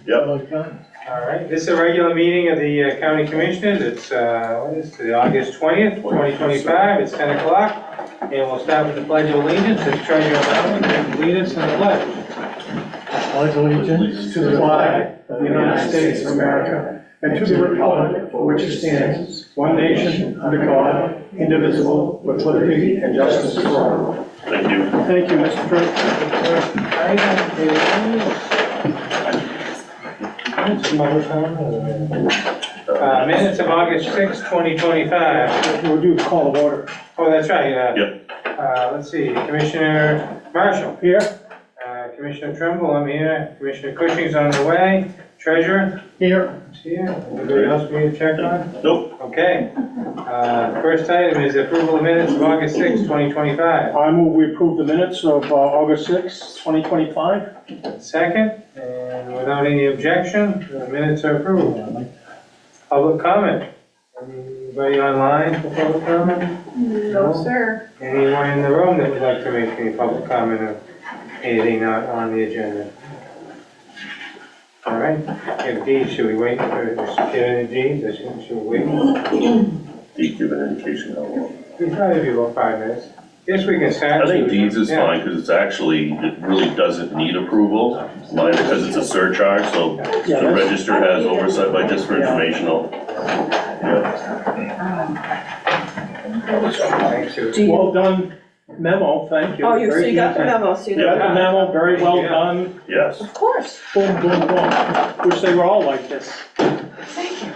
Yep. All right, this is a regular meeting of the County Commissioners. It's, what is it, August 20th, 2025. It's 10 o'clock. And we'll start with the Pledge of Allegiance. As Treasurer Bowman will lead us in the pledge. Pledge allegiance to the flag of the United States of America and to the republic for which it stands, one nation, under God, indivisible, with liberty and justice for all. Thank you. Thank you, Mr. President. Minutes of August 6th, 2025. We'll do the call of order. Oh, that's right. Yep. Let's see, Commissioner Marshall. Here? Commissioner Trimble, I'm here. Commissioner Cushing's on the way. Treasurer? Here. Is here. Anybody else we need to check on? Nope. Okay. First item is approval of minutes of August 6th, 2025. I move we approve the minutes of August 6, 2025. Second, and without any objection, the minutes are approved. Public comment. Anybody online for public comment? No, sir. Anyone in the room that would like to make any public comment or anything not on the agenda? All right, if D, should we wait for, get any D, should we wait? D, give an indication how long. We probably be about 5 minutes. Guess we can start. I think D's is Yeah. fine, because it's actually, it really doesn't need approval. Mine, because it's a surcharge, so the register has oversight, but just for informational. Yeah. Thanks, Sue. Well done memo, thank you. Oh, so Very you got the detailed. memo, so you You know. got the memo, very well Yeah. done. Yes. Of course. Boom, boom, boom. Wish they were all like this. Thank you.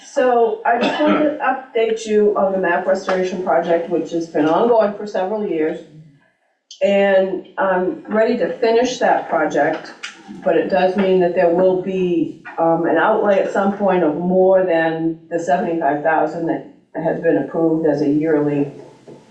So I just wanted to update you on the map restoration project, which has been ongoing for several years. And I'm ready to finish that project, but it does mean that there will be an outlay at some point of more than the $75,000 that has been approved as a yearly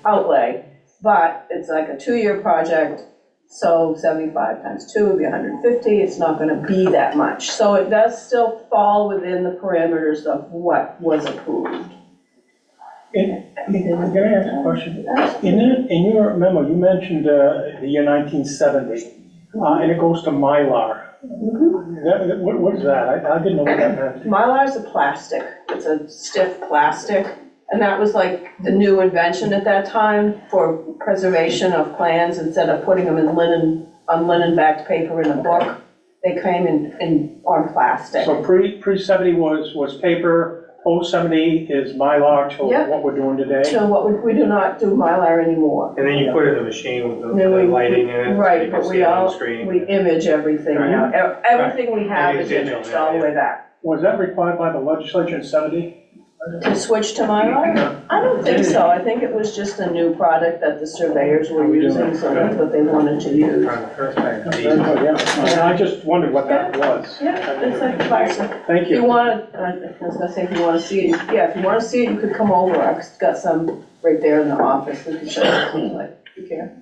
outlay. But it's like a 2-year project, so 75 times 2 would be 150. It's not gonna be that much. So it does still fall within the parameters of what was approved. Can I ask a question? In your memo, you mentioned the year 1970, and it goes to Mylar. What is that? I didn't know what that meant. Mylar is a plastic. It's a stiff plastic. And that was like the new invention at that time for preservation of plans. Instead of putting them in linen-backed paper in a book, they came on plastic. So pre-70 was paper, post-70 is Mylar to Yep. what we're doing today? So we do not do Mylar anymore. And then you put it in the machine with the Then we- lighting in it. so you Right, can but see we it on all, screen. we image everything now. Everything we have is Digital imaged now, all the yeah. way back. Was that required by the legislature in 70? To switch to Mylar? I don't think so. I think it was just a new product that the surveyors were using, so that's what they wanted to use. On the first page. Very good, yeah. I just wondered what that was. Yeah, it's like plastic. Thank If you you. want, I was gonna say, if you wanna see it, yeah, if you wanna see it, you could come over. I've got some right there in the office. We can show you what it looks like, if you care.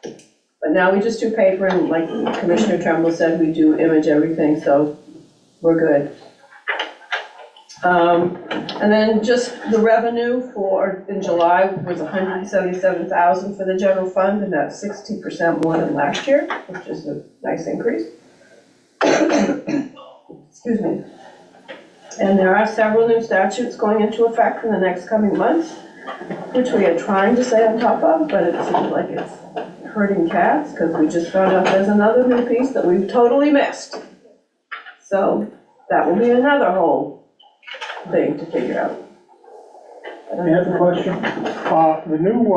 But now we just do paper, and like Commissioner Trumbull said, we do image everything, so we're good. And then just the revenue in July was 177,000 for the general fund, and that's 60% more than last year, which is a nice increase. Excuse me. And there are several new statutes going into effect in the next coming months, which we are trying to stay on top of, but it seems like it's hurting cats, because we just found out there's another new piece that we've totally missed. So that will be another whole thing to figure out. I have a question. The new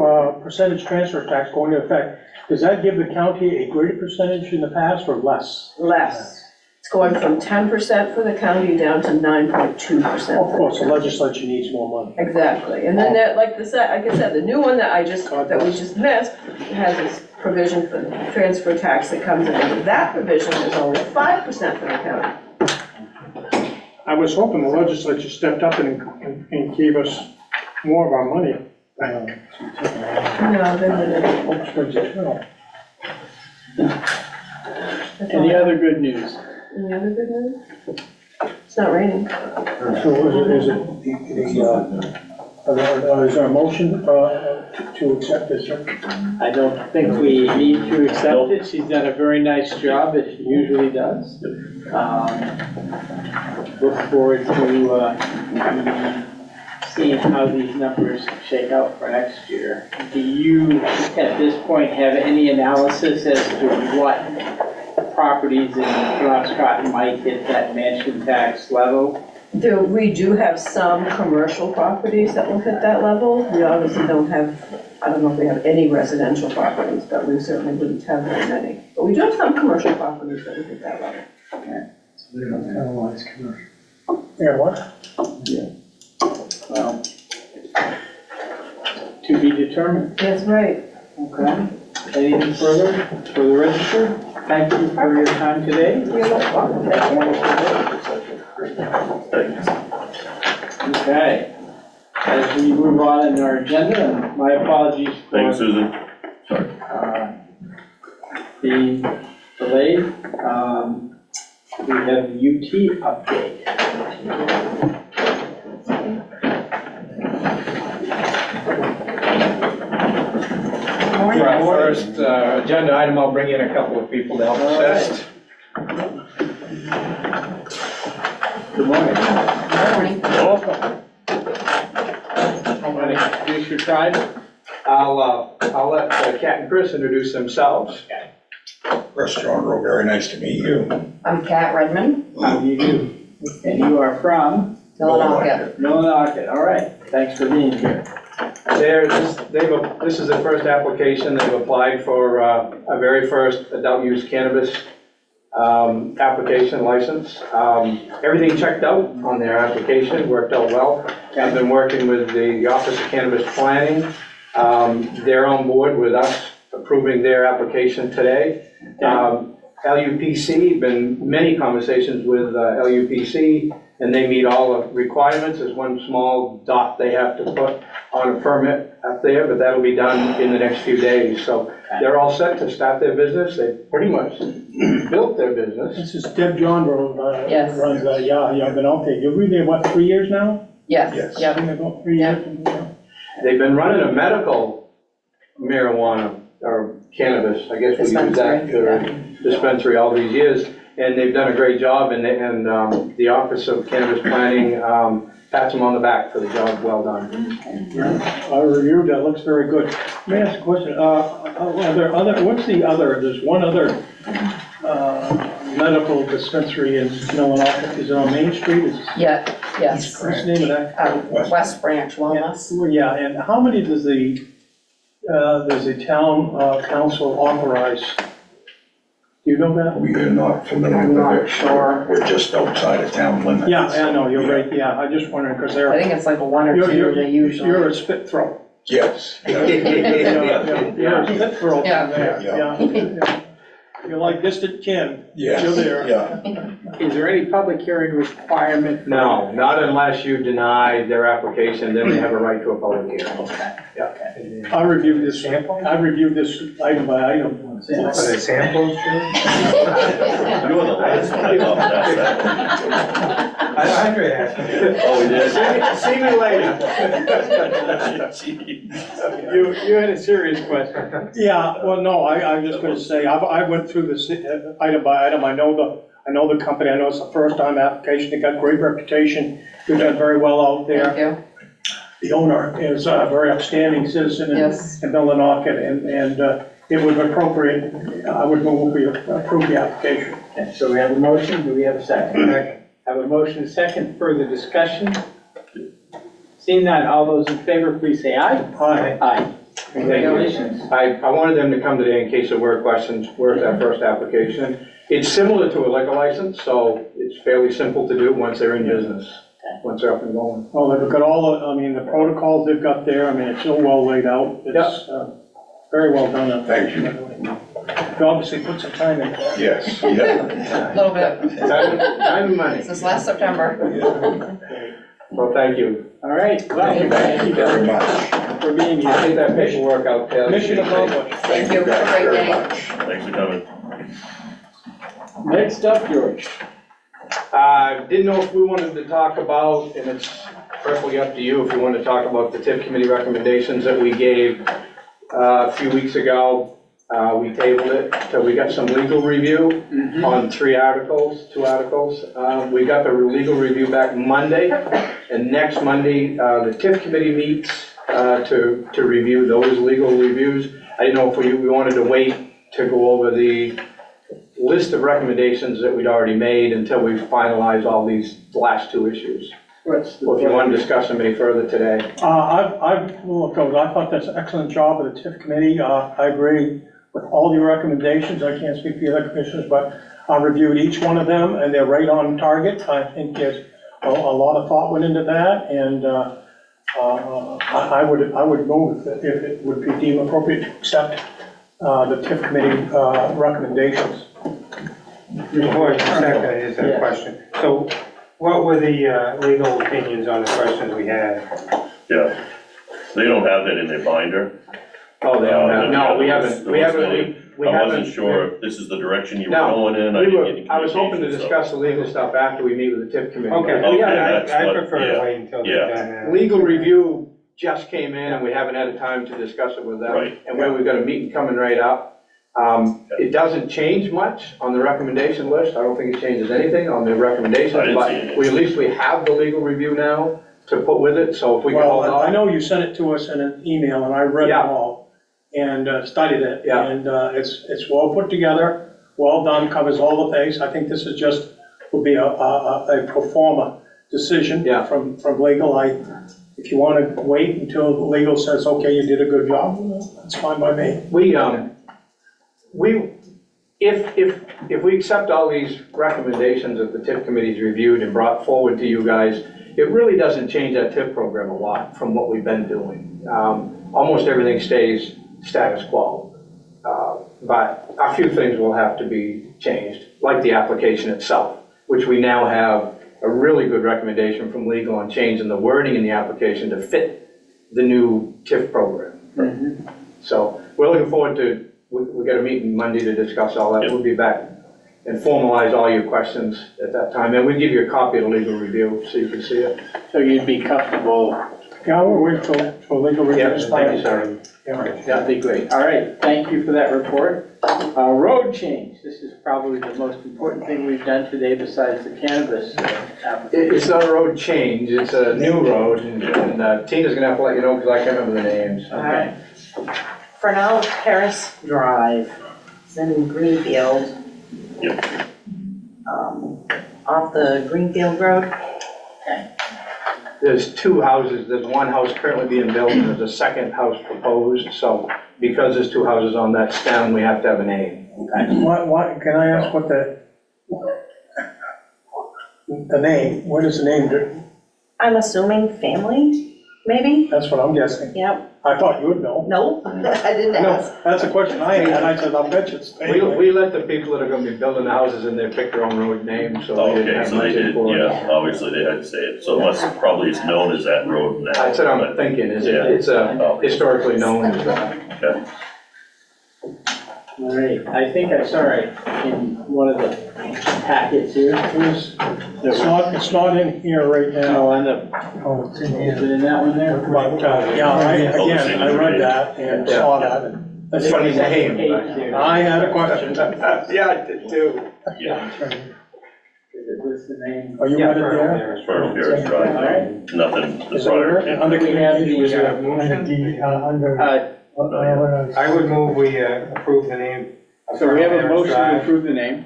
percentage transfer tax going into effect, does that give the county a greater percentage in the past or less? Less. It's going from 10% for the county down to 9.2%. Of course, the legislature needs more money. Exactly, and then that, like I said, the new one that we just missed has this provision for the transfer tax that comes in. That provision is only 5% for the county. I was hoping the legislature stepped up and gave us more of our money. No, they wouldn't. Any other good news? Any other good news? It's not raining. So is it the Is there a motion to accept this? I don't think we need to accept it. She's done a very nice job, as she usually does. Look forward to seeing how these numbers shake out for next year. Do you, at this point, have any analysis as to what properties in Penobscot might hit that mansion tax level? We do have some commercial properties that will hit that level. We obviously don't have, I don't know if we have any residential properties, but we certainly wouldn't have very many. But we do have some commercial properties that will hit that level. Yeah, what? Well, to be determined. That's right. Okay. Anything further for the register? Thank you for your time today. You're welcome. Okay. As we move on in our agenda, and my apologies Thank you, for Susan. Sorry. the delay. We have the UT update. For our first agenda item, I'll bring in a couple of people to help assist. Good morning. Welcome. Want to introduce your tribe? I'll let Kat and Chris introduce themselves. Chris Strongrow, very nice to meet you. I'm Kat Redmond, How do you do? And you are from Millinocket. Millinocket. All right. Thanks for being here. This is the first application they've applied for, a very first adult use cannabis application license. Everything checked out on their application, worked out well. I've been working with the Office of Cannabis Planning. They're on board with us approving their application today. LUPC, been many conversations with LUPC, and they meet all the requirements. There's one small dot they have to put on a permit up there, but that'll be done in the next few days. So they're all set to start their business. They pretty much built their business. This is Deb Johnbro, Yes. runs, I've been out there. You've been there, what, 3 years now? Yes, Yes. yep, Been there about 3 years. They've been running a medical marijuana or cannabis, I guess we use that Dispensary, for dispensary all these years. And they've done a great job, and the Office of Cannabis Planning pats them on the back for the job well done. I reviewed that, looks very good. Let me ask a question, are there other, what's the other, there's one other medical dispensary in Millinocket, is it on Main Street? yeah, yes. What's the name of that? West Branch Wellness. Well, yeah, and how many does the town council authorize? Do you know that? We are not familiar I'm with not it. sure. We're just outside of town limits. Yeah, I know, you're right, yeah, I just wondering, because I they're, think it's like a one or you're, two they usually. you're a spit throw. Yes. You're a spit throw. Yeah. There, yeah. You're like distant kin. Yes. You're there. Yeah. Is there any public hearing requirement? No, not unless you deny their application, then they have a right to a public hearing. Yeah. I reviewed this item by item. Are they samples, Jim? You were the last one I thought was asked that. Andre asked me. Oh, we did? See me later. You had a serious question. Yeah, well, no, I'm just gonna say, I went through this item by item, I know the company, I know it's a first time application, they got great reputation, they've done very well out there. Thank you. The owner is a very upstanding citizen Yes. in Millinocket, and it was appropriate, I would move we approve the application. Okay, so we have a motion, do we have a second? Have a motion, second, further discussion? Seeing none, all those in favor, please say aye. Aye. Aye. Congratulations. I wanted them to come today in case there were questions. Where's that first application? It's similar to a liquor license, so it's fairly simple to do once they're in business, once they're up and going. Well, they've got all the protocols they've got there, I mean, it's so well laid out, it's very well done. Thank you. You obviously put some time into that. Yes, yeah. A little bit. Time and money. Since last September. Well, thank you. All right, well, Thank you very much. for being I'll here. get that paperwork out there. Mission accomplished. Thank you. guys Have a great very day. much. Thanks for coming. Next up, George. Didn't know if we wanted to talk about, and it's perfectly up to you if you want to talk about the TIF committee recommendations that we gave a few weeks ago. We tabled it till we got some legal review on 2 articles. We got the legal review back Monday, and next Monday, the TIF committee meets to review those legal reviews. I didn't know if we wanted to wait to go over the list of recommendations that we'd already made until we finalize all these last 2 issues. Or if you want to discuss them any further today. I've looked over, I thought that's an excellent job of the TIF committee. I agree with all your recommendations. I can't speak for the other commissioners, but I reviewed each one of them and they're right on target. I think there's a lot of thought went into that, and I would move if it would be deemed appropriate to accept the TIF committee recommendations. Before you second, I just have a question. So what were the legal opinions on the questions we had? Yeah, they don't have that in their binder. Oh, they don't have, no, we I wasn't sure if this is the direction you were No, going in. I didn't get any I was hoping to communication, so- discuss the legal stuff after we meet with the TIF committee. Okay, Okay, yeah, that's I what- prefer to yeah, wait until yeah. they're done. Legal review just came in and we haven't had a time to discuss it with them. Right. And we've got a meeting coming right up. It doesn't change much on the recommendation list. I don't think it changes anything on the I recommendations, didn't see but it. at least we have the legal review now to put with it, so if we can hold Well, I on. know you sent it to us in an email and I read it Yeah. all and studied it. Yeah. And it's well put together, well done, covers all the things. I think this is just, would be a pro forma decision Yeah. from legal. If you want to wait until legal says, okay, you did a good job, that's fine by me. If we accept all these recommendations that the TIF committee's reviewed and brought forward to you guys, it really doesn't change that TIF program a lot from what we've been doing. Almost everything stays status quo. But a few things will have to be changed, like the application itself, which we now have a really good recommendation from legal on changing the wording in the application to fit the new TIF program. So we're looking forward to, we got a meeting Monday to discuss all that. We'll be back and formalize all your questions at that time. And we'll give you a copy of the legal review so you can see it. So you'd be comfortable, Yeah, we'll wait till legal review Yeah, is thank you, final. sir. Yeah. that'd be great. All right, thank you for that report. Road change, this is probably the most important thing we've done today besides the cannabis application. It's not a road change, it's a new road, and Tina's gonna have to let you know because I can't remember the names. Okay. For now, Terrace Drive, it's in Greenfield. Yep. Off the Greenfield Road. There's 2 houses, there's one house currently being built, and there's a second house proposed, so because there's 2 houses on that stem, we have to have a name. What, can I ask what the name, what is the name? I'm assuming family, maybe? That's what I'm guessing. Yep. I thought you would know. No, I didn't ask. No, that's a question I had, and I said, I'll bet you it's. We let the people that are gonna be building the houses in there pick their own road name, so we didn't Okay, have so they much did, influence. yeah, obviously they had to say it, so it must, probably is known as that road now. That's what I'm thinking, is it's historically known as that. Okay. All right, I think I saw it in one of the packets here. It's not in here right now. No, on the, Oh, it's in is it in that one there? But, yeah, I read that and saw that. And That's funny name. Page there. I had a question. Yeah, I did too. Yeah, Does it list the name? Are you Yeah, ready for there? as far as Paris All Drive, right. nothing. Is it there? Under We have the, Was there a motion? I would move we approve the name. So we have a Terrace motion to Drive. approve the name.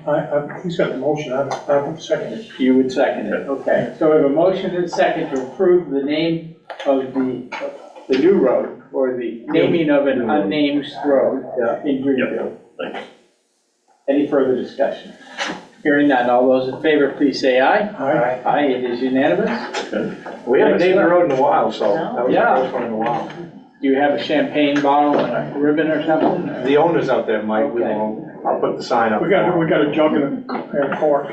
He's got the motion, I would second it. You would second it, okay. So we have a motion and second to approve the name of the new road, or the naming of an unnamed road in Greenfield. Thanks. Any further discussion? Hearing none, all those in favor, please say aye. Aye. Aye, it is unanimous. We haven't named the road in a while, so No. that was the Yeah. first one in a while. Do you have a champagne bottle and a ribbon or something? The owners out there might, we Okay. won't, I'll put the sign up. We got a jug and a cork.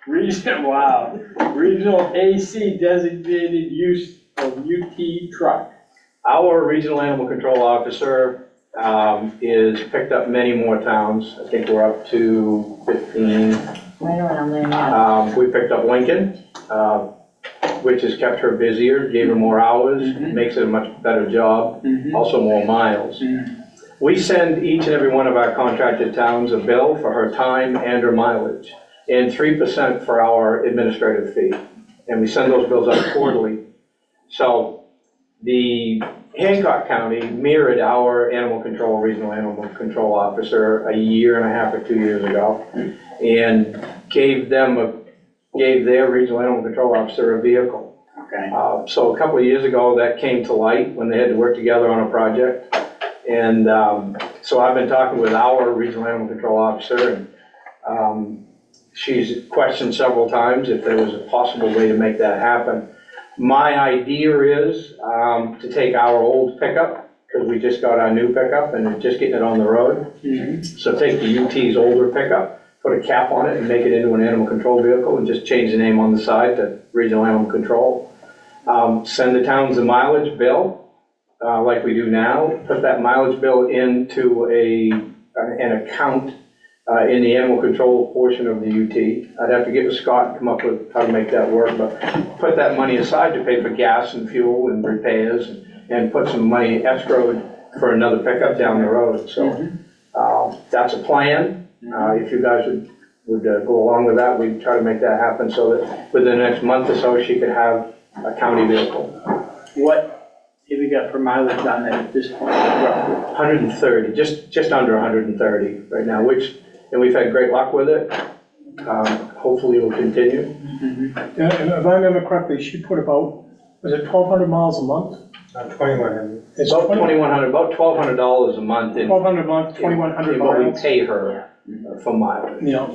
Regional AC designated use of UT truck. Our regional animal control officer is picked up many more towns. I think we're up to 15. Right around there, yeah. We picked up Lincoln, which has kept her busier, gave her more hours, makes it a much better job, also more miles. We send each and every one of our contracted towns a bill for her time and her mileage, and 3% for our administrative fee. And we send those bills out quarterly. So the Hancock County mirrored our regional animal control officer a year and a half or 2 years ago, and gave their regional animal control officer a vehicle. Okay. So a couple of years ago, that came to light when they had to work together on a project. And so I've been talking with our regional animal control officer, and she's questioned several times if there was a possible way to make that happen. My idea is to take our old pickup, because we just got our new pickup and just getting it on the road. So take the UT's older pickup, put a cap on it and make it into an animal control vehicle and just change the name on the side to Regional Animal Control. Send the towns a mileage bill, like we do now, put that mileage bill into an account in the animal control portion of the UT. I'd have to get with Scott and come up with how to make that work, but put that money aside to pay for gas and fuel and repairs, and put some money escrowed for another pickup down the road. So that's a plan. If you guys would go along with that, we'd try to make that happen so that within the next month or so, she could have a county vehicle. What have you got for mileage on that at this point, roughly? 130, just under 130 right now, and we've had great luck with it. Hopefully it will continue. Yeah, and if I remember correctly, she put about, was it 1,200 miles a month? 2,100. It's About $2,100, about $1,200 a month in 1,200 a month, 2,100 in what we miles. pay her for mileage. Yeah,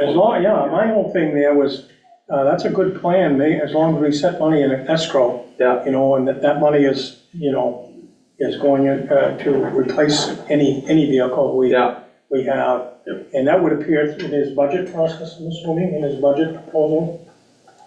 as long, my whole thing there was, that's a good plan, as long as we set money in an escrow. Yeah. And that money is, is going to replace any vehicle we have. Yep. And that would appear in his budget process, I'm assuming, in his budget proposal?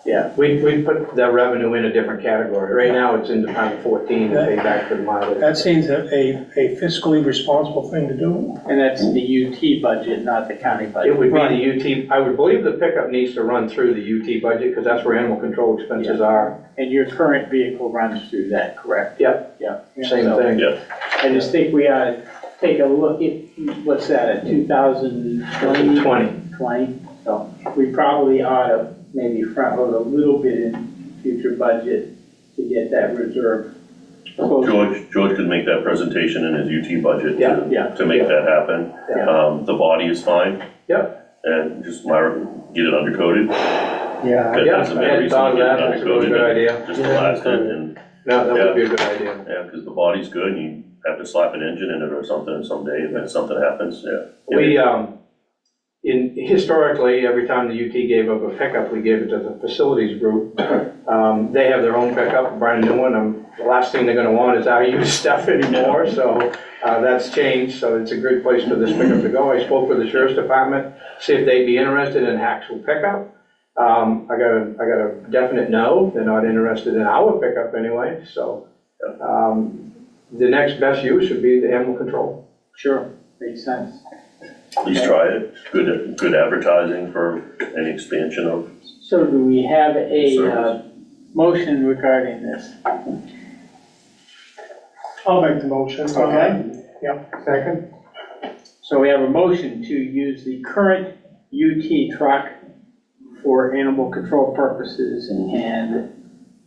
Yeah, we put that revenue in a different category. Right now, it's in Department 14 to pay back for the mileage. That seems a fiscally responsible thing to do. And that's the UT budget, not the county budget. It would be the UT, I would believe the pickup needs to run through the UT budget, because that's where animal control expenses are. And your current vehicle runs through that, correct? Yep, Yeah. same So thing. Yeah. I just think we ought to take a look at, what's that, a 2020? 20. So we probably ought to maybe front load a little bit in future budget to get that reserve closer. George could make that presentation in his UT budget to make Yeah. that happen. Yeah. The body is fine. Yep. And just get it undercoated. Yeah. That Yeah, hasn't I been hadn't thought of recently that. That's a really undercoated, good idea. Just to last it, and, No, that would be a good idea. because the body's good, and you have to slap an engine in it or something someday, if something happens, Historically, every time the UT gave up a pickup, we gave it to the facilities group. They have their own pickup, a brand new one. The last thing they're gonna want is our used stuff anymore, so that's changed, so it's a good place for this pickup to go. I spoke with the sheriff's department, see if they'd be interested in an actual pickup. I got a definite no, they're not interested in our pickup anyway, so the next best use would be the animal control. Sure, makes sense. at least try it. Good advertising for any expansion of. So do we have a Service. motion regarding this? I'll make the motion. Okay. Second? So we have a motion to use the current UT truck for animal control purposes and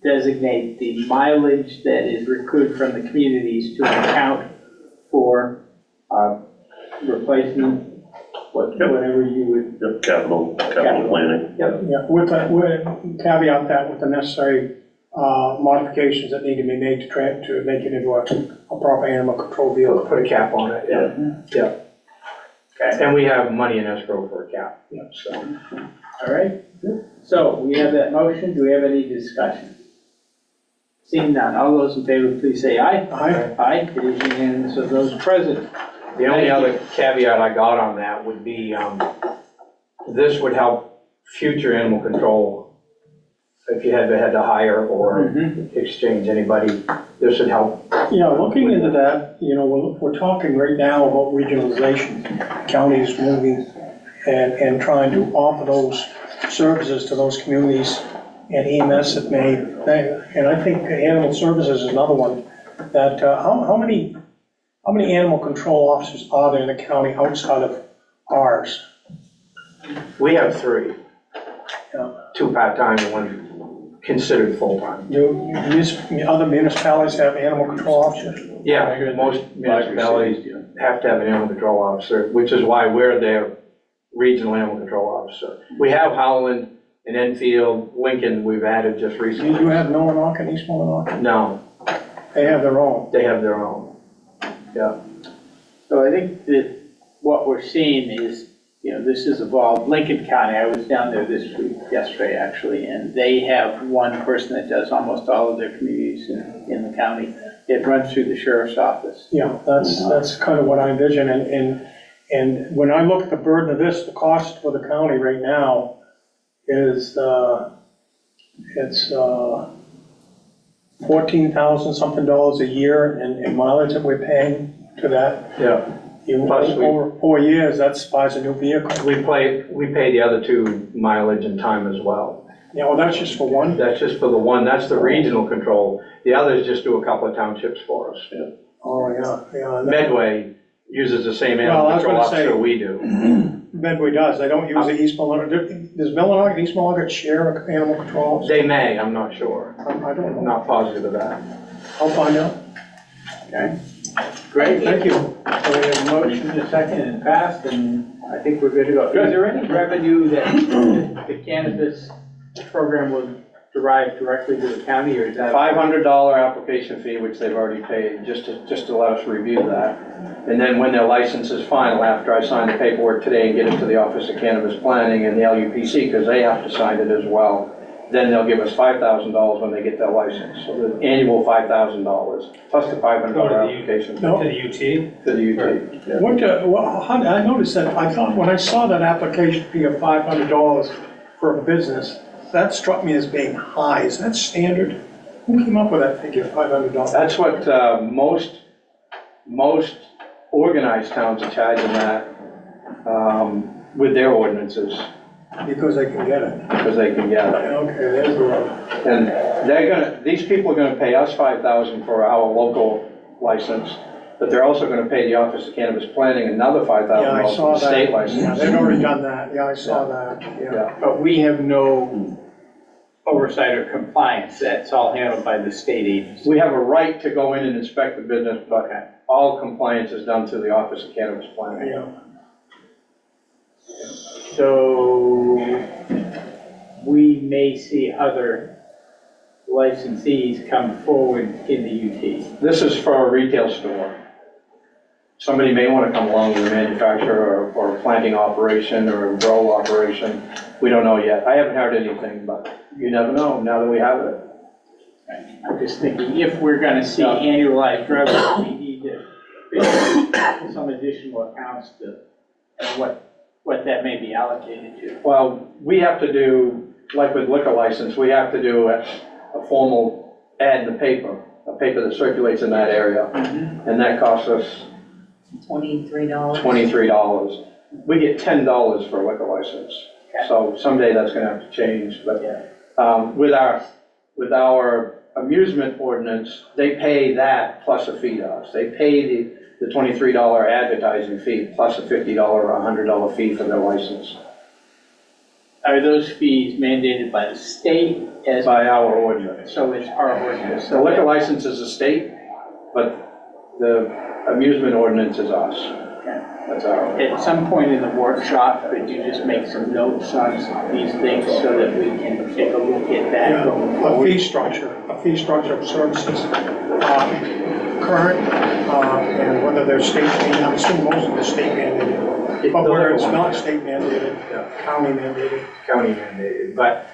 designate the mileage that is recruited from the communities to account for replacement, whatever you would. Capital planning. Yeah, with caveat that with the necessary modifications that need to be made to make it into a proper animal control vehicle. Put a cap on it, yeah. Okay. And we have money in escrow for a cap, so. All right, so we have that motion. Do we have any discussion? Seeing none, all those in favor, please say aye. Aye. Aye, it is unanimous of those present. The only other caveat I got on that would be, this would help future animal control. If you had to hire or exchange anybody, this would help. Yeah, looking into that, we're talking right now about regionalization, counties moving and trying to offer those services to those communities and EMS that may, and I think animal services is another one, that, how many animal control officers are there in the county outside of ours? We have 3. Yeah. 2 part-time and 1 considered full-time. Do other municipalities have animal control officers? Yeah, most municipalities have to have an animal control officer, which is why we're their regional animal control officer. We have Howland and Enfield, Lincoln, we've added just Do recently. you have Millinocket, East Millinocket? No, They have their own. they have their own. Yeah. So I think that what we're seeing is, this has evolved. Lincoln County, I was down there yesterday actually, and they have one person that does almost all of their communities in the county. It runs through the sheriff's office. Yeah, that's kind of what I envision, and when I look at the burden of this, the cost for the county right now is, it's $14,000 something a year in mileage that we're paying to that. Yeah. Plus Over 4 years, that buys a new vehicle. We pay the other 2 mileage and time as well. Yeah, well, that's just for one. That's just for the one, that's the regional control. The others just do a couple of townships for us. Oh, yeah. Medway uses the same Well, I animal was control gonna say- officer we do. Medway does, they don't use the East Millinocket. Does Millinocket, East Millinocket share an animal control officer? They may, I'm not sure. I don't I'm know. not positive of that. I'll find out. Okay. Great. Thank you. So we have a motion, a second, and passed, and I think we're good to go. Is there any revenue that the cannabis program will derive directly to the county, or is that? $500 application fee, which they've already paid, just to let us review that. And then when their license is final, after I sign the paperwork today and get it to the Office of Cannabis Planning and the LUPC, because they have to sign it as well, then they'll give us $5,000 when they get their license. So the annual $5,000, plus the $500 application fee No. To the UT? to the UT. Yeah. I noticed that, I thought, when I saw that application fee of $500 for a business, that struck me as being high. Is that standard? Who came up with that figure, $500? That's what most organized towns are charging that with their ordinances, Because they can get it. because they can get it. Okay, there's the one. And these people are gonna pay us $5,000 for our local license, but they're also gonna pay the Office of Cannabis Planning another Yeah, I $5,000 saw for the that. state Yeah, license. they've already done that. Yeah, I saw that, yeah. Yeah. But we have no oversight or compliance, that's all handled by the state agency. We have a right to go in and inspect the business, but all compliance is done through the Office of Cannabis Planning. Yeah. So we may see other licensees come forward in the UT. This is for a retail store. Somebody may want to come along with a manufacturer or a planting operation or a grow operation. We don't know yet. I haven't heard anything, but you never know now that we have it. I'm just thinking, if we're gonna see annualized revenue, we need to figure some additional accounts to, and what that may be allocated to. Well, we have to do, like with liquor license, we have to do a formal ad in the paper, a paper that circulates in that area. And that costs us $23. $23. We get $10 for a liquor license. So someday that's gonna have to change, but with our amusement ordinance, they pay that plus a fee to us. They pay the $23 advertising fee plus a $50 or $100 fee for their license. Are those fees mandated by the state as? By our ordinance. So it's our ordinance. The liquor license is a state, but the amusement ordinance is us. That's our. At some point in the workshop, could you just make some notes on these things so that we can take a look at that going Yeah, forward? a fee structure of services, current, and whether they're state mandated. I'm assuming most of the state mandated. But where it's not state mandated, county mandated. County mandated, but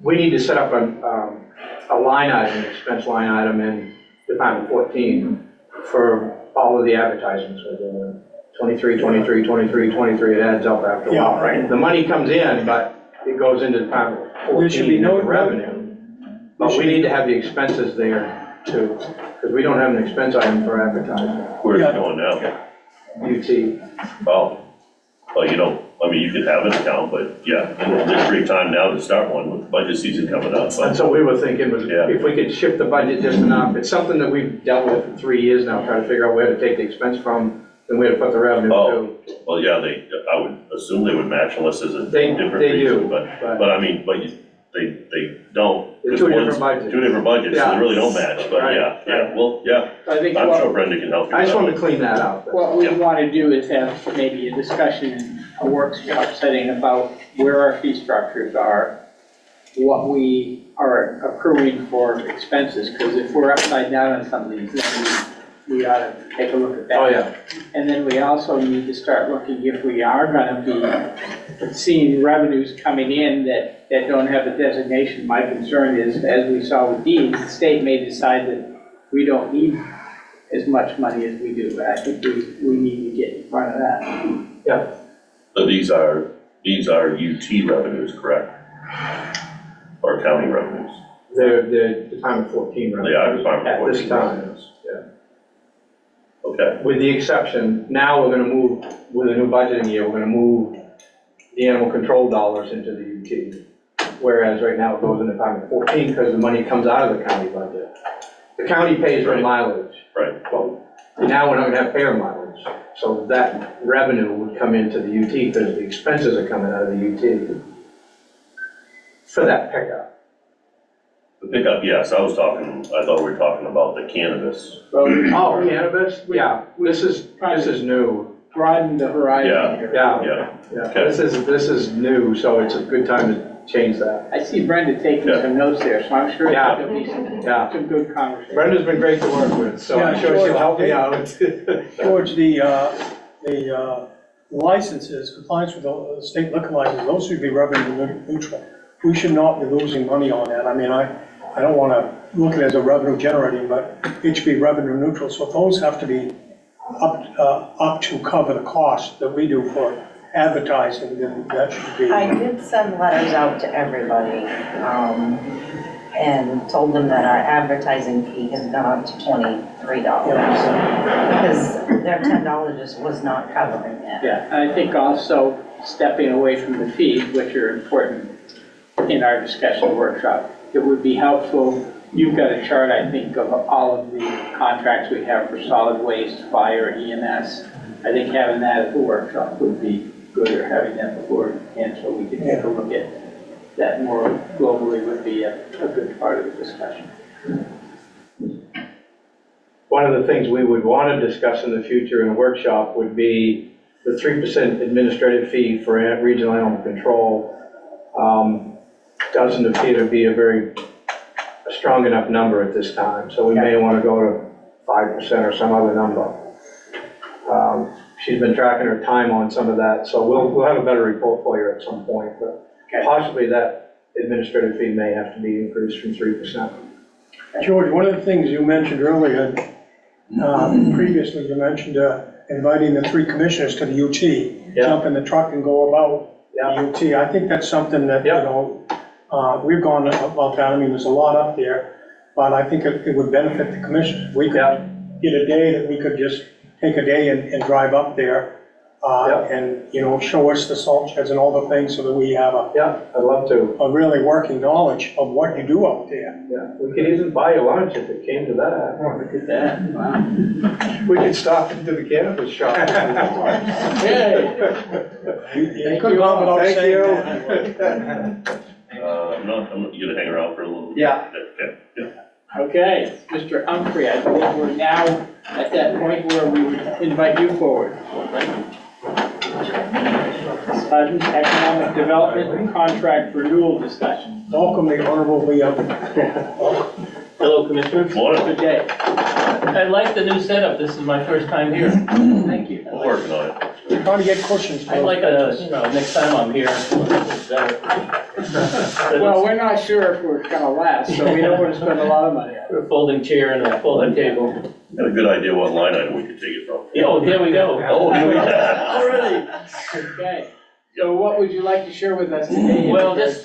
we need to set up a line item, expense line item in Department 14 for all of the advertisements we're doing. 23, 23, 23, 23, it adds up after a while, Yeah. right? The money comes in, but it goes into Department There should be 14 no as revenue. But we need to have the expenses there too, because we don't have an expense item for advertising. Where's it going now? UT, Oh, you don't, I mean, you could have an account, but yeah, it's a great time now to start one with budget season coming up. And so we were thinking, was Yeah. if we could shift the budget just enough, it's something that we've dealt with for 3 years now, trying to figure out where to take the expense from and where to put the revenue to. Oh, well, yeah, I would assume they would match unless there's a They different do, reason, but I mean, they don't. They're 'cause two one's different budgets. Two different budgets, so Yeah. they really don't match, but Right, yeah, well, yeah, I think I'm what, sure Brenda can help you. I just with wanted to clean that up. what we want to do is have maybe a discussion, a workshop setting about where our fee structures are, what we are accruing for expenses, because if we're upside down on some of these, then we ought to take a look at that. Oh, yeah. And then we also need to start looking if we are gonna be seeing revenues coming in that don't have a designation. My concern is, as we saw with deeds, the state may decide that we don't need as much money as we do. I think we need to get in front of that. Yeah. So these are UT revenues, correct? Or county revenues? They're the Department 14 revenue. They are Department At this 14 time, revenues. yeah. Okay, With the exception, now we're gonna move, with a new budgeting year, we're gonna move the animal control dollars into the UT. Whereas right now it goes in Department 14 because the money comes out of the county budget. The county pays for Right. mileage. right, Well, now we're not gonna have fair mileage. So that revenue would come into the UT because the expenses are coming out of the UT for that pickup. the pickup, yes, I thought we were talking about the cannabis. Oh, cannabis? Yeah, this is new. Broaden the horizon here. Yeah. Yeah, Yeah, Okay. this is new, so it's a good time to change that. I see Brenda taking Yeah. some notes there, so I'm sure Yeah. there'll be Yeah. some good conversation. Brenda's been great to work with, so I'm Yeah, sure she'll help me George, out. George, the licenses, compliance with the state liquor license, those should be revenue neutral. We should not be losing money on that. I mean, I don't want to look at it as a revenue generating, but it should be revenue neutral. So if those have to be up to cover the cost that we do for advertising, then that should be. I did send letters out to everybody, and told them that our advertising fee has gone up to $23. Because their $10 just was not covering it. Yeah, and I think also stepping away from the fees, which are important in our discussion workshop, it would be helpful. You've got a chart, I think, of all of the contracts we have for solid waste, fire, EMS. I think having that at the workshop would be good, or having that before, and so we can take a look at that more globally would be a good part of the discussion. One of the things we would want to discuss in the future in a workshop would be the 3% administrative fee for regional animal control. Doesn't appear to be a strong enough number at this time, so we may want to go to 5% or some other number. She's been tracking her time on some of that, so we'll have a better report for you at some point, but possibly that administrative fee may have to be increased from 3%. George, one of the things you mentioned earlier, previously you mentioned inviting the 3 commissioners to the UT. Yeah. Jump in the truck and go about the UT. I think that's something that, you Yeah. know, we've gone about that. I mean, there's a lot up there, but I think it would benefit the commissioners. We could get a day that we could just take a day and drive up there and, you know, show us the salt sheds and all the things so that we have Yeah, I'd love to. a really working knowledge of what you do out there. Yeah, we could even buy you lunch if it came to that. Look at that, wow. We could stop into the cannabis shop. Hey. You could come without Thank saying you. that. you gonna hang around for a little? Yeah. Okay, yeah. Okay, Mr. Humphrey, I believe we're now at that point where we would invite you forward. Sudden economic development contract renewal discussion. Welcome the honorable Leo. Hello, Commissioners. Morning. Good day. I like the new setup. This is my first time here. Thank you. We're working on it. We're trying to get cushions. I'd like next time I'm here. it's better. Well, we're not sure if we're gonna last, so we don't want to spend a lot of money on it. A folding chair and a folding table. Got a good idea what line item we could take it from. Oh, here we go. Oh, here we go. Already. Okay, so what would you like to share with us today? Well, just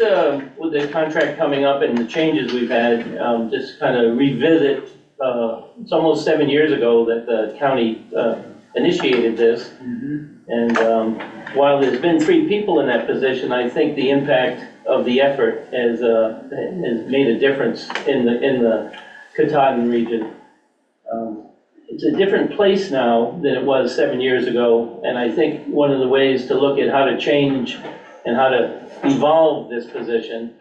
with the contract coming up and the changes we've had, just kind of revisit, it's almost 7 years ago that the county initiated this. And while there's been 3 people in that position, I think the impact of the effort has made a difference in the Katahdin region. It's a different place now than it was 7 years ago, and I think one of the ways to look at how to change and how to evolve this position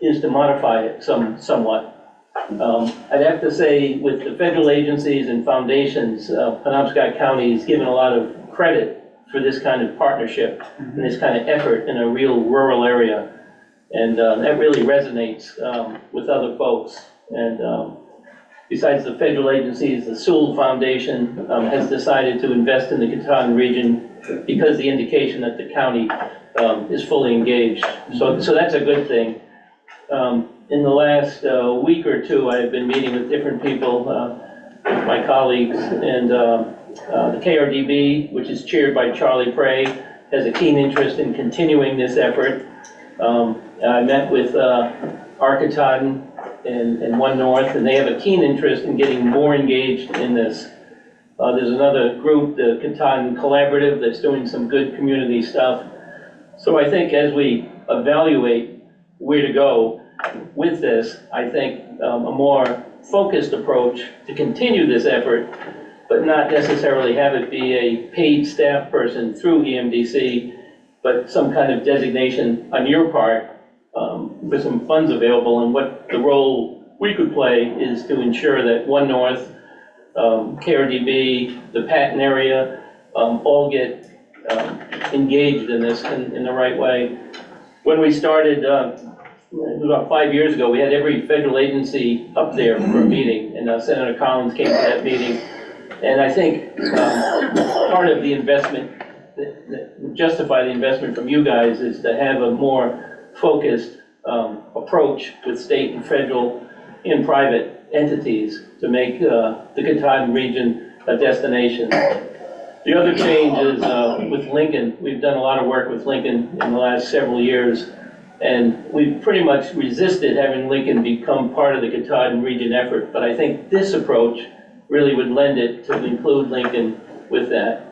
is to modify it somewhat. I'd have to say with the federal agencies and foundations, Penobscot County is given a lot of credit for this kind of partnership and this kind of effort in a real rural area. And that really resonates with other folks. And besides the federal agencies, the Sewell Foundation has decided to invest in the Katahdin region because the indication that the county is fully engaged. So that's a good thing. In the last week or 2, I've been meeting with different people, my colleagues, and the KRDB, which is chaired by Charlie Prey, has a keen interest in continuing this effort. I met with Katahdin and One North, and they have a keen interest in getting more engaged in this. There's another group, the Katahdin Collaborative, that's doing some good community stuff. So I think as we evaluate where to go with this, I think a more focused approach to continue this effort, but not necessarily have it be a paid staff person through EMDC, but some kind of designation on your part for some funds available. And what the role we could play is to ensure that One North, KRDB, the Patton area, all get engaged in this in the right way. When we started, it was about 5 years ago, we had every federal agency up there for a meeting, and Senator Collins came to that meeting. And I think part of the investment that would justify the investment from you guys is to have a more focused approach with state and federal and private entities to make the Katahdin region a destination. The other change is with Lincoln. We've done a lot of work with Lincoln in the last several years, and we've pretty much resisted having Lincoln become part of the Katahdin region effort. But I think this approach really would lend it to include Lincoln with that.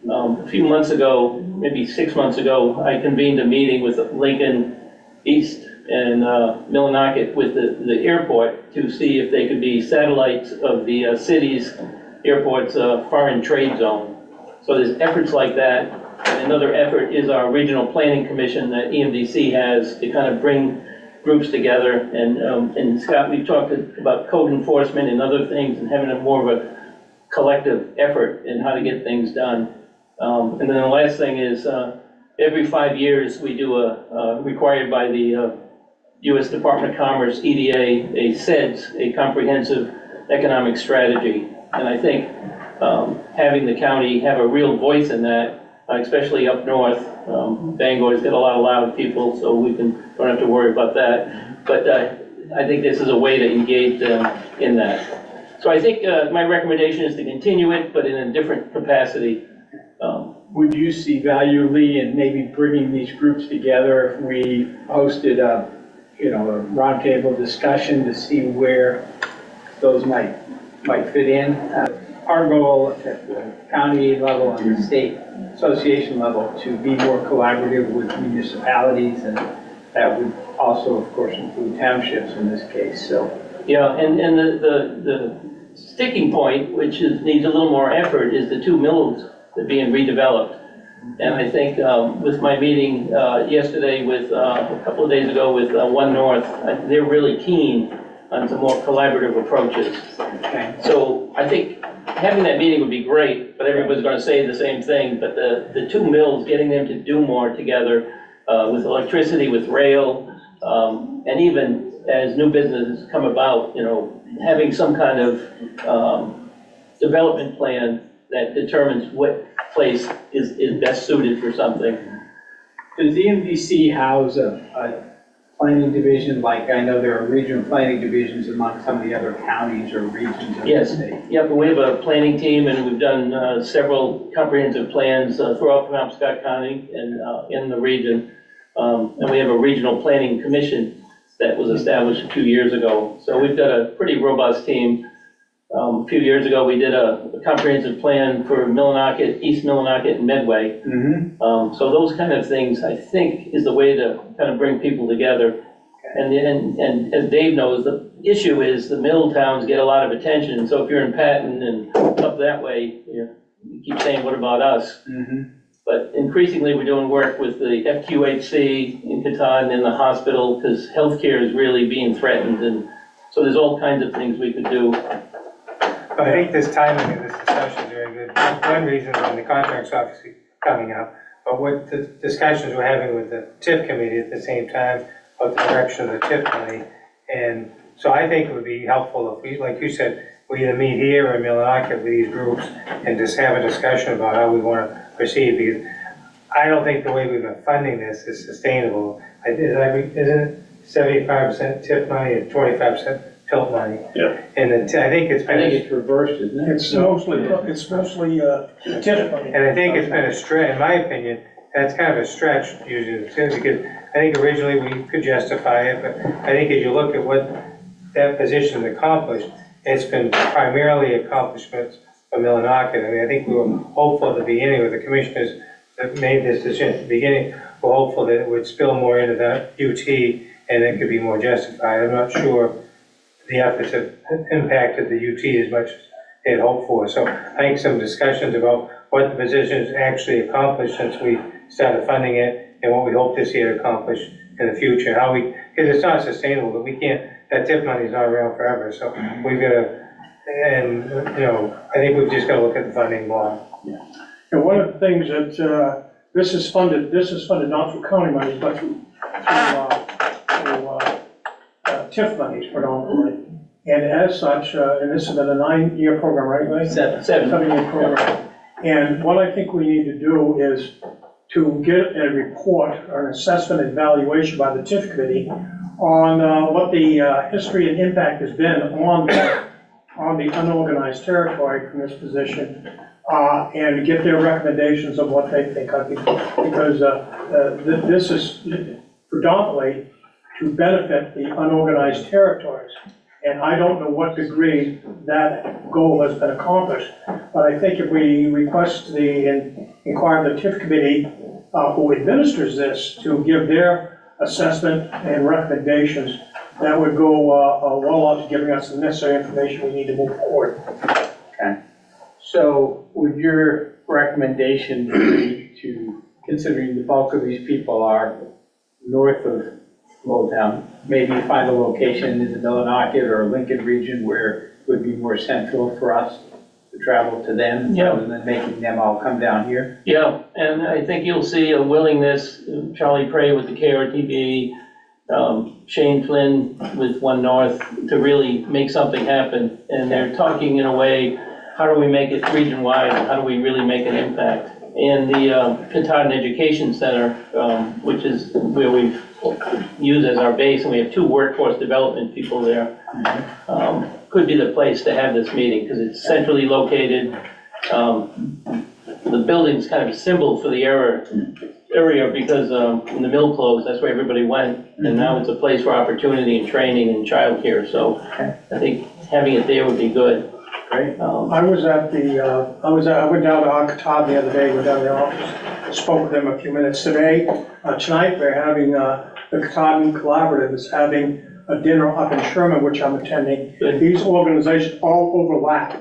A few months ago, maybe 6 months ago, I convened a meeting with Lincoln East and Millinocket with the airport to see if they could be satellites of the city's airport's foreign trade zone. So there's efforts like that. And another effort is our regional planning commission that EMDC has to kind of bring groups together. And Scott, we've talked about code enforcement and other things and having a more of a collective effort in how to get things done. And then the last thing is every 5 years we do required by the U.S. Department of Commerce, EDA, a SEDS, a comprehensive economic strategy. And I think having the county have a real voice in that, especially up north, Bangor's got a lot of loud people, so we don't have to worry about that. But I think this is a way to engage them in that. So I think my recommendation is to continue it, but in a different capacity. Would you see value, Lee, in maybe bringing these groups together if we hosted a roundtable discussion to see where those might fit in? Our goal at the county level and the state association level to be more collaborative with municipalities, and that would also, of course, include townships in this case. So yeah, and the sticking point, which needs a little more effort, is the 2 mills that are being redeveloped. And I think with my meeting yesterday with a couple of days ago with One North, they're really keen on some more collaborative approaches. okay. So I think having that meeting would be great, but everybody's going to say the same thing. But the 2 mills, getting them to do more together with electricity, with rail, and even as new businesses come about, having some kind of development plan that determines what place is best suited for something. Does the EMDC house a planning division, like I know there are regional planning divisions among some of the other counties or regions of the Yes. state? Yeah, but we have a planning team, and we've done several comprehensive plans throughout Penobscot County and in the region. And we have a regional planning commission that was established a few years ago. So we've got a pretty robust team. A few years ago, we did a comprehensive plan for Millinocket, East Millinocket and Medway. So those kind of things, I think, is the way to kind of bring people together. And as Dave knows, the issue is the middle towns get a lot of attention. So if you're in Patton and up that way, you keep saying, what about us? But increasingly, we're doing work with the FQHC in Catan and the hospital, because healthcare is really being threatened. And so there's all kinds of things we could do. I think this timing of this discussion is very good. One reason, and the contract's obviously coming up, but what the discussions we're having with the TIF committee at the same time about the direction of the TIF money. And so I think it would be helpful if we, like you said, we either meet here or in Millinocket with these groups and just have a discussion about how we want to proceed, because I don't think the way we've been funding this is sustainable. Isn't it 75% TIF money and 25% tilt money? Yeah. And I think it's been. I think it's reversed, isn't it? It's mostly TIF money. And I think it's been a stretch, in my opinion, that's kind of a stretch using the TIF, because I think originally we could justify it, but I think as you look at what that position accomplished, it's been primarily accomplishments for Millinocket. I mean, I think we were hopeful at the beginning, with the commissioners that made this decision at the beginning, we're hopeful that it would spill more into the UT and it could be more justified. I'm not sure the efforts have impacted the UT as much as they had hoped for. So I think some discussions about what the position has actually accomplished since we started funding it and what we hope this year to accomplish in the future, how we, because it's not sustainable, but we can't, that TIF money is not around forever, so we've got to, and, you know, I think we've just got to look at the funding more. And one of the things that, this is funded not through county money, but through TIF monies predominantly. And as such, and this has been a 9-year program, right, Ray? 7-year program. And what I think we need to do is to get a report or an assessment and evaluation by the TIF committee on what the history and impact has been on the unorganized territory from this position, and get their recommendations of what they think ought to be, because this is predominantly to benefit the unorganized territories. And I don't know what degree that goal has been accomplished, but I think if we request inquire the TIF committee who administers this to give their assessment and recommendations, that would go well up to giving us the necessary information we need to move forward. Okay. So would your recommendation be to, considering the bulk of these people are north of Lowtown, maybe find a location in the Millinocket or Lincoln region where it would be more central for us to travel to them, rather than making them all come down here? Yeah, and I think you'll see a willingness, Charlie Prey with the KRTB, Shane Flynn with One North, to really make something happen. And they're talking in a way, how do we make it region-wide? How do we really make an impact? And the Katahdin Education Center, which is where we've used as our base, and we have 2 workforce development people there, could be the place to have this meeting, because it's centrally located. The building's kind of a symbol for the area, because when the mill closed, that's where everybody went, and now it's a place for opportunity and training and childcare. So I think having it there would be good. Great. I went down to Katahdin the other day, went down to the office, spoke with them a few minutes today. Tonight, they're having, the Katahdin Collaborative is having a dinner up in Sherman, which I'm attending. These organizations all overlap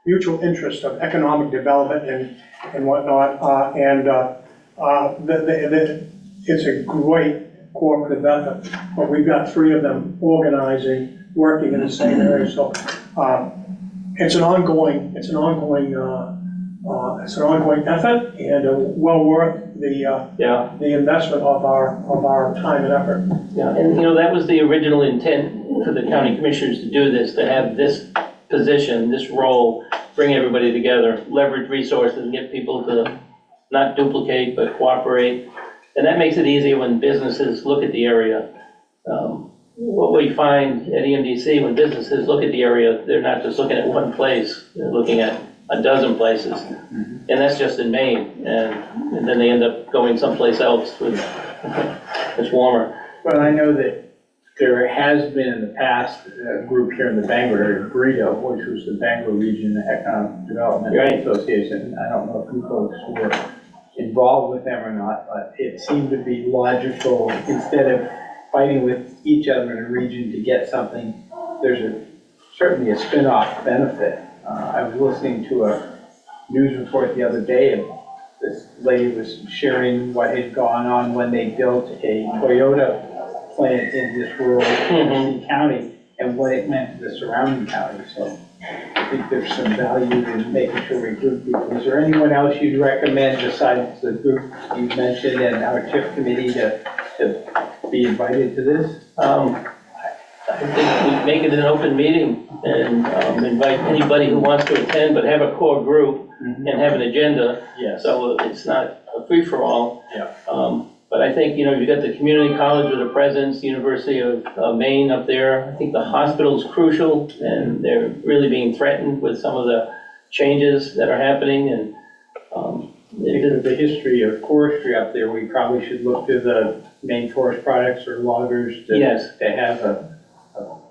mutual interest of economic development and whatnot, it's a great cooperative effort, but we've got 3 of them organizing, working in the same area, so it's an ongoing effort, and well worth the investment of our time and effort. Yeah, and that was the original intent for the county commissioners to do this, to have this position, this role, bring everybody together, leverage resources, and get people to not duplicate but cooperate. And that makes it easier when businesses look at the area. What we find at EMDC, when businesses look at the area, they're not just looking at one place, they're looking at a dozen places. And that's just in Maine. And then they end up going someplace else with it's warmer. Well, I know that there has been in the past a group here in the Bangor area, Burrito, which was the Bangor Region Economic Development Right. Association. I don't know if you folks were involved with them or not, but it seemed to be logical, instead of fighting with each other in a region to get something, there's certainly a spin-off benefit. I was listening to a news report the other day, and this lady was sharing what had gone on when they built a Toyota plant in this rural Tennessee county and what it meant to the surrounding counties. So I think there's some value in making sure we include people. Is there anyone else you'd recommend besides the group you mentioned and our TIF committee to be invited to this? I think we make it an open meeting and invite anybody who wants to attend, but have a core group and have an agenda. Yes. So it's not a free-for-all. Yeah. But I think, you've got the community college with a presence, University of Maine up there. I think the hospital's crucial, and they're really being threatened with some of the changes that are happening, and Because of the history of forestry up there, we probably should look to the Maine Forest Products or loggers Yes. to have a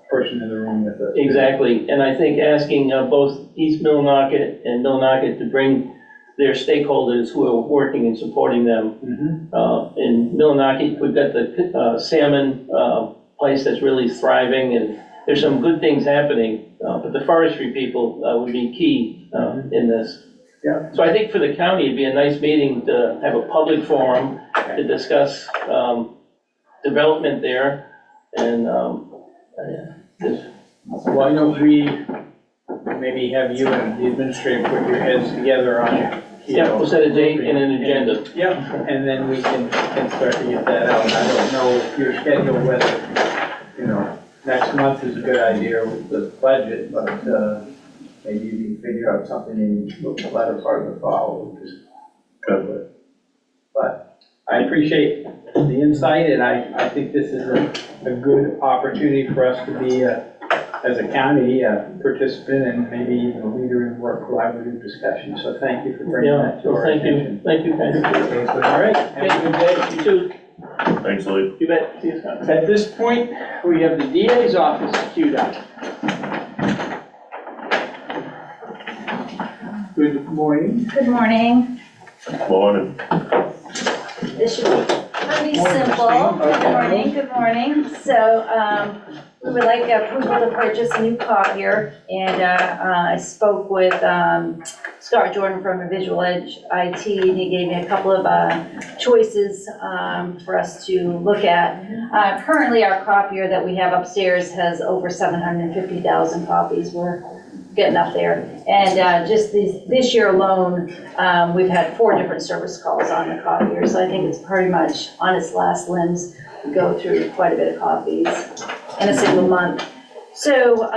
person in the room with us. exactly. And I think asking both East Millinocket and Millinocket to bring their stakeholders who are working and supporting them. In Millinocket, we've got the salmon place that's really thriving, and there's some good things happening, but the forestry people would be key in this. Yeah. So I think for the county, it'd be a nice meeting to have a public forum to discuss development there, and Why don't we maybe have you and the administrator put your heads together on, we'll set a date and an agenda. Yeah, and then we can start to get that out. I don't know your schedule, whether, next month is a good idea with the budget, but maybe you can figure out something in the latter part of the fall, which is good. But I appreciate the insight, and I think this is a good opportunity for us to be, as a county, a participant and maybe even a leader in more collaborative discussion. So thank you for bringing that to our attention. Thank you, Ken. All right, have a good day. You too. Thanks, Lee. You bet. See you, Scott. At this point, we have the DA's office queued up. Good morning. Good morning. Morning. This should be pretty simple. Good morning. So, we would like approval to purchase a new copier, and I spoke with Scott Jordan from Visual Edge IT, and he gave me a couple of choices for us to look at. Currently, our copier that we have upstairs has over 750,000 copies. We're getting up there. And just this year alone, we've had 4 different service calls on the copier, so I think it's pretty much on its last limbs. We go through quite a bit of copies in a single month. So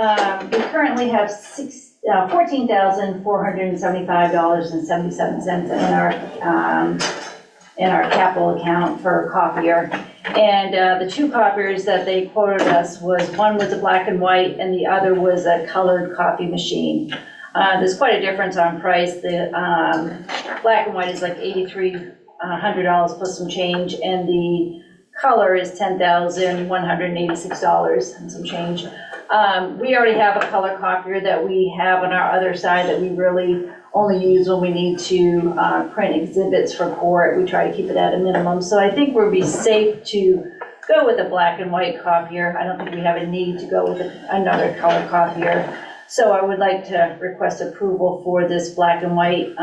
we currently have $14,475.77 in our capital account for a copier. And the 2 copiers that they quoted us one was a black and white and the other was a colored copy machine. There's quite a difference on price. The black and white is like $8,300 plus some change, and the color is $10,186 and some change. We already have a color copier that we have on our other side that we really only use when we need to print exhibits for court. We try to keep it at a minimum. So I think we'll be safe to go with a black and white copier. I don't think we have a need to go with another color copier. So I would like to request approval for this black and white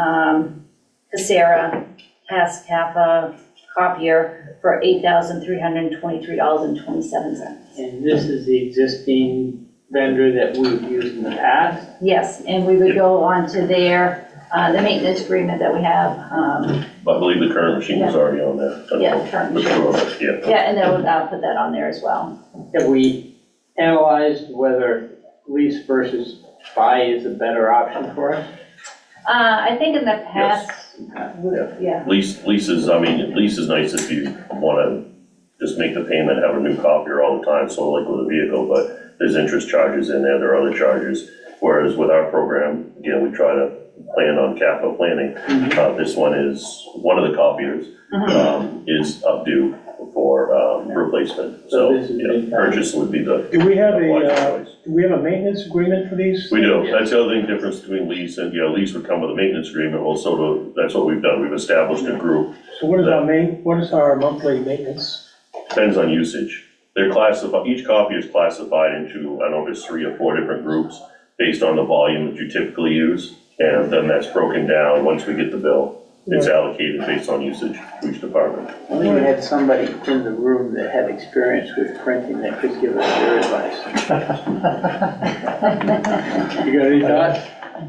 Casera Kappa copier for $8,323.27. And this is the existing vendor that we've used in the past? Yes, and we would go on to their, the maintenance agreement that we have. I believe the current machine is already on there. Yeah, the current machine. Yeah. Yeah, and I'll put that on there as well. Have we analyzed whether lease versus buy is a better option for us? I think in the past, yeah. Lease is nice if you wanna just make the payment, have a new copier all the time, so like with a vehicle, but there's interest charges in there, there are other charges. Whereas with our program, again, we try to plan on capital planning. This one of the copiers is up due for, replacement. So So, this is yeah, big time. purchase would be the Do we have wise a, choice. do we have a maintenance agreement for these? We do, that's the other thing, difference between lease and, lease would come with a maintenance agreement, well, so that's what we've done, we've established a group, So what is our monthly maintenance? depends on usage. They're classified, each copy is classified into, I don't know if it's 3 or 4 different groups, based on the volume that you typically use, and then that's broken down, once we get the bill, it's allocated based on usage to each department. I think we had somebody in the room that had experience with printing that could give us their advice. You got any thoughts?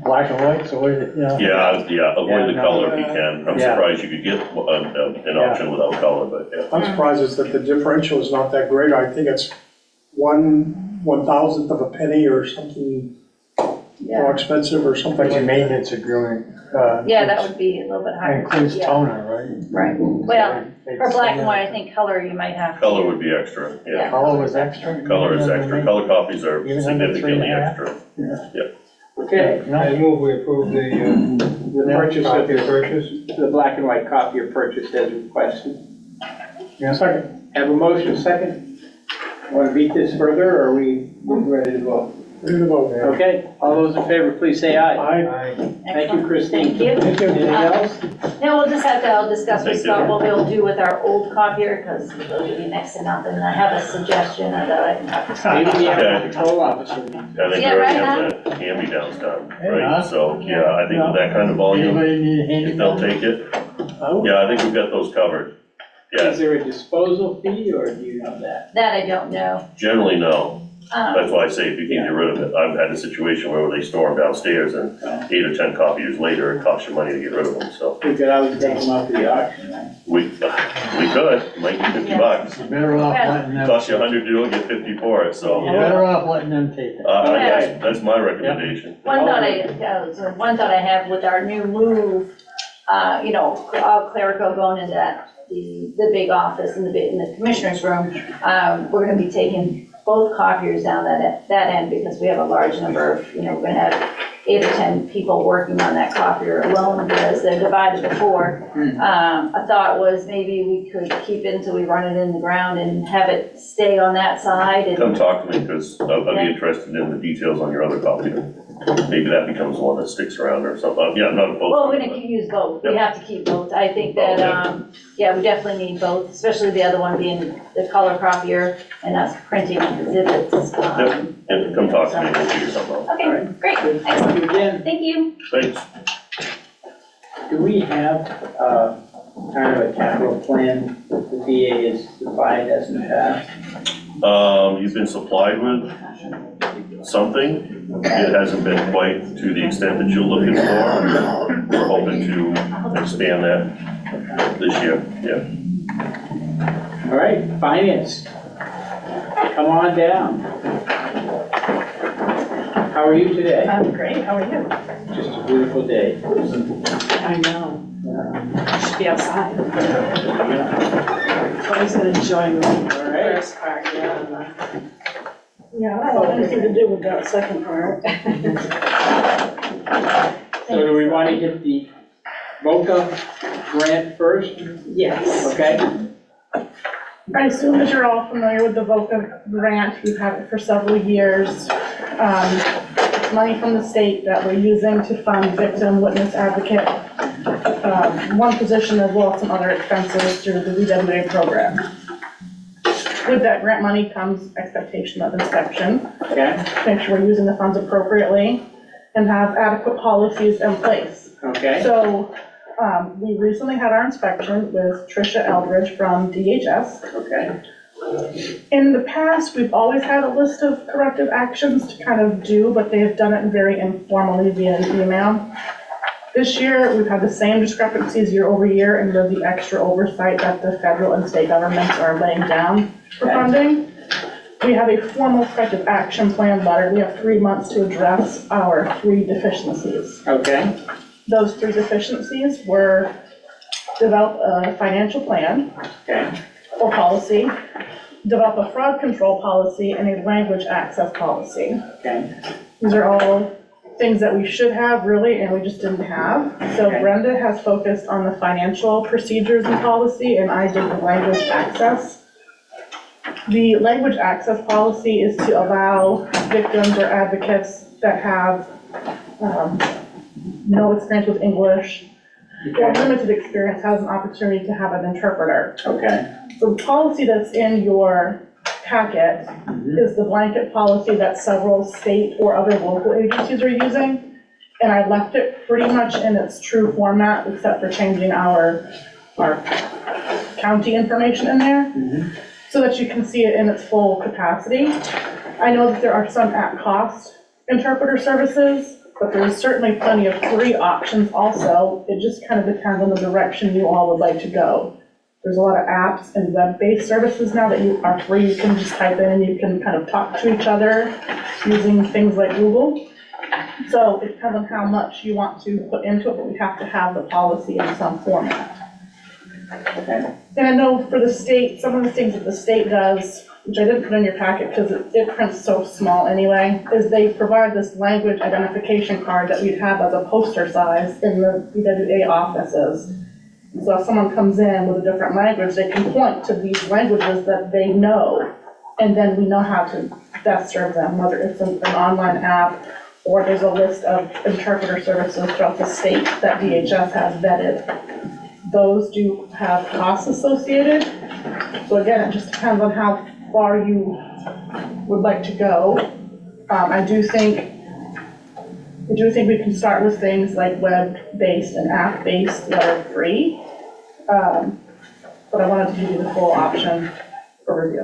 Black and white, so Yeah, avoid the Yeah, color if you can, I'm Yeah. surprised you could get an option without color, but yeah. I'm surprised is that the differential is not that great. I think it's 1/1000th of a penny or something more expensive or something like that. maintenance agreement. Yeah, that would be a little bit higher. Includes Yeah. toner, right? Right, well, for black and white, I think color you might have. to- Color would be extra, yeah. Color was extra? Color is extra, color copies are Even under significantly 3.5? extra. Okay, I move we approve the the purchase of copy of the, purchase. the black and white copy of purchase as requested. Second. Have a motion, second. Want to beat this further, or are we ready to vote? Ready to vote. Okay, all those in favor, please say aye. Aye. Thank you, Christine. Thank you. Anything else? No, we'll just have to, I'll discuss with Thank you. Scott what we'll do with our old copier, because it'll be next to nothing. I have a suggestion that I can have to. Maybe the Okay. animal control officer. I think Yeah, they already right, have the hand-me-downs done, Hey, right? huh? So, yeah, I think with that kind of volume, Anybody need a handy? if they'll take it, yeah, I think we've got those covered. Yeah, Is there a disposal fee, or do you know that? That I don't know. generally, no. That's Um, why I say if you can get rid of it. I've had a situation where they store them downstairs and 8 or 10 copies later, it costs you money to get rid of them, so We could always take them out to the auction, right? we could, might be 50 Yeah. bucks. You're better off letting them, Cost you 100 to do it, get 50 for it, so, you're better off letting them take it. that's my recommendation. One thought I have with our new move, all clerical going into the big office in the commissioner's room, we're gonna be taking both copiers down that end, because we have a large number of, we're gonna have 8 or 10 people working on that copier alone, because they're divided before. A thought was maybe we could keep it until we run it in the ground and have it stay on that side. Come And talk to me, because I'd be interested in the details on your other copy. Maybe that becomes one that sticks around or something. Yeah, I'm not opposed. Well, we're to it, gonna use both. We Yep. have to keep both. I think that, we definitely need both, especially the other one being the color copier and us printing exhibits. Yeah, come talk to me, we'll figure something out. Okay, great, Thank excellent. you again. Thank you. Thanks. Do we have, kind of a capital plan that the VA has supplied us in the past? You've been supplied with something. It hasn't been quite to the extent that you're looking for. We're hoping to expand that this year, yeah. All right, finance. Come on down. How are you today? I'm great, how are you? Just a beautiful day. I know. Should be outside. I was enjoying the All right. first part, yeah. Yeah, I don't have anything to do with that second part. So do we want to get the VOCA grant first? Yes. Okay? I assume that you're all familiar with the VOCA grant, we've had it for several years. It's money from the state that we're using to fund victim witness advocate, one position as well as some other expenses through the VWA program. With that grant money comes expectation of inspection, Okay? make sure we're using the funds appropriately and have adequate policies in place. Okay? So, we recently had our inspection with Tricia Eldridge from DHS. Okay. In the past, we've always had a list of corrective actions to kind of do, but they have done it very informally via email. This year, we've had the same discrepancies year over year, and with the extra oversight that the federal and state governments are laying down for funding, we have a formal corrective action plan letter. We have 3 months to address our 3 deficiencies. Okay. Those 3 deficiencies were develop a financial plan Okay. or policy, develop a fraud control policy, and a language access policy. Okay. These are all things that we should have really, and we just didn't have. So Okay. Brenda has focused on the financial procedures and policy, and I did the language access. The language access policy is to allow victims or advocates that have no experience with English or limited experience has an opportunity to have an interpreter. Okay. So the policy that's in your packet is the blanket policy that several state or other local agencies are using. And I left it pretty much in its true format, except for changing our county information in there, so that you can see it in its full capacity. I know that there are some at-cost interpreter services, but there's certainly plenty of free options also. It just kind of depends on the direction you all would like to go. There's a lot of apps and web-based services now that you are free. You can just type in and you can kind of talk to each other using things like Google. So it depends on how much you want to put into it, but we have to have the policy in some format. And I know for the state, some of the things that the state does, which I didn't put in your packet because it prints so small anyway, is they provide this language identification card that we'd have as a poster size in the BWA offices. So if someone comes in with a different language, they can point to these languages that they know, and then we know how to best serve them, whether it's an online app or there's a list of interpreter services throughout the state that DHS has vetted. Those do have costs associated. So again, it just depends on how far you would like to go. I do think we can start with things like web-based and app-based that are free. But I wanted to give you the full option for review.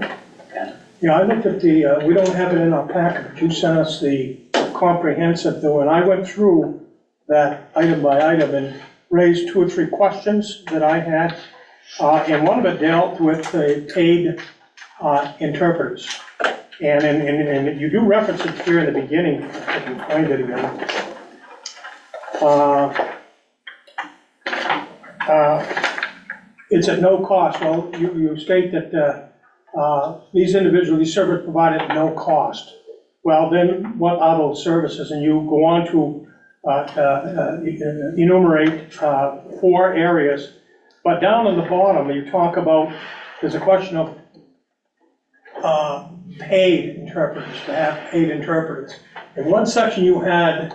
Yeah, I looked at the, we don't have it in our packet, but you sent us the comprehensive though, and I went through that item by item and raised 2 or 3 questions that I had. And one of it dealt with the paid interpreters. And you do reference it here in the beginning, if I can find it again. It's at no cost. Well, you state that these services provided at no cost. Well, then what are those services? And you go on to enumerate 4 areas. But down on the bottom, you talk about, there's a question of paid interpreters, to have paid interpreters. In one section you had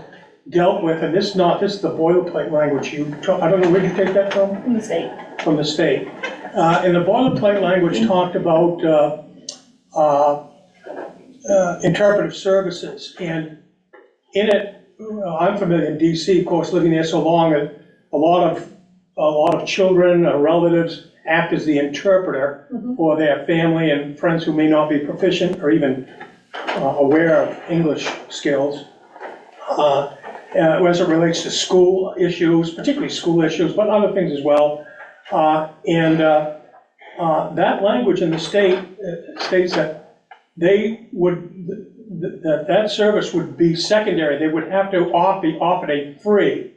dealt with, and this is the boilerplate language, I don't know, where did you take that from? From the state. From the state. And the boilerplate language talked about interpretive services, and in it, I'm familiar in DC, of course, living there so long, a lot of children or relatives act as the interpreter for their family and friends who may not be proficient or even aware of English skills. As it relates to school issues, particularly school issues, but other things as well. That language in the state states that that service would be secondary. They would have to be offered a free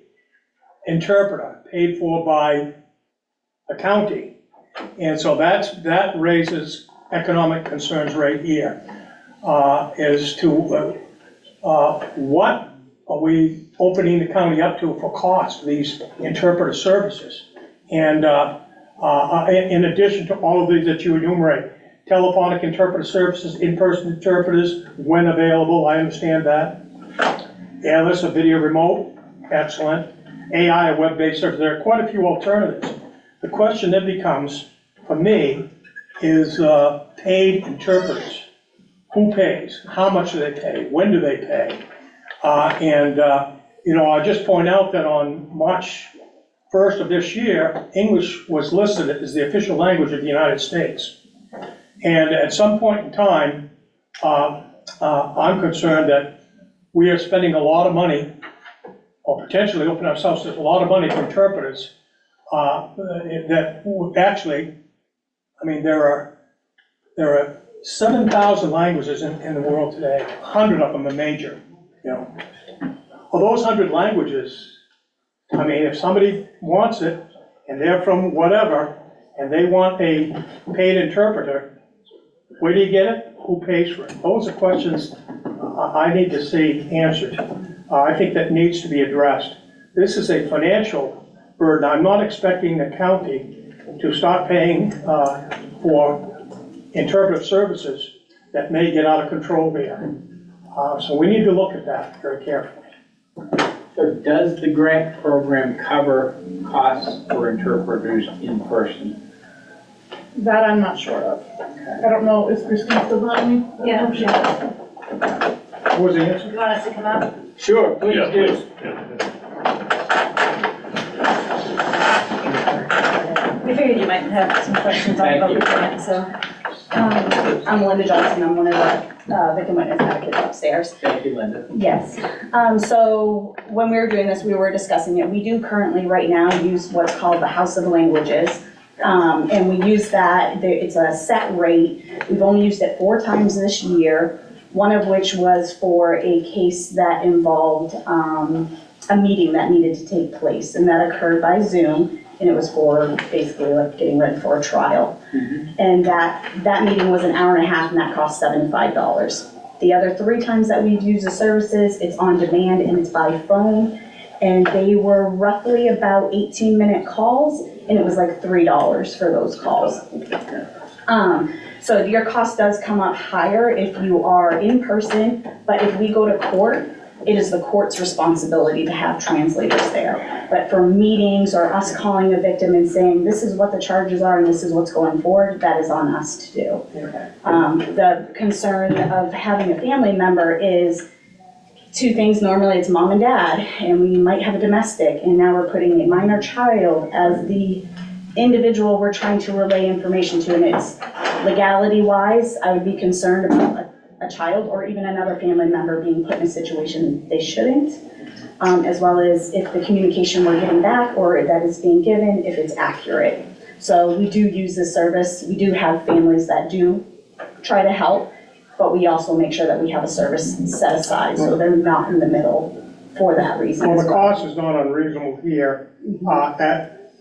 interpreter paid for by the county. And so that raises economic concerns right here as to what are we opening the county up to for cost, these interpreter services. And in addition to all of these that you enumerate, telephonic interpreter services, in-person interpreters, when available, I understand that. Airless, a video remote, excellent. AI, a web-based service, there are quite a few alternatives. The question then becomes, for me, is paid interpreters. Who pays? How much do they pay? When do they pay? I just point out that on March 1st of this year, English was listed as the official language of the United States. And at some point in time, I'm concerned that we are spending a lot of money, or potentially open ourselves to a lot of money for interpreters that actually, there are 7,000 languages in the world today. 100 of them are major. Of those 100 languages, if somebody wants it and they're from whatever and they want a paid interpreter, where do you get it? Who pays for it? Those are questions I need to see answered. I think that needs to be addressed. This is a financial burden. I'm not expecting the county to start paying for interpretive services that may get out of control there. So we need to look at that very carefully. So does the grant program cover costs for interpreters in person? That I'm not sure of. I don't know, is Christine still on me? Yeah. What was the answer? You want us to come up? Sure, please Yeah, do. please, yeah. We figured you might have some questions on Thank the you. grant, so. I'm Linda Johnson, I'm one of the victim witness advocates upstairs. Thank you, Linda. Yes, so when we were doing this, we were discussing it. We do currently, right now, use what's called the House of Languages. And we use that, it's a set rate. We've only used it 4 times this year, one of which was for a case that involved a meeting that needed to take place, and that occurred by Zoom, and it was for basically like getting ready for a trial. And that meeting was an hour and a half, and that cost $75. The other 3 times that we've used the services, it's on demand and it's by phone, and they were roughly about 18-minute calls, and it was like $3 for those calls. So your cost does come up higher if you are in person, but if we go to court, it is the court's responsibility to have translators there. But for meetings or us calling a victim and saying, this is what the charges are and this is what's going forward, that is on us to do. The concern of having a family member is 2 things. Normally it's mom and dad, and we might have a domestic, and now we're putting a minor child as the individual we're trying to relay information to, and it's legality-wise, I would be concerned about a child or even another family member being put in a situation they shouldn't, as well as if the communication we're getting back or that is being given, if it's accurate. So we do use this service. We do have families that do try to help, but we also make sure that we have a service set aside so they're not in the middle for that reason. Well, as the well. cost is not unreasonable here,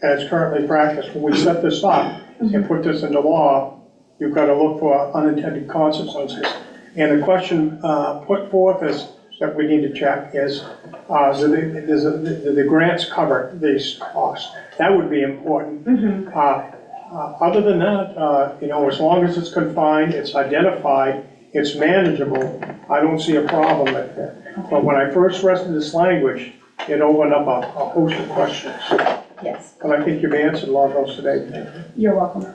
as currently practiced. When we set this up and put this into law, you've got to look for unintended consequences. And the question put forth is, that we need to check is, do the grants cover these costs? That would be important. Other than that, as long as it's confined, it's identified, it's manageable, I don't see a problem with it. But when I first read this language, it opened up a host of questions. Yes, But I think you've answered a lot of those today. you're welcome.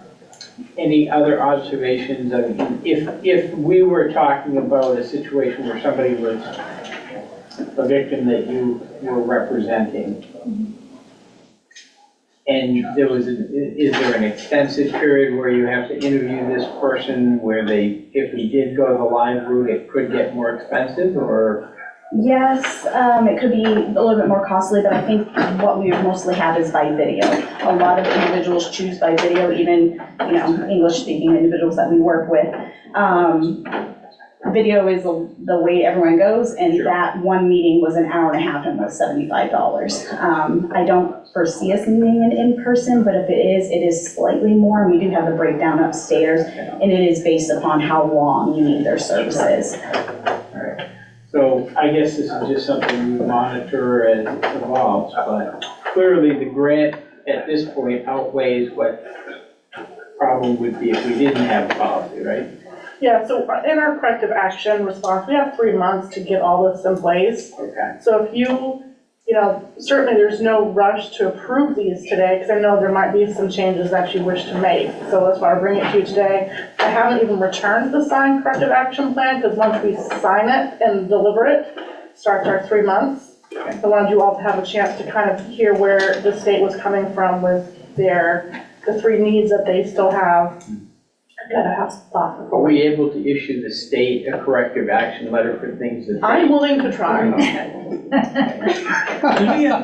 Any other observations? I mean, if we were talking about a situation where somebody was a victim that you were representing, and there was, is there an extensive period where you have to interview this person where they, if we did go the live route, it could get more expensive, or? Yes, it could be a little bit more costly, but I think what we mostly have is by video. A lot of individuals choose by video, even, English-speaking individuals that we work with. Video is the way everyone goes, and that one meeting was an hour and a half and was $75. I don't foresee us needing it in person, but if it is slightly more, and we do have a breakdown upstairs, and it is based upon how long you need their services. So I guess this is just something we monitor as it evolves, but clearly the grant at this point outweighs what the problem would be if we didn't have a policy, right? Yeah, so in our corrective action response, we have 3 months to get all this in place. Okay. So if certainly there's no rush to approve these today, because I know there might be some changes that you wish to make. So that's why I bring it to you today. I haven't even returned the signed corrective action plan, because once we sign it and deliver it, starts our 3 months. I wanted you all to have a chance to kind of hear where the state was coming from with the 3 needs that they still have. I gotta have some thought. Are we able to issue the state a corrective action letter for things that? I'm willing to try.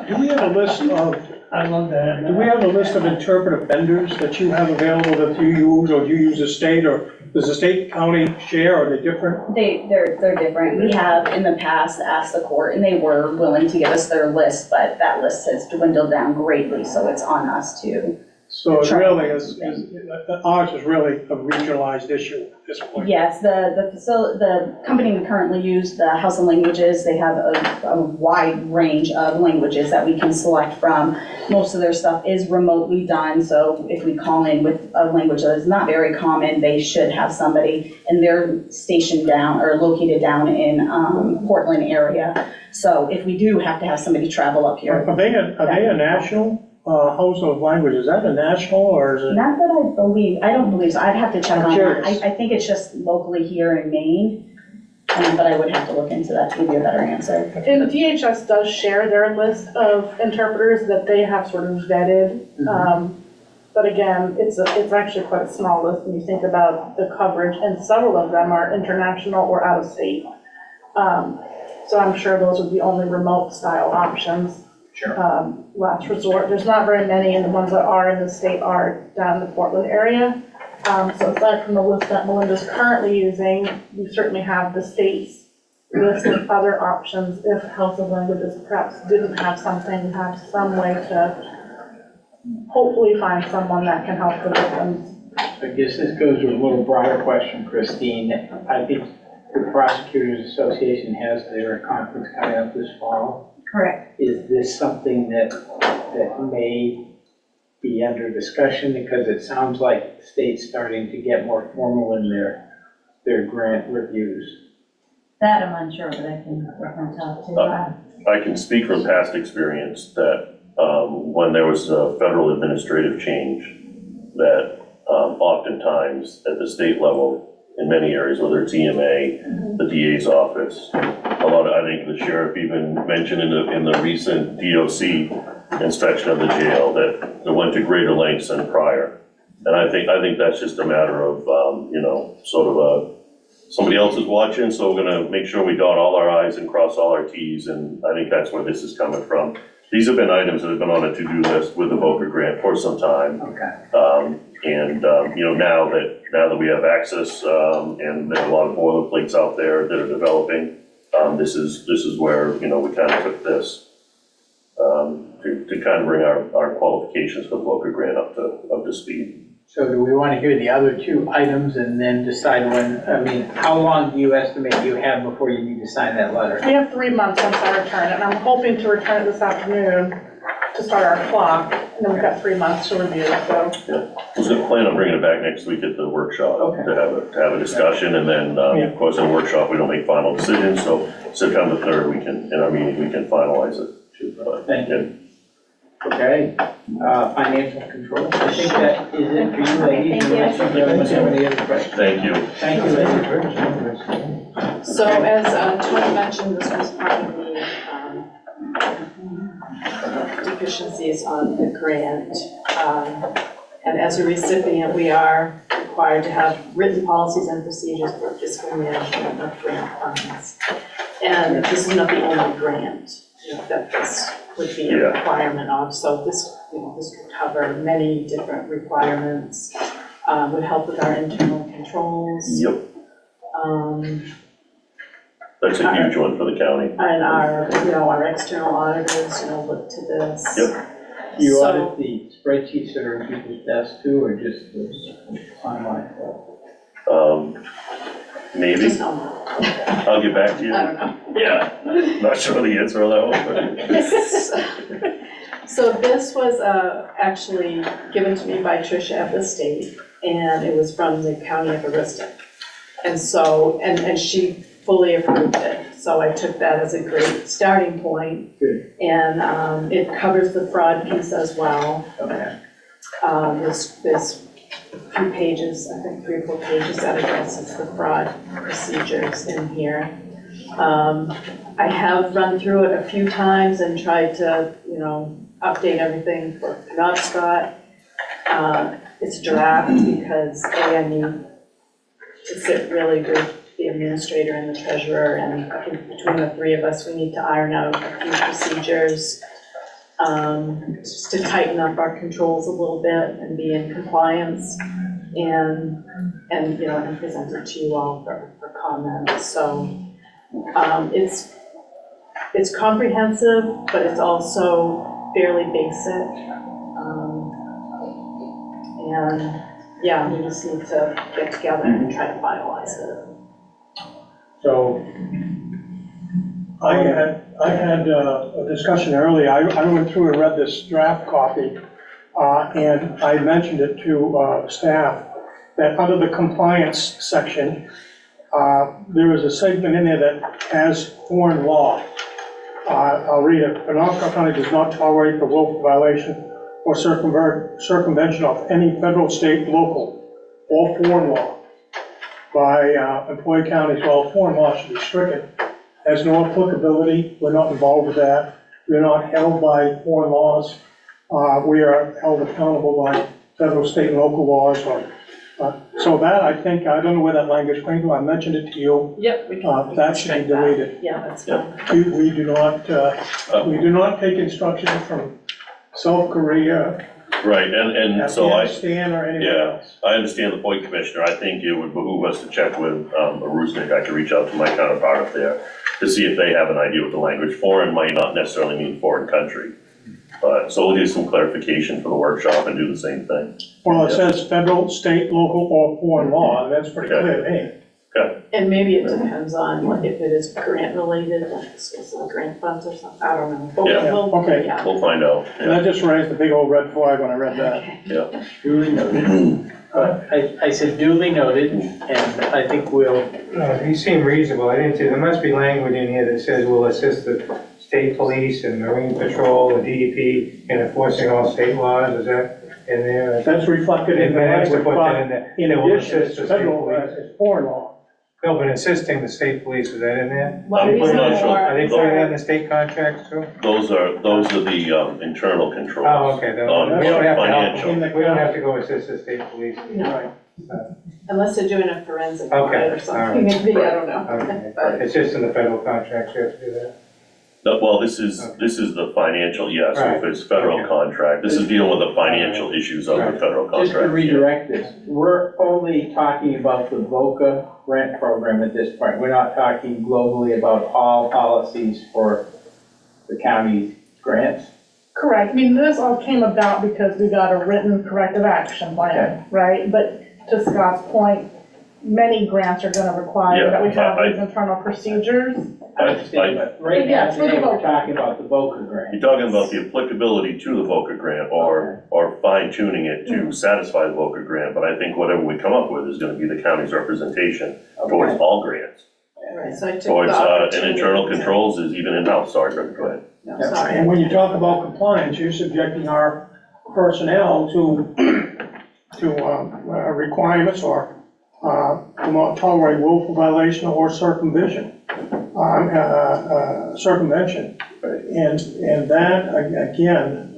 Do we have a list of, I love that. do we have a list of interpretive vendors that you have available that you use, or do you use the state, or does the state, county share, or are they different? They're different. We have in the past asked the court, and they were willing to give us their list, but that list has dwindled down greatly, so it's on us to So it really ours is really a regionalized issue at this point. Yes, the company we currently use, the House of Languages, they have a wide range of languages that we can select from. Most of their stuff is remotely done, so if we call in with a language that is not very common, they should have somebody, and they're stationed down, or located down in Portland area. So if we do have to have somebody travel up here. Are they a national House of Language? Is that a national, or is it? Not that I don't believe so. I'd have to check I'm on that. curious. I think it's just locally here in Maine, but I would have to look into that to give you a better answer. And DHS does share their list of interpreters that they have sort of vetted. But again, it's actually quite a small list when you think about the coverage, and several of them are international or out of state. So I'm sure those would be only remote style options. Sure. Last resort. There's not very many, and the ones that are in the state are down in the Portland area. So aside from the list that Melinda's currently using, we certainly have the state's list of other options if House of Languages perhaps didn't have something, have some way to hopefully find someone that can help the victims. I guess this goes to a little broader question, Christine. I think the Prosecutors Association has their conference coming up this fall. Correct. Is this something that may be under discussion? Because it sounds like the state's starting to get more formal in their grant reviews. That I'm unsure, but I can talk to. I can speak from past experience that when there was a federal administrative change, that oftentimes at the state level, in many areas, whether it's EMA, the DA's office, I think the sheriff even mentioned in the recent DOC inspection of the jail that it went to greater lengths than prior. And I think that's just a matter of, somebody else is watching, so we're gonna make sure we dot all our i's and cross all our t's, and I think that's where this is coming from. These have been items that have been on a to-do list with the VOCA grant for some time. Okay. Now that we have access, and there are a lot of boilerplates out there that are developing, this is where, we kind of took this, to kind of bring our qualifications for the VOCA grant up to speed. So do we want to hear the other two items and then decide how long do you estimate you have before you need to sign that letter? We have 3 months once I return it, and I'm hoping to return it this afternoon to start our clock, and then we've got 3 months to review it, so. Yeah, I was gonna plan on bringing it back next week at the workshop Okay. to have a discussion, and then, of course, in the workshop, we don't make final decisions, so September 3rd, in our meeting, we can finalize it. Thank you. Okay, financial control. I think that is it for you, ladies. Thank you. Unless you have any other questions. Thank you. Thank you, ladies. So as Tony mentioned, this was part of the deficiencies on the grant. And as a recipient, we are required to have written policies and procedures for fiscal management of grant funds. And this is not the only grant that this would be a requirement of. So this could cover many different requirements, would help with our internal controls. Yep. That's a huge one for the county. And our external auditors, look to this. Yep. Do you So- audit the spreadsheets that are in people's desks too, or just the online stuff? Maybe. Just online. I'll get back to you. I don't know. Yeah, not sure the answer on that one, but. So this was actually given to me by Tricia at the state, and it was from the county of Aroostook. And so, and she fully approved it. So I took that as a great starting point. Good. And it covers the fraud piece as well. Okay. There's a few pages, I think 3 or 4 pages that addresses the fraud procedures in here. I have run through it a few times and tried to, update everything for Penobscot. It's draft because I need to sit really with the administrator and the treasurer, and I think between the 3 of us, we need to iron out a few procedures just to tighten up our controls a little bit and be in compliance, and present it to you all for comments. So it's comprehensive, but it's also fairly basic. And, yeah, we just need to get together and try to finalize it. So I had a discussion earlier. I went through and read this draft copy, and I mentioned it to staff, that under the compliance section, there is a segment in there that has foreign law. I'll read it. Penobscot County does not tolerate the willful violation or circumvention of any federal, state, local, or foreign law by employed counties. Well, foreign law should be stricken. Has no applicability. We're not involved with that. We're not held by foreign laws. We are held accountable by federal, state, and local laws. So that, I think, I don't know where that language came from. I mentioned it to you. Yep, we can. That should be deleted. Yeah, that's fine. We do not take instructions from South Korea, Right, and so Afghanistan, or anywhere else. I understand the point, Commissioner. I think it would behoove us to check with Arusnik. I could reach out to my counterpart up there to see if they have an idea what the language. Foreign might not necessarily mean foreign country. But, so we'll do some clarification for the workshop and do the same thing. Well, it says federal, state, local, or foreign law, and that's pretty clear to me. Okay, And maybe it depends on what, if it is grant related, like specific grant funds or something, I don't know. But Yeah. we'll, Okay. yeah. we'll find out. And that just raised a big old red flag when I read that. Yeah. Duly noted. I said duly noted, and I think we'll, No, you seem reasonable. I didn't see, there must be language in here that says we'll assist the state police and marine patrol and DEP in enforcing all state laws. Is that in there? That's reflected in the Advance to language, put that but in there. in They will addition, assist it's the state federal, police. it's foreign law. No, but assisting the state police, is that in there? Well, I'm these are not sure. more- Are they these putting are- that in the state contracts too? Those are the internal controls. Oh, okay, then On we don't have to financial. help, we don't have to go assist the state police. No. Unless they're doing a forensic Okay, audit or something, all right. maybe, I don't know. Okay, But it's just in the federal contracts, you have to do that. No, well, this is the financial, yes, so if it's federal Okay. contract, this is dealing with the financial issues of the federal just to contract. redirect this, we're only talking about the VOCA grant program at this point. We're not talking globally about all policies for the county's grants. Correct, I mean, this all came about because we got a written corrective action plan, right? But to Scott's point, many grants are gonna require that we have these internal procedures. I understand, but right now, Yes, for the today, we're VOCA. talking about the VOCA grant. You're talking about the applicability to the VOCA grant or fine tuning it to satisfy the VOCA grant, but I think whatever we come up with is gonna be the county's representation towards all grants. Right, so I took the Towards, and opportunity internal to- controls is even in-house, sorry, Rick, go ahead. No, sorry. And when you talk about compliance, you're subjecting our personnel to requirements or will not tolerate willful violation or circumvention. And that, again,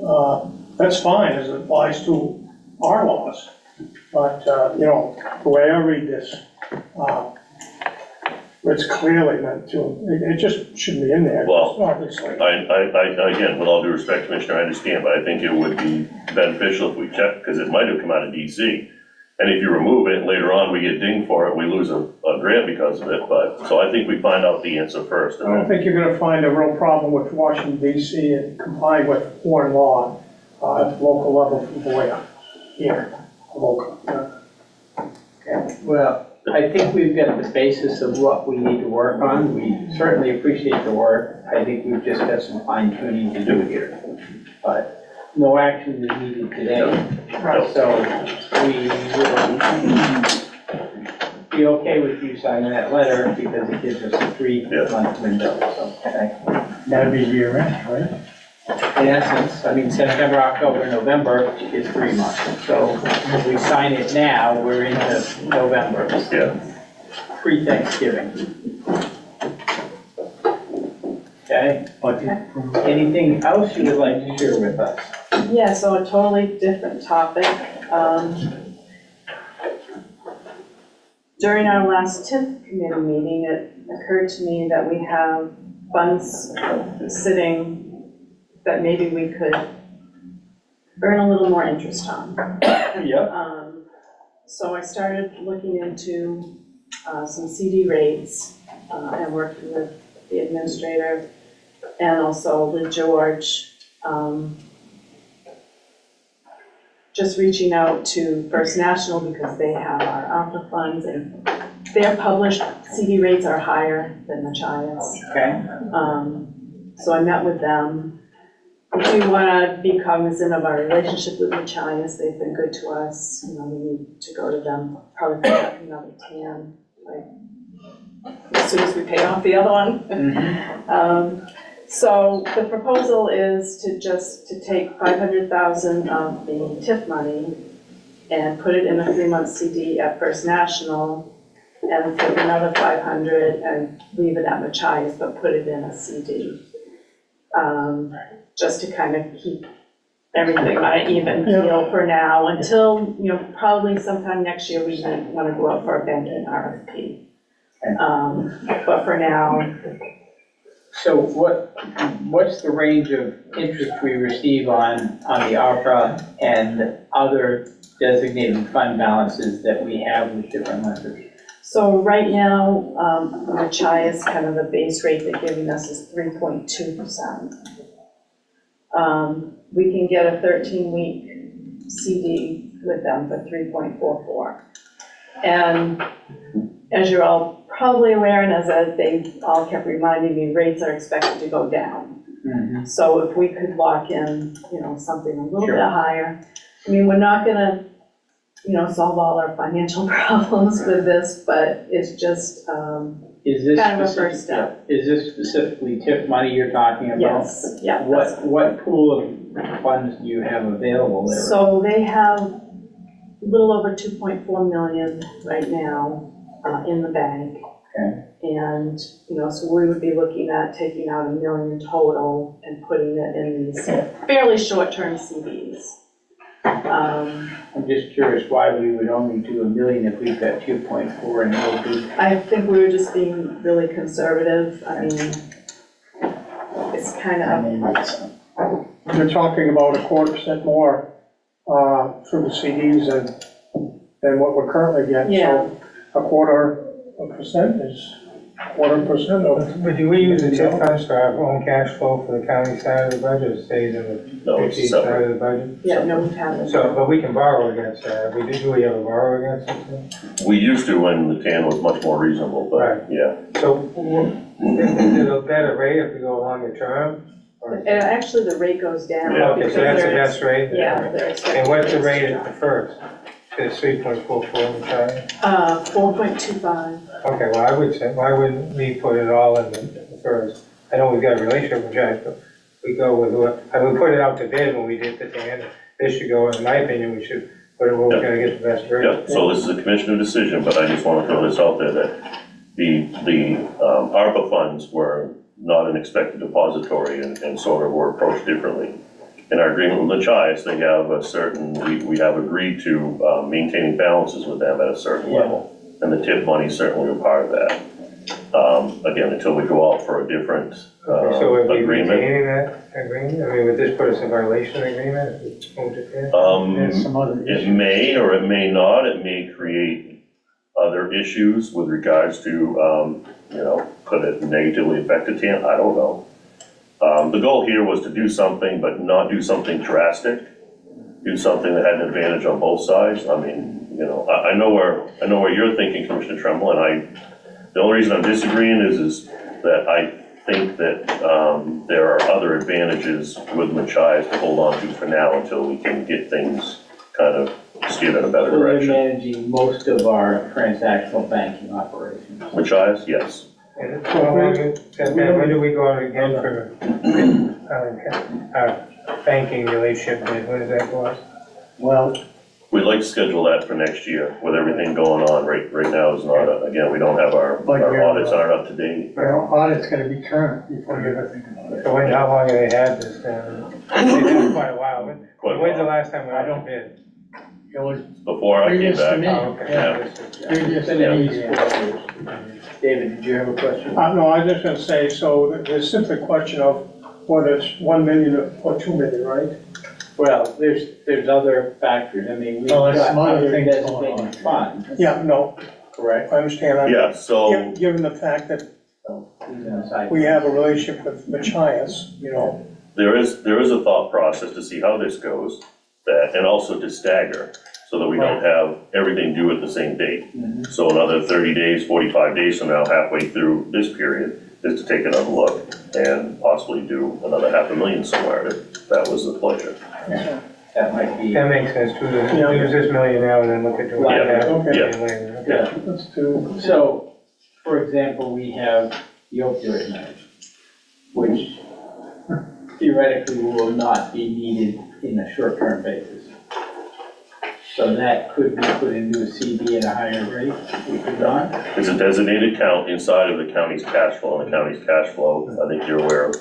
that's fine as it applies to our laws. But, the way I read this, it's clearly meant to, it just shouldn't be in there, Well, obviously. Again, with all due respect, Commissioner, I understand, but I think it would be beneficial if we check, because it might have come out of DC. And if you remove it, later on, we get dinged for it, we lose a grant because of it, but, so I think we find out the answer first. I don't think you're gonna find a real problem with Washington DC and complying with foreign law at the local level from Voya here, local. Well, I think we've got the basis of what we need to work on. We certainly appreciate the work. I think we've just got some fine tuning to do here. But no action is needed today. So we will be okay with you signing that letter because it gives us a 3-month window. So, okay. That'd be year end, right? In essence, I mean, September, October, November is 3 months. So if we sign it now, we're into November. Yeah. Pre-Thanksgiving. Okay? Anything else you would like to share with us? Yeah, so a totally different topic. During our last TIP committee meeting, it occurred to me that we have funds sitting that maybe we could earn a little more interest on. Yep. So I started looking into some CD rates and working with the administrator and also with George. just reaching out to First National because they have our ARPA funds and their published CD rates are higher than Machias. Okay. So I met with them. We do want to be cognizant of our relationship with Machias. They've been good to us. You know, we need to go to them probably for another TAN, like as soon as we pay off the other one. So the proposal is to take 500,000 of the TIF money and put it in a 3-month CD at First National, and take another 500 and leave it at Machias, but put it in a CD. Just to kind of keep everything on an even keel for now, until, you know, probably sometime next year, we might want to go out for a banking RFP. But for now. So what's the range of interest we receive on the ARPA and other designated fund balances that we have with different lenders? So right now, Machias, kind of the base rate they're giving us is 3.2%. We can get a 13-week CD with them for 3.44. And as you're all probably aware, and as they all kept reminding me, rates are expected to go down. Mm-hmm. So if we could lock in, you know, something a little Sure. bit higher. I mean, we're not gonna, you know, solve all our financial problems with this, but it's just Is this kind of a first step. Is this specifically TIF money you're talking about? Yes, yeah. What pool of funds do you have available there? So they have a little over 2.4 million right now in the bank. Okay. And, you know, so we would be looking at taking out $1 million total and putting it in these fairly short-term CDs. I'm just curious why we would only do $1 million if we've got 2.4 and no big. I think we were just being really conservative. I mean, it's kind of. You're talking about 1/4% more for the CDs than what we're currently getting. Yeah. So 1/4% is 1/4% of. But do we use the TIF funds for our own cash flow for the county side of the budget, or stays in the No, it's 50 side separate. of the budget? Yeah, no, we haven't. So, but we can borrow against that. Do we ever borrow against it? We used to when the TAN was much more reasonable, Right. but yeah. So, is it a better rate if we go longer term? Or- Actually, the rate goes down. Yeah. Okay, because so that's the they're- best rate? Yeah. they're expecting And what's the rates rate to at the first? It's 3.44, I'm sorry. 4.25. Okay, well, I would say, why wouldn't we put it all in the first? I know we've got a relationship with Jack, but we go with who, I would put it out to bid when we did the TAN. This should go, in my opinion, we should put it where we're gonna get the best rate. Yep, so this is a commissioner decision, but I just want to throw this out there that the ARPA funds were not an expected depository and sort of were approached differently. In our agreement with Machias, they have a certain, we have agreed to maintaining balances with them at a certain level. And the TIF money is certainly a part of that. Again, until we go out for a different So if we agreement. retaining that agreement, I mean, would this put us in violation of the agreement if we moved it there? There's some other It issues. may or it may not, it may create other issues with regards to, you know, could it negatively affect the TAN? I don't know. The goal here was to do something, but not do something drastic, do something that had an advantage on both sides. I mean, you know, I know where you're thinking, Commissioner Tremble, and the only reason I'm disagreeing is that I think that there are other advantages with Machias to hold on to for now until we can get things kind of steered in a better So they're direction. managing most of our transactional banking operations. Machias, yes. And so when do we go out again for banking relationship bid? When does that go out? Well, We'd like to schedule that for next year with everything going on. Right now is not, again, we don't have our audits aren't up to date. our audit's gotta be current before you ever think about it. So how long have they had this? They've had quite a while. Quite a When's the while. last time we had a bid? It was Before I came previous to me. back. Oh, okay. Yeah. Previous Been to at me, least yeah. 4 years. David, did you have a question? No, I was just gonna say, so there's simply a question of whether it's 1 million or 2 million, right? Well, there's other factors. I mean, we've Well, there's got some other other things going on. designated funds, Yeah, no, correct? I understand. Yeah, so, Given the fact that So these are the side we have a funds. relationship with Machias, you know, there is a thought process to see how this goes. that, and also to stagger, so that we don't have everything due at the same date. So another 30 days, 45 days from now, halfway through this period, is to take another look and possibly do another $500,000 somewhere, if that was the pleasure. That might be. That makes sense, do this million now and then look at doing Yeah, that okay. later. Okay. Yeah. Let's do, So, for example, we have the opioid money, which theoretically will not be needed in a short-term basis. So that could be put into a CD at a higher rate, we could not. It's a designated account inside of the county's cash flow, and the county's cash flow, I think you're aware of,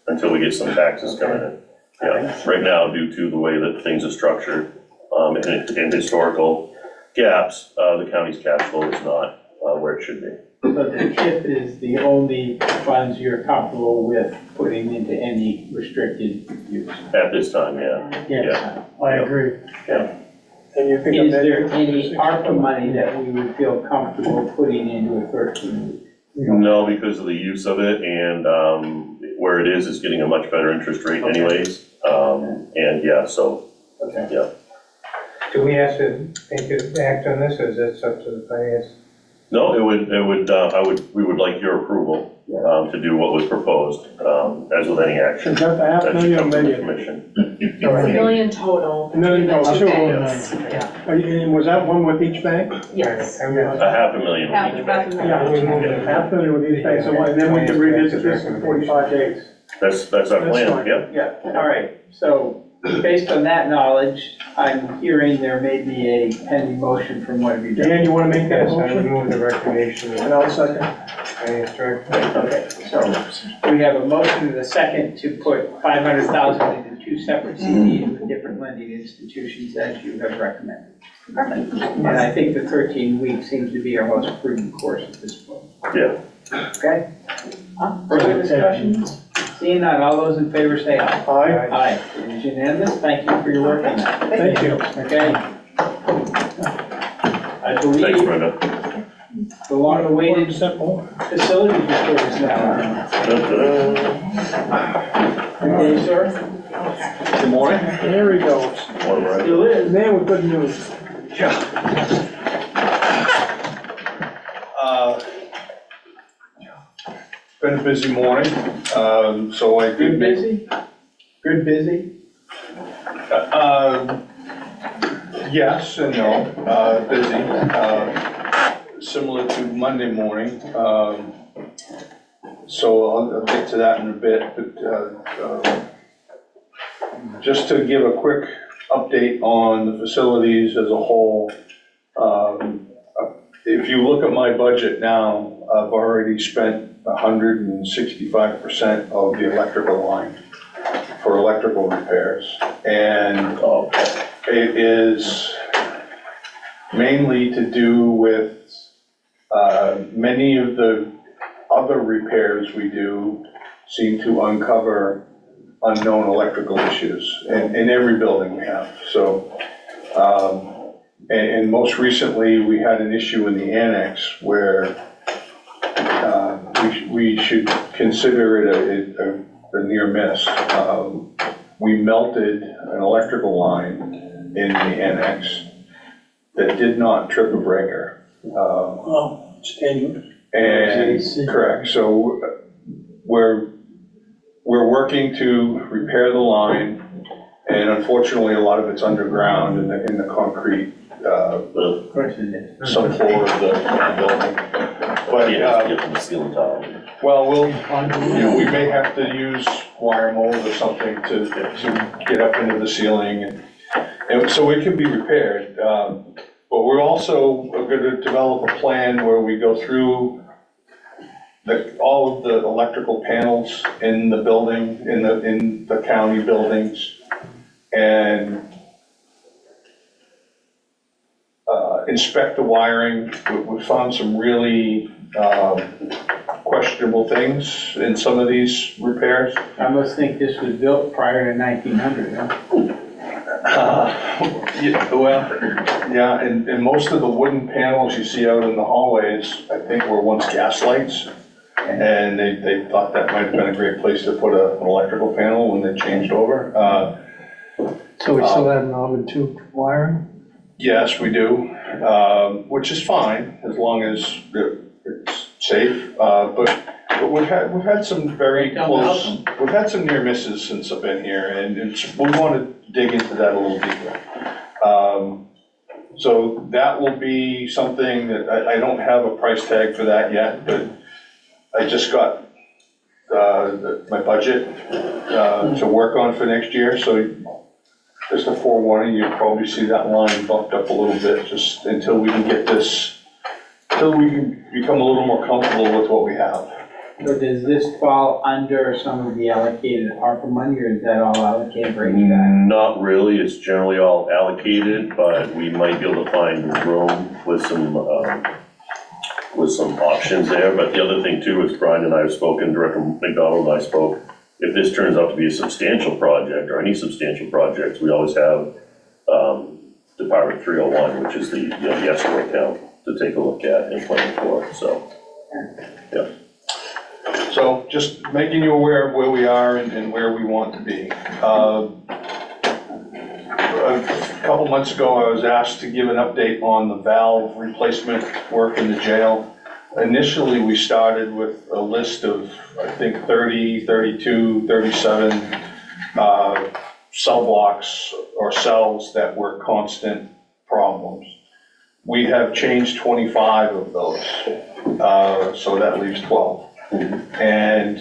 until we get some taxes coming in. Yeah, right now, due to the way that things are structured, and historical gaps, the county's cash flow is not where it should be. But the TIF is the only funds you're comfortable with putting into any restricted use. At this time, yeah. Yes. I agree. and you think of Is that? there any ARPA money that we would feel comfortable putting into a 13-week? No, because of the use of it, and where it is getting a much better interest rate anyways. And yeah, so, Okay. yeah. Do we have to act on this, or is that up to the finance? No, we would like your approval to do what was proposed, as with any action. Is that the That should $500,000 or come from the million? commission. It's a million total. Million, between the oh, two two. banks. And was that one with each bank? Yes. $500,000 with Half each a bank. million. Yeah, $500,000 with each bank, so and then we can revisit this in 45 days. That's our That's plan, fine. yep. Yeah, all right. So based on that knowledge, I'm hearing there may be a pending motion from one of you. Dan, you want to make that Yes, I would motion? move the recommendation of And I'll second. finance director. Okay, so we have a motion and a second to put 500,000 into two separate CDs with different lending institutions as you have recommended. Perfect. And I think the 13 weeks seems to be our most prudent course at this point. Yeah. Okay? Further discussion? Seeing none, all those in favor say aye. Aye. Aye, it is unanimous. Thank you for your work on that. Thank you. Okay? I Thanks, believe Brenda. the long-awaited Step forward. facility report is now. Okay, sir? Good morning. There he goes. One right. Still is. Man with good news. Been a busy morning, so I Good did busy? Good busy? yes and no, busy, similar to Monday morning. So I'll get to that in a bit, but just to give a quick update on the facilities as a whole. If you look at my budget now, I've already spent 165% of the electrical line for electrical repairs. And it is mainly to do with many of the other repairs we do seem to uncover unknown electrical issues in every building we have. So, and most recently, we had an issue in the annex where we should consider it a near miss. We melted an electrical line in the annex that did not trip a breaker. Oh, it's tenuous. And, correct, so we're working to repair the line, and unfortunately, a lot of it's underground in the concrete subfloor of the building. But, Get the ceiling tile. well, we may have to use wire mold or something to get up into the ceiling, and so it can be repaired. But we're also going to develop a plan where we go through all of the electrical panels in the building, in the county buildings, and inspect the wiring. We found some really questionable things in some of these repairs. I must think this was built prior to 1900, huh? Yeah, and most of the wooden panels you see out in the hallways, I think were once gas lights. And they thought that might have been a great place to put an electrical panel when they changed over. So we still have Melbourne 2 wiring? Yes, we do, which is fine, as long as it's safe. But we've had some very close, we've had some near misses since I've been here, and we want to dig into that a little deeper. So that will be something that, I don't have a price tag for that yet, but I just got my budget to work on for next year, so just a forewarning, you'll probably see that line bumped up a little bit, just until we can get this, until we can become a little more comfortable with what we have. So does this fall under some of the allocated ARPA money, or is that all allocated for HVAC? Not really, it's generally all allocated, but we might be able to find room with some options there. But the other thing too is Brian and I have spoken, Director McDonald and I spoke, if this turns out to be a substantial project, or any substantial projects, we always have Department 301, which is the escrow account, to take a look at and plan for, so, yeah. So just making you aware of where we are and where we want to be. A couple months ago, I was asked to give an update on the valve replacement work in the jail. Initially, we started with a list of, I think, 30, 32, 37 cell blocks or cells that were constant problems. We have changed 25 of those, so that leaves 12. And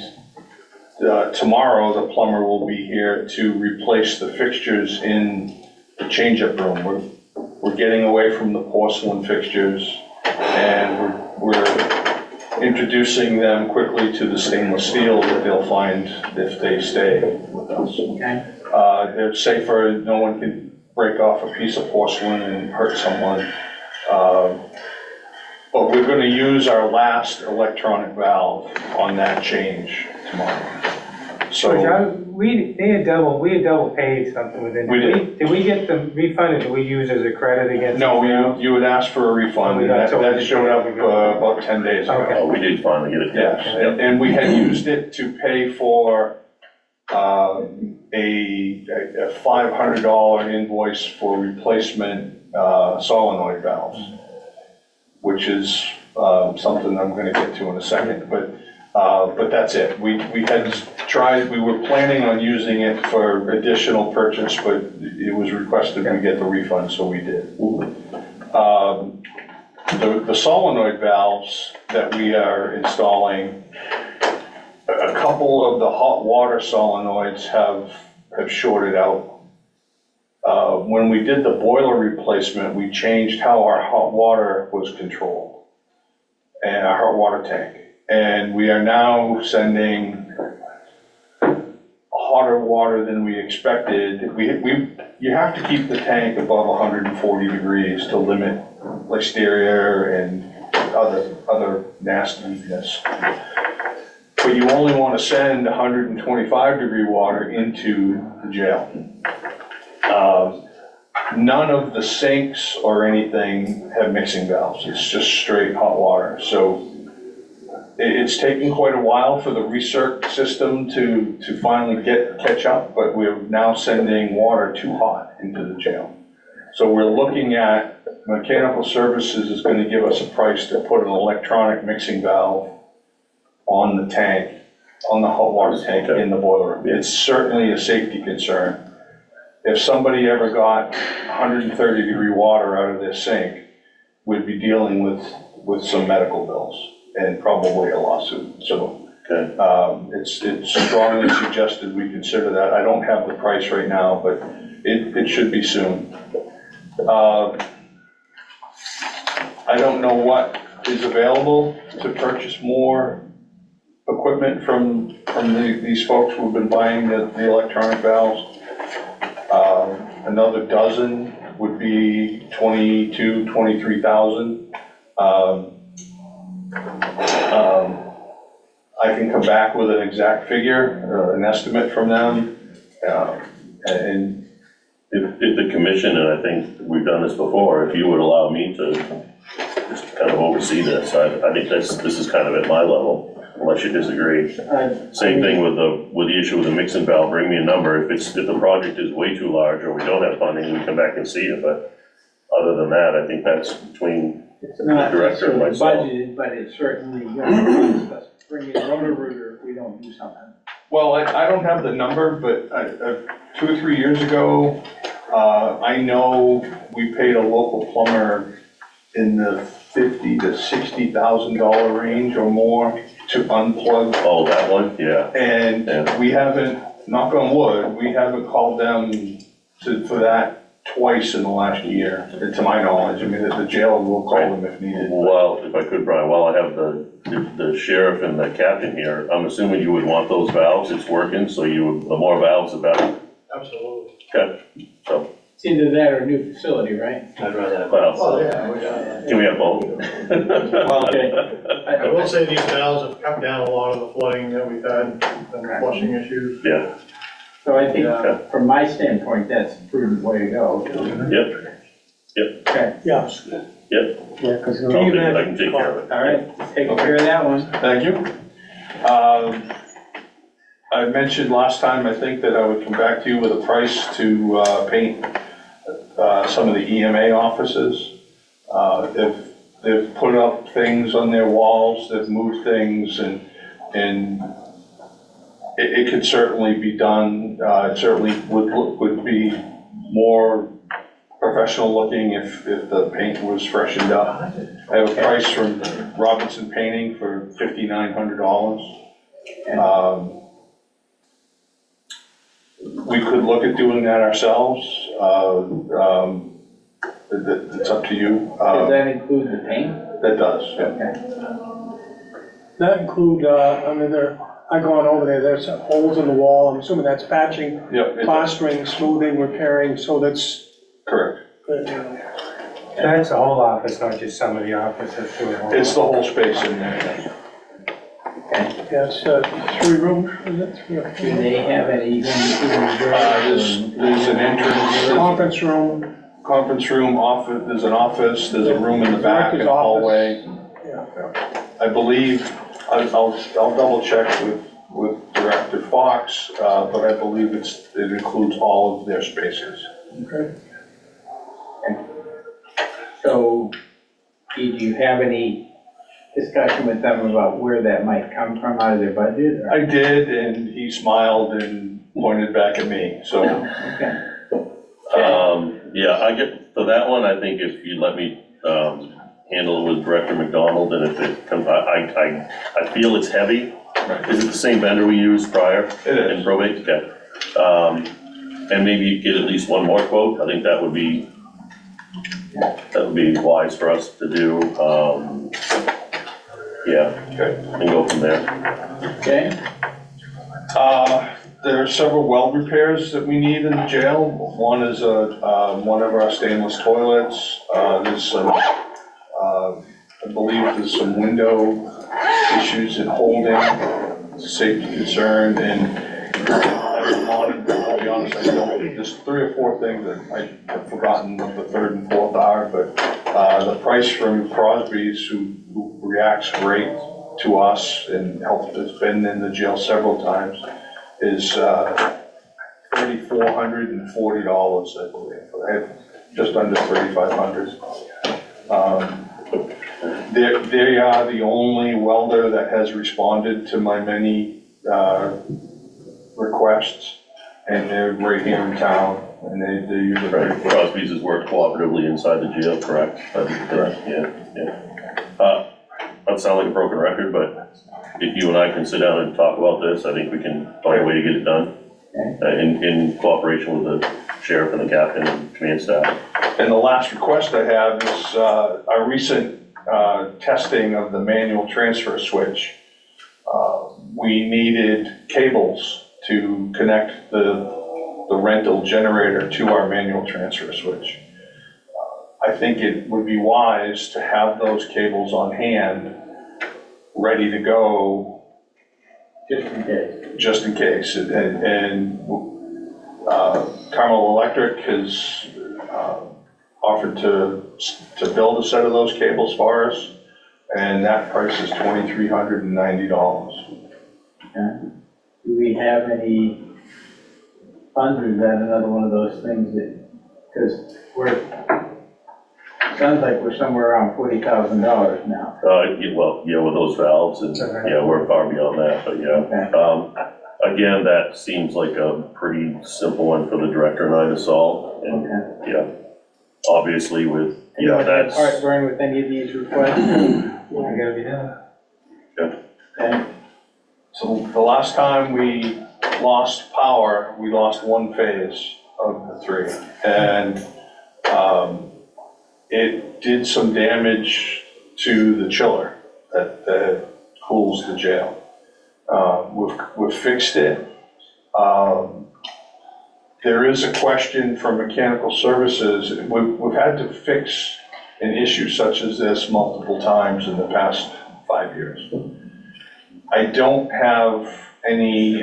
tomorrow, the plumber will be here to replace the fixtures in the change-up room. We're getting away from the porcelain fixtures, and we're introducing them quickly to the stainless steel that they'll find if they stay with us. Okay. They're safer, no one can break off a piece of porcelain and hurt someone. But we're gonna use our last electronic valve on that change tomorrow. So We had double paid something with it. We did. Did we get the refund, or did we use as a credit against? no, you would ask for a refund, and that showed up about 10 days ago. Okay. Oh, we did finally get it. Yes, and we had used it to pay for a $500 invoice for replacement solenoid valves, which is something I'm gonna get to in a second, but that's it. We had tried, we were planning on using it for additional purchase, but it was requested we get the refund, so we did. The solenoid valves that we are installing, a couple of the hot water solenoids have shorted out. When we did the boiler replacement, we changed how our hot water was controlled and our hot water tank. And we are now sending hotter water than we expected. You have to keep the tank above 140 degrees to limit listeria and other nastiness. But you only want to send 125 degree water into the jail. None of the sinks or anything have mixing valves. It's just straight hot water. So it's taken quite a while for the recirc system to finally catch up, but we're now sending water too hot into the jail. So we're looking at, Mechanical Services is going to give us a price to put an electronic mixing valve on the tank, on the hot water tank in the boiler room. It's certainly a safety concern. If somebody ever got 130 degree water out of their sink, we'd be dealing with some medical bills and probably a lawsuit. So it's strongly suggested we consider that. I don't have the price right now, but it should be soon. I don't know what is available to purchase more equipment from these folks who have been buying the electronic valves. Another dozen would be 22, 23,000. I can come back with an exact figure, an estimate from them. And If the commission, and I think we've done this before, if you would allow me to just kind of oversee this, I think this is kind of at my level. unless you disagree. Same thing with the issue with the mixing valve, bring me a number, if the project is way too large or we don't have funding, we come back and see it, but other than that, I think that's between It's the not director and necessarily myself. budgeted, but it's certainly going to cost us bringing a rotor rooter if we don't do something. Well, I don't have the number, but 2 or 3 years ago, I know we paid a local plumber in the $50,000 to $60,000 range or more to unplug. Oh, that one, yeah. And Yeah. we haven't, knock on wood, we haven't called them for that twice in the last year, to my knowledge. I mean, the jail will call them if needed. Well, if I could, Brian, while I have the sheriff and the captain here, I'm assuming you would want those valves, it's working, so the more valves, the better. Absolutely. Okay, so, It's either that or a new facility, right? I'd rather have. well, Yeah. can we have both? Well, Okay. I will say these valves have cut down a lot of the flooding that we've had, and flushing issues. Yeah, So I think, from my standpoint, that's a prudent way to go. yep, Okay, Yeah. yep, Yeah, because. I can take care of it. all right, take care of that one. thank you. I mentioned last time, I think, that I would come back to you with a price to paint some of the EMA offices. They've put up things on their walls, they've moved things, and it could certainly be done. It certainly would be more professional looking if the paint was freshened up. I have a price from Robinson Painting for $5,900. We could look at doing that ourselves. It's up to you. Does that include the paint? That does, yeah. Okay. That include, I gone over there, there's holes in the wall, I'm assuming that's patching, Yep, it does. plastering, smoothing, repairing, so that's. Correct. That's the whole office, not just some of the offices. It's the whole space in there. Yeah, it's 3 rooms, is it? 3 or 4? Do they have any? There's an entrance, Conference room, office, there's an office, there's a room in the back, and a hallway. yeah. I believe, I'll double check with Director Fox, but I believe it includes all of their spaces. Okay. So, do you have any discussion with them about where that might come from out of their budget? or- I did, and he smiled and pointed back at me, so. Okay. Yeah, I get, for that one, I think if you let me, handle it with Director McDonald, and if it comes, I feel it's heavy. Is it the same vendor we used prior? It is. In probate, okay. And maybe you get at least one more quote, I think that would be wise for us to do, yeah, Okay. and go from there. Okay, There are several weld repairs that we need in the jail. One is one of our stainless toilets. There's some, I believe there's some window issues in holding, safety concern, and I'll be honest, I don't, there's 3 or 4 things that I've forgotten what the 3rd and 4th are, but the price from Crosby's, who reacts great to us and has been in the jail several times, is $3,440, I believe. I have just under $3,500. They are the only welder that has responded to my many requests, and they're right here in town, and they usually. Right, Crosby's has worked cooperatively inside the jail, correct? Correct, yeah. Not sound like a broken record, but if you and I can sit down and talk about this, I think we can find a way to get it done. In cooperation with the sheriff and the captain and command staff. And the last request I have is our recent testing of the manual transfer switch. We needed cables to connect the rental generator to our manual transfer switch. I think it would be wise to have those cables on hand, ready to go. Just in case. And Carmel Electric has offered to build a set of those cables for us. and that price is $2,390. Do we have any funds, or is that another one of those things that, because sounds like we're somewhere around $40,000 now. Yeah, with those valves, and, yeah, we're far beyond that, but yeah. Again, that seems like a pretty simple one for the director and I to solve, and, yeah, obviously with, yeah, that's. Heartburn with any of these requests? I gotta be done. Okay. So the last time we lost power, we lost one phase of the three. And it did some damage to the chiller that cools the jail. We've fixed it. There is a question from mechanical services. We've had to fix an issue such as this multiple times in the past 5 years. I don't have any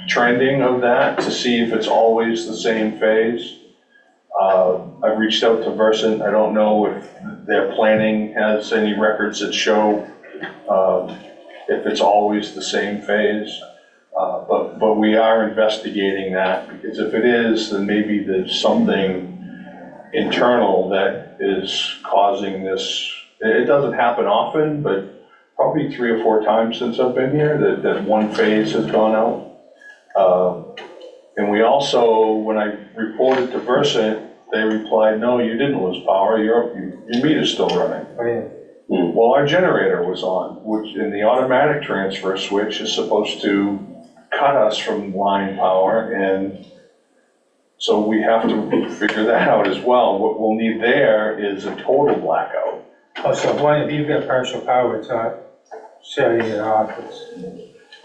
trending of that to see if it's always the same phase. I've reached out to Versant. I don't know if their planning has any records that show if it's always the same phase. But we are investigating that, because if it is, then maybe there's something internal that is causing this. It doesn't happen often, but probably 3 or 4 times since I've been here that one phase has gone out. And we also, when I reported to Versant, they replied, no, you didn't lose power, your meter's still running. Oh, yeah. Well, our generator was on, and the automatic transfer switch is supposed to cut us from line power, and so we have to figure that out as well. What we'll need there is a total blackout. Oh, so if you've got partial power, it's not shutting it off,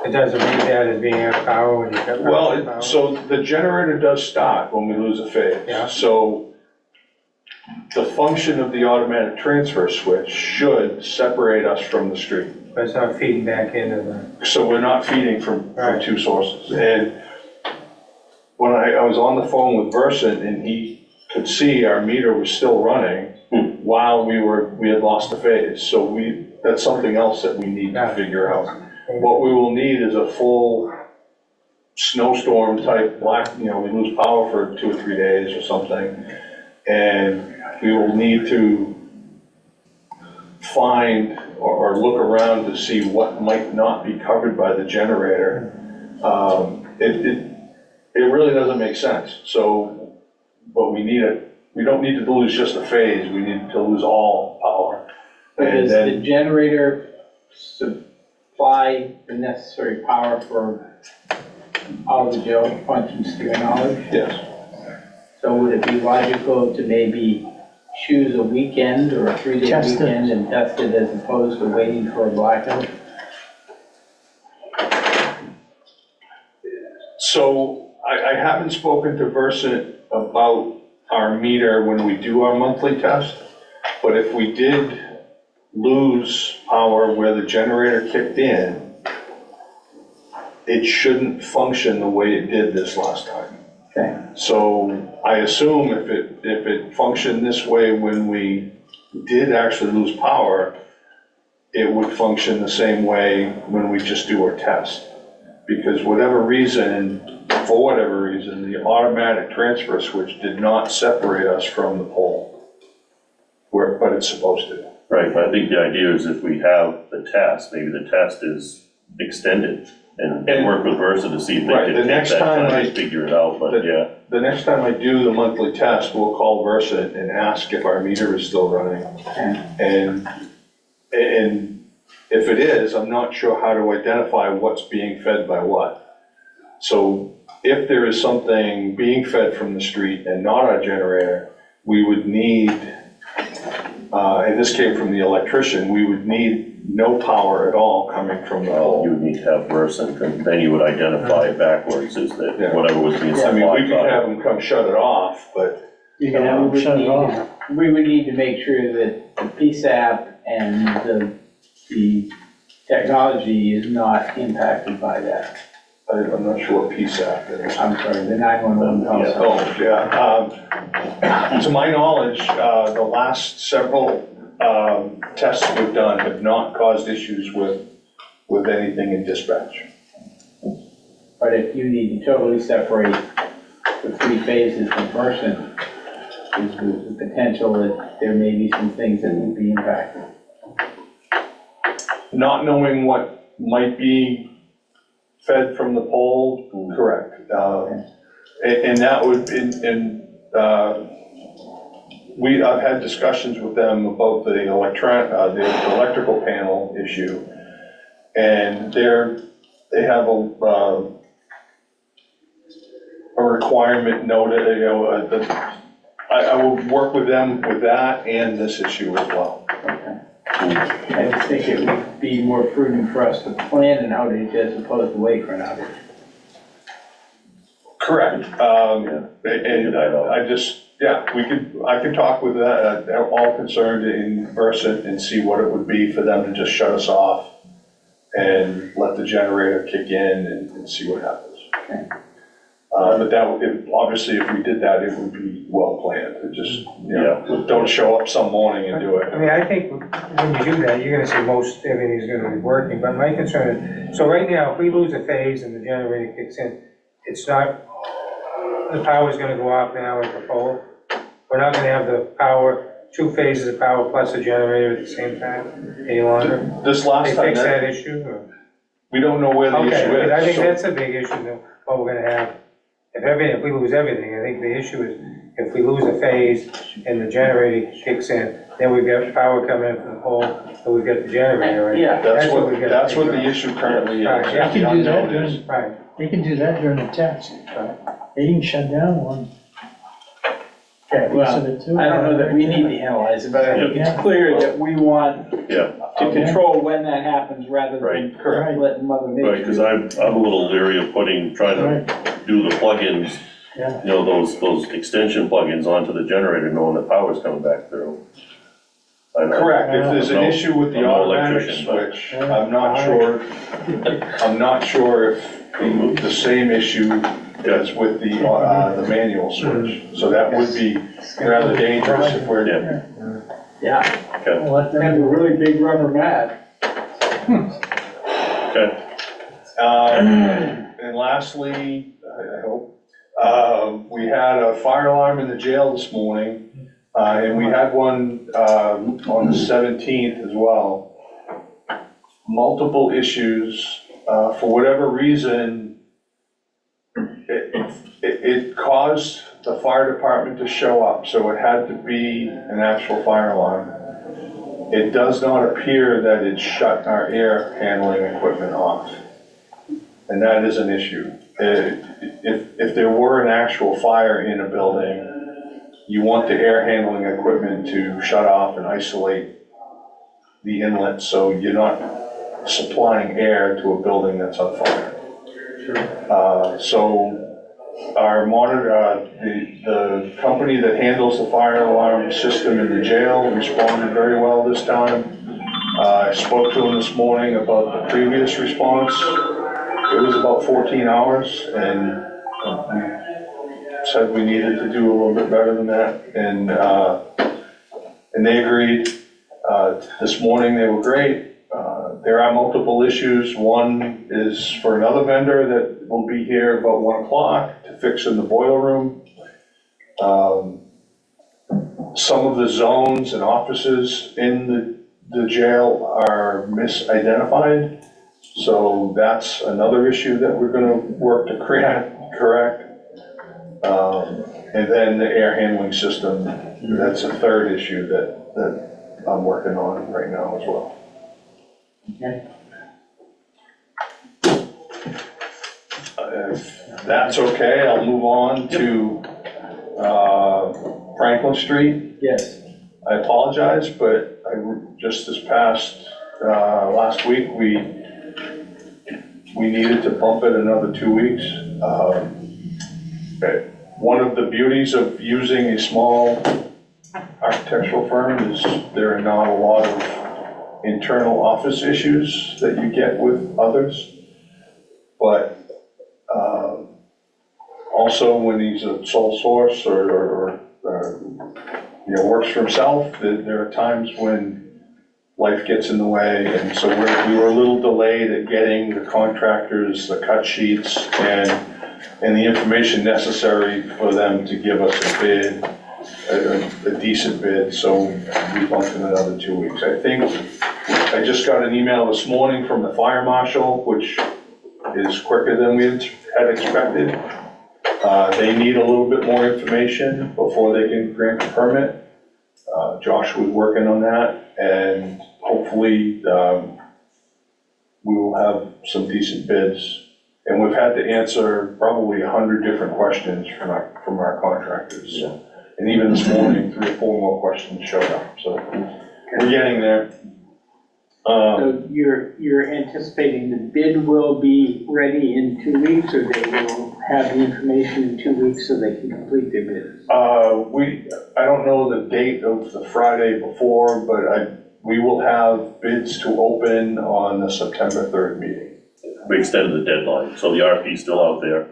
it doesn't read that as being out of power when you've got partial power? So the generator does start when we lose a phase. Yeah. So the function of the automatic transfer switch should separate us from the street. But it's not feeding back into the... So we're not feeding from 2 sources. And when I was on the phone with Versant, and he could see our meter was still running while we had lost the phase. So that's something else that we need to figure out. What we will need is a full snowstorm type we lose power for 2 or 3 days or something. And we will need to find or look around to see what might not be covered by the generator. It really doesn't make sense. So, but we don't need to lose just a phase, we need to lose all power. But does the generator supply the necessary power for all the jail functions, to your knowledge? Yes. So would it be logical to maybe choose a weekend or a 3-day weekend and test it as opposed to waiting for a blackout? So I haven't spoken to Versant about our meter when we do our monthly test, but if we did lose power where the generator kicked in, it shouldn't function the way it did this last time. Okay. So I assume if it functioned this way when we did actually lose power, it would function the same way when we just do our test. Because for whatever reason, the automatic transfer switch did not separate us from the pole, but it's supposed to. Right, but I think the idea is if we have the test, maybe the test is extended, and work with Versa to see if they Right, can the take next that time time to figure it out, but yeah. The next time I do the monthly test, we'll call Versa and ask if our meter is still running. And if it is, I'm not sure how to identify what's being fed by what. So if there is something being fed from the street and not our generator, we would need, and this came from the electrician, we would need no power at all coming from the pole. You would need to have Versant, and then you would identify it backwards, is that whatever was being I supplied. mean, we could have them come shut it off, but We would need to make sure that the PSAP and the technology is not impacted by that. I'm not sure what PSAP is. I'm sorry, the 911 call. Oh, yeah. To my knowledge, the last several tests we've done have not caused issues with anything in dispatch. But if you need to totally separate the three phases from person, is the potential that there may be some things that would be impacted. Not knowing what might be fed from the pole, correct. And that would, I've had discussions with them about the electrical panel issue. And they have a requirement noted, I will work with them with that and this issue as well. Okay. I just think it would be more prudent for us to plan an outage as opposed to wait for an outage. Correct. And I could talk with all concerned in Versant and see what it would be for them to just shut us off and let the generator kick in and see what happens. Okay. But obviously, if we did that, it would be well planned. It just, don't show up some morning and do it. I mean, I think when you do that, you're gonna see most everything's gonna be working, but my concern is, so right now, if we lose a phase and the generator kicks in, it's not, the power's gonna go off now at the pole. We're not gonna have the power, 2 phases of power plus a generator at the same time any longer. This last They time, fix that issue, or? we don't know where the issue is. Okay, I think so- that's a big issue, though, what we're gonna have. If we lose everything, I think the issue is, if we lose a phase and the generator kicks in, then we've got power coming in from the pole, and we've got the generator, right? Yeah. That's what we've got to that's what figure the out. issue currently is. Right, yeah. The You can do that unknown is- during, Right, they can do that during the test. They can shut down one. Okay, well, I don't know that we need to analyze it, but I think it's clear that we want Yeah, to control when that happens rather than Right. letting Mother Nature. right, because I'm a little leery of trying to do the plugins, Yeah. those extension plugins onto the generator, knowing the power's coming back through. I know. Correct, if there's an No, issue with the I'm no automatic electrician, but- switch, I'm not sure if the same issue as with the manual switch. So that would be rather dangerous if we're, Yeah, Okay, have a really big rubber mat. okay. And lastly, I hope, we had a fire alarm in the jail this morning, and we had one on the 17th as well. Multiple issues, for whatever reason, it caused the fire department to show up, so it had to be an actual fire alarm. It does not appear that it shut our air handling equipment off, and that is an issue. If there were an actual fire in a building, you want the air handling equipment to shut off and isolate the inlet so you're not supplying air to a building that's on fire. So our monitor, the company that handles the fire alarm system in the jail responded very well this time. I spoke to them this morning about the previous response. It was about 14 hours, and we said we needed to do a little bit better than that, and they agreed. This morning they were great. There are multiple issues. One is for another vendor that will be here about 1 o'clock to fix in the boiler room. Some of the zones and offices in the jail are misidentified. So that's another issue that we're gonna work to correct. And then the air handling system, that's a third issue that I'm working on right now as well. Okay. If that's okay, I'll move on to Franklin Street. Yes. I apologize, but just this past, last week, we needed to bump it another 2 weeks. One of the beauties of using a small architectural firm is there are not a lot of internal office issues that you get with others. But also when he's a sole source or works for himself. There are times when life gets in the way, and so we were a little delayed at getting the contractors, the cut sheets, and the information necessary for them to give us a bid, a decent bid, so we bumped in another 2 weeks. I just got an email this morning from the fire marshal, which is quicker than we had expected. They need a little bit more information before they can grant the permit. Josh was working on that, and hopefully we will have some decent bids. And we've had to answer probably 100 different questions from our contractors. So, and even this morning, 3 or 4 more questions showed up. So we're getting there. So you're anticipating the bid will be ready in 2 weeks, or they will have the information in 2 weeks so they can complete their bids? I don't know the date of the Friday before, but we will have bids to open on the September 3rd meeting. We extended the deadline, so the RFP is still out there.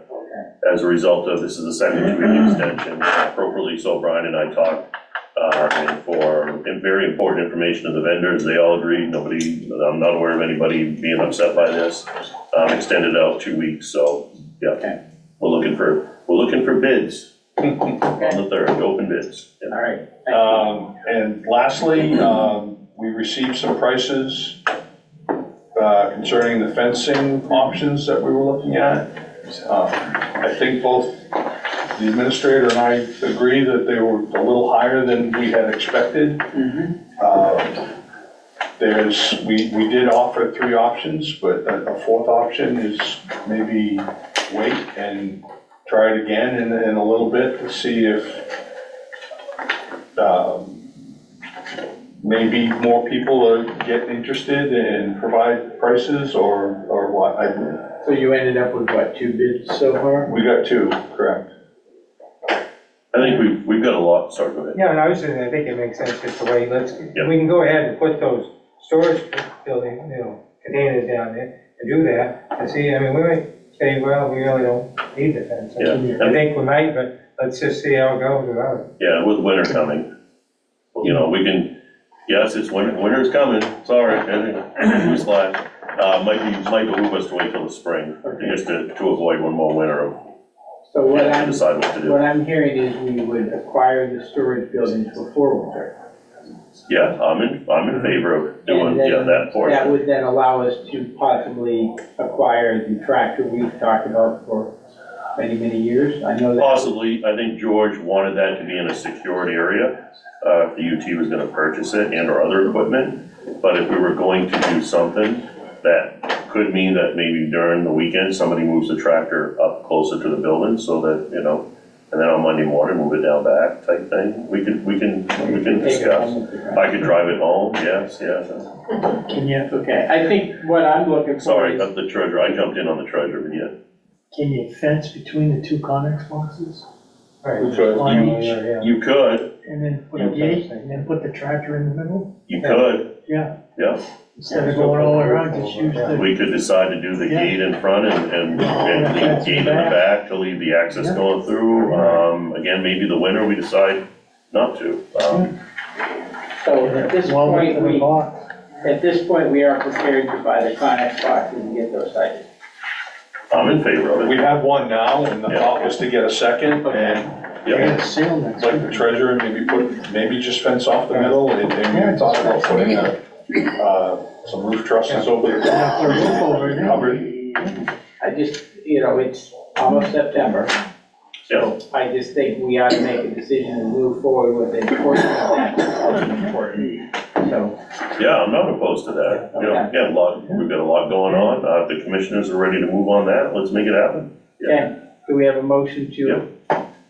As a result of, this is the second 2-week extension, appropriately so Brian and I talked, and for very important information to the vendors, they all agreed, I'm not aware of anybody being upset by this. Extended out 2 weeks, so, yeah. We're looking for bids on the 3rd, open bids. Yeah. All right. And lastly, we received some prices concerning the fencing options that we were looking at. I think both the administrator and I agree that they were a little higher than we had expected. We did offer 3 options, but a 4th option is maybe wait and try it again in a little bit to see if maybe more people get interested and provide prices or what. So you ended up with what, 2 bids so far? We got 2, correct. I think we've got a lot, sorry, go ahead. Yeah, and I think it makes sense just the way, we can go ahead and put those storage building, containers down there and do that, and see, I mean, we might say, well, we really don't need the fence. Yeah. I think we might, but let's just see how it goes without it. Yeah, with winter coming, we can, yes, it's winter's coming, sorry, we slide. Might behoove us to wait till the spring, just to avoid one more winter of, So what to decide what to do. what I'm hearing is we would acquire the storage building before winter. Yeah, I'm in favor of doing, And then that that portion. would then allow us to possibly acquire the tractor we've talked about for many, many years. I know that. Possibly, I think George wanted that to be in a secured area, if the UT was gonna purchase it and or other equipment. But if we were going to do something, that could mean that maybe during the weekend, somebody moves the tractor up closer to the building so that, and then on Monday morning, move it down back type thing. We can discuss. I could drive it home, yes. Can you, okay, I think what I'm looking for Sorry, is, got the treasurer, I jumped in on the treasurer, yeah. Can you fence between the 2 Connex boxes? Right. We could. On each, You could, and then put a gate, and then put the tractor in the middle? you could, Yeah, yeah. instead of going all around, just use the, We could decide to do the gate in front and leave gate in the back to leave the access going through. Again, maybe the winter we decide not to. so at this one point, with the box. we are prepared to buy the Connex boxes and get those sites. I'm in favor of We it. have one now, and the Yeah. thought was to get a second, and Yeah, Sale next like the treasurer, maybe just fence off the middle, and we thought about putting some roof trusses over the top. Put a roof over it. Covered. I just, it's almost September, yeah. I just think we ought to make a decision and move forward with a portion of that that's important. So, Yeah, I'm not opposed to that. We've got a lot going on. If the commissioners are ready to move on that, let's make it happen. okay, do we have a motion to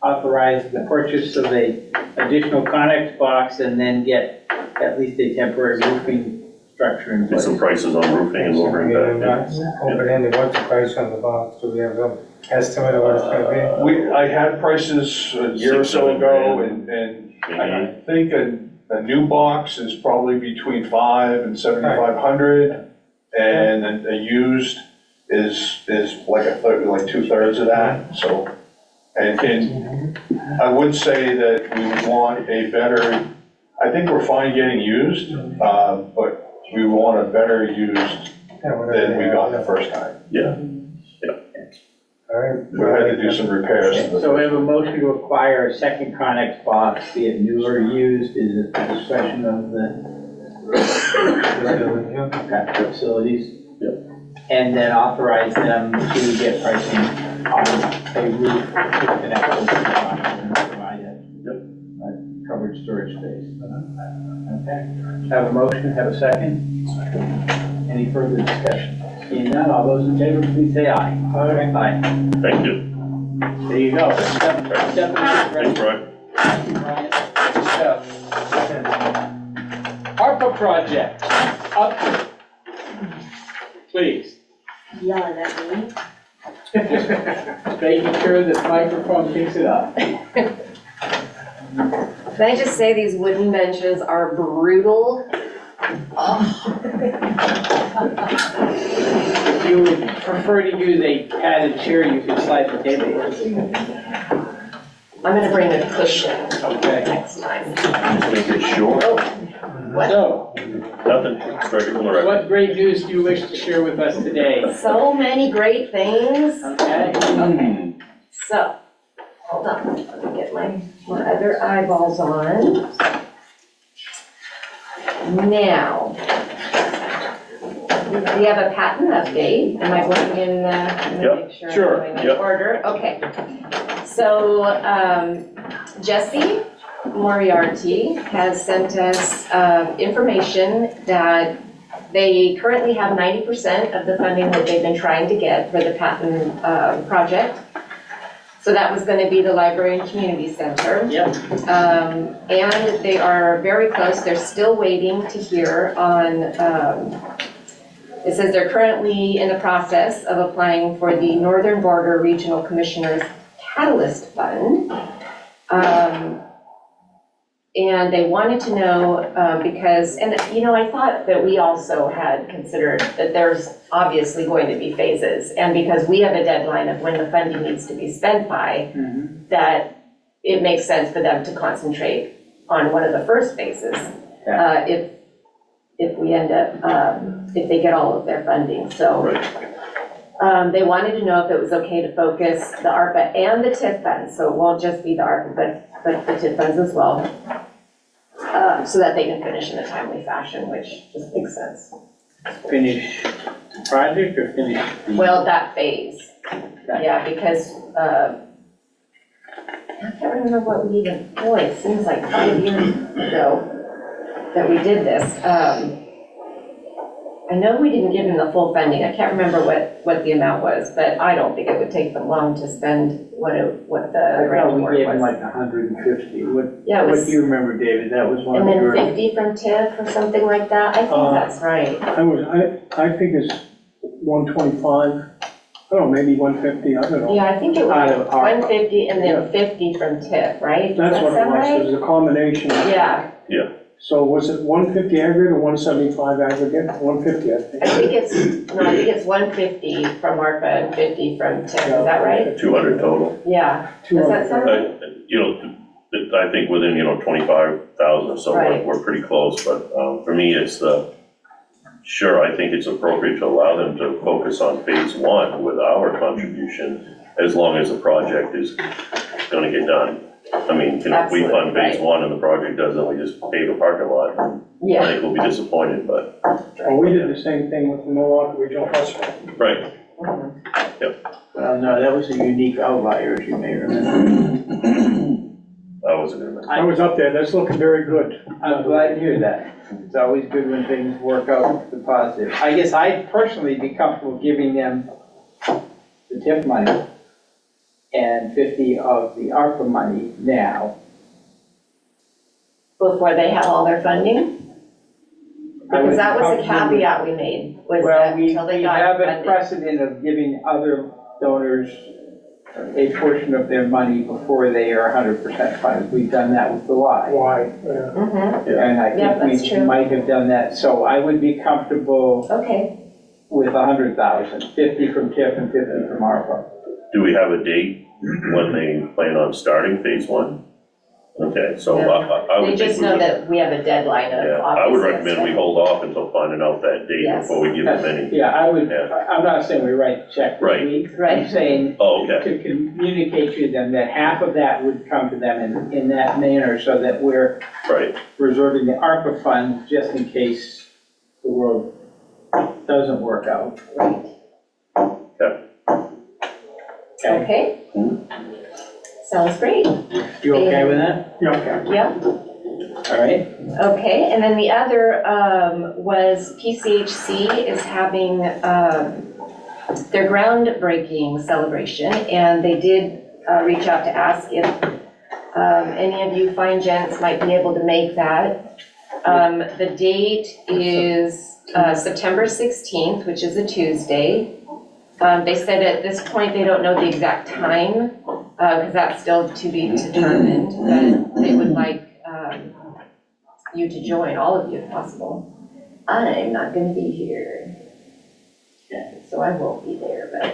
authorize the purchase of a additional Connex box and then get at least a temporary roofing structure in Get place? some prices on roofing and we'll bring back. Open-ended, what's the price on the box? Do we have some estimate of what it's gonna be? I had prices a year or so ago, and I think a new box is probably between $500 and $7,500, and a used is like like 2/3 of that, so And I would say that we would want a better, I think we're fine getting used, but we want a better used than we got the first time. Yeah. All right. We had to do some repairs. So we have a motion to acquire a second Connex box, be it new or used, is it the discretion of the facilities? Yep. And then authorize them to get pricing on a roof to connect over the box and provide it. Covered storage space. Okay. Have a motion, have a second? Any further discussion? Seeing none, all those in favor, please say aye. Aye. Thank you. There you go. Step Thanks, Brian. ARPA project, up, please. Yelling at me. Making sure this microphone picks it up. Can I just say these wooden benches are brutal? If you would prefer to use a padded chair, you could slide the table. I'm gonna bring a cushion Okay. next time. Make it short. So, Nothing, strike it from the record. what great news do you wish to share with us today? So many great things. Okay. So, hold on, let me get my other eyeballs on. Now, we have a patent update. Am I going in, let me Yep, make sure sure, I'm going in yep. order? Okay. So, Jesse Moriarty has sent us information that they currently have 90% of the funding that they've been trying to get for the patent project. So that was going to be the Library and Community Center. Yep. And they are very close. They're still waiting to hear on, it says they're currently in the process of applying for the Northern Border Regional Commissioners Catalyst Fund. And they wanted to know, because, and you know, I thought that we also had considered that there's obviously going to be phases. And because we have a deadline of when the funding needs to be spent by, that it makes sense for them to concentrate on one of the first phases. If we end up, if they get all of their funding, so. They wanted to know if it was okay to focus the ARPA and the TIF funds, so it won't just be the ARPA, but the TIF funds as well, so that they can finish in a timely fashion, which just makes sense. Finish the project or finish? Well, that phase, yeah, because, I can't remember what we even, boy, it seems like 5 years ago that we did this. I know we didn't give them the full funding. I can't remember what the amount was, but I don't think it would take them long to spend what the grant We award gave them was. like 150. Yeah, it What was, do you remember, David? That was one and of then your. 50 from TIF or something like that. I think that's right. I think it's 125, I don't know, maybe 150, I don't know. Yeah, I think it Out was of ARPA. 150 and then 50 from TIF, right? That's what Does it that sound was, right? it was a combination. Yeah, So was it 150 aggregate or 175 aggregate? 150, I think. I think it's 150 from ARPA and 50 from TIF. Is that right? 200 total. Yeah. Does that sound right? You know, I think within, 25,000 or so, Right. we're pretty close, but for me, it's sure, I think it's appropriate to allow them to focus on phase one with our contribution, as long as the project is gonna get done. I mean, if we fund Absolutely, phase right. one and the project doesn't, we just pave a parking lot, I Yeah. think we'll be disappointed, but, Well, we did the same thing with the Milwaukee Regional Hospital. right. Well, no, that was a unique outlier, as you may remember. I wasn't gonna mention. I was up there, that's looking very good. I'm glad to hear that. It's always good when things work out the positive. I guess I'd personally be comfortable giving them the TIF money and 50 of the ARPA money now. Before they have all their funding? Because that was the caveat we made, was Well, that we until they have got a funding. precedent of giving other donors a portion of their money before they are 100% funded. We've done that with the Y. Why? Mhm. And I Yeah, think that's we true. might have done that. So I would be comfortable Okay. with 100,000, 50 from TIF and 50 from ARPA. Do we have a date when they plan on starting phase one? Okay, so I would They think just we know would, that we have a deadline of yeah, I would August. recommend we hold off until finding out that date Yes. before we give them any. Yeah, I would, Yeah. I'm not saying we write the check this Right. week. Right. I'm saying Oh, okay, to communicate to them that half of that would come to them in that manner, so that we're right, reserving the ARPA funds just in case the world doesn't work out. Okay. Sounds great. You okay with that? Yeah. Yeah. All right. Okay, and then the other was PCHC is having their groundbreaking celebration, and they did reach out to ask if any of you fine gents might be able to make that. The date is September 16th, which is a Tuesday. They said at this point they don't know the exact time, because that's still to be determined, but they would like you to join, all of you if possible. I'm not gonna be here, so I won't be there, but.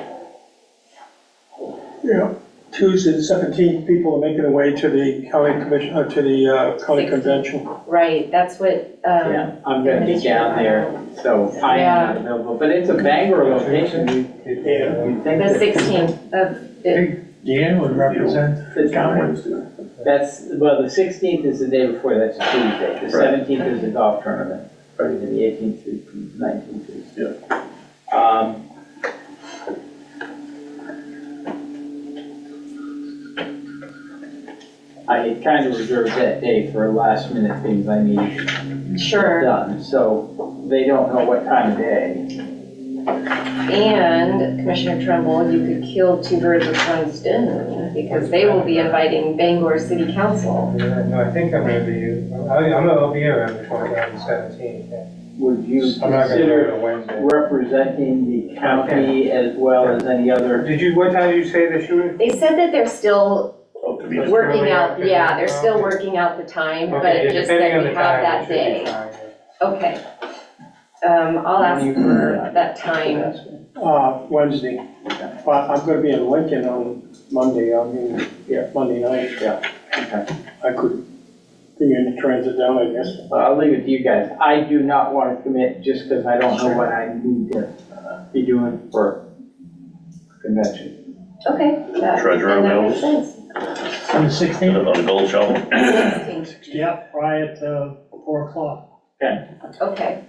Yeah. Tuesday, the 17th, people are making their way to the county commission, to the county 16th. convention. Right, that's what, Yeah, I'm gonna be down there, so I am not available, but it's a Bangor location. You'd think the that- 16th of, Deanne would represent the on county. Wednesday. That's, well, the 16th is the day before, that's Tuesday. The Right. 17th is the golf tournament, probably the 18th through 19th. Yeah. I had kind of reserved that day for last minute things I need sure, done, so they don't know what time of day. and Commissioner Trumbull, you could kill two birds with one stone, because they will be inviting Bangor City Council. No, I think I'm gonna be, I'll be here on the 17th, yeah. Would you I'm not gonna do it consider on Wednesday. representing the county as well as any other? What time did you say that you were? They said that they're still Oh, to be working out, yeah, they're still working out the time, but Okay, just depending that on we the have time, that it should be day. fine, Okay. I'll ask for that time. Wednesday. But I'm gonna be in Lincoln on Monday, Monday night. Yeah. Okay. I could be in transit down, I guess. Well, I'll leave it to you guys. I do not want to commit just because I don't know what I need to be doing for convention. Okay. Treasurer and that makes available? sense. On the 16th? On the gold shovel? 16th. Yep, right at 4 o'clock. Okay.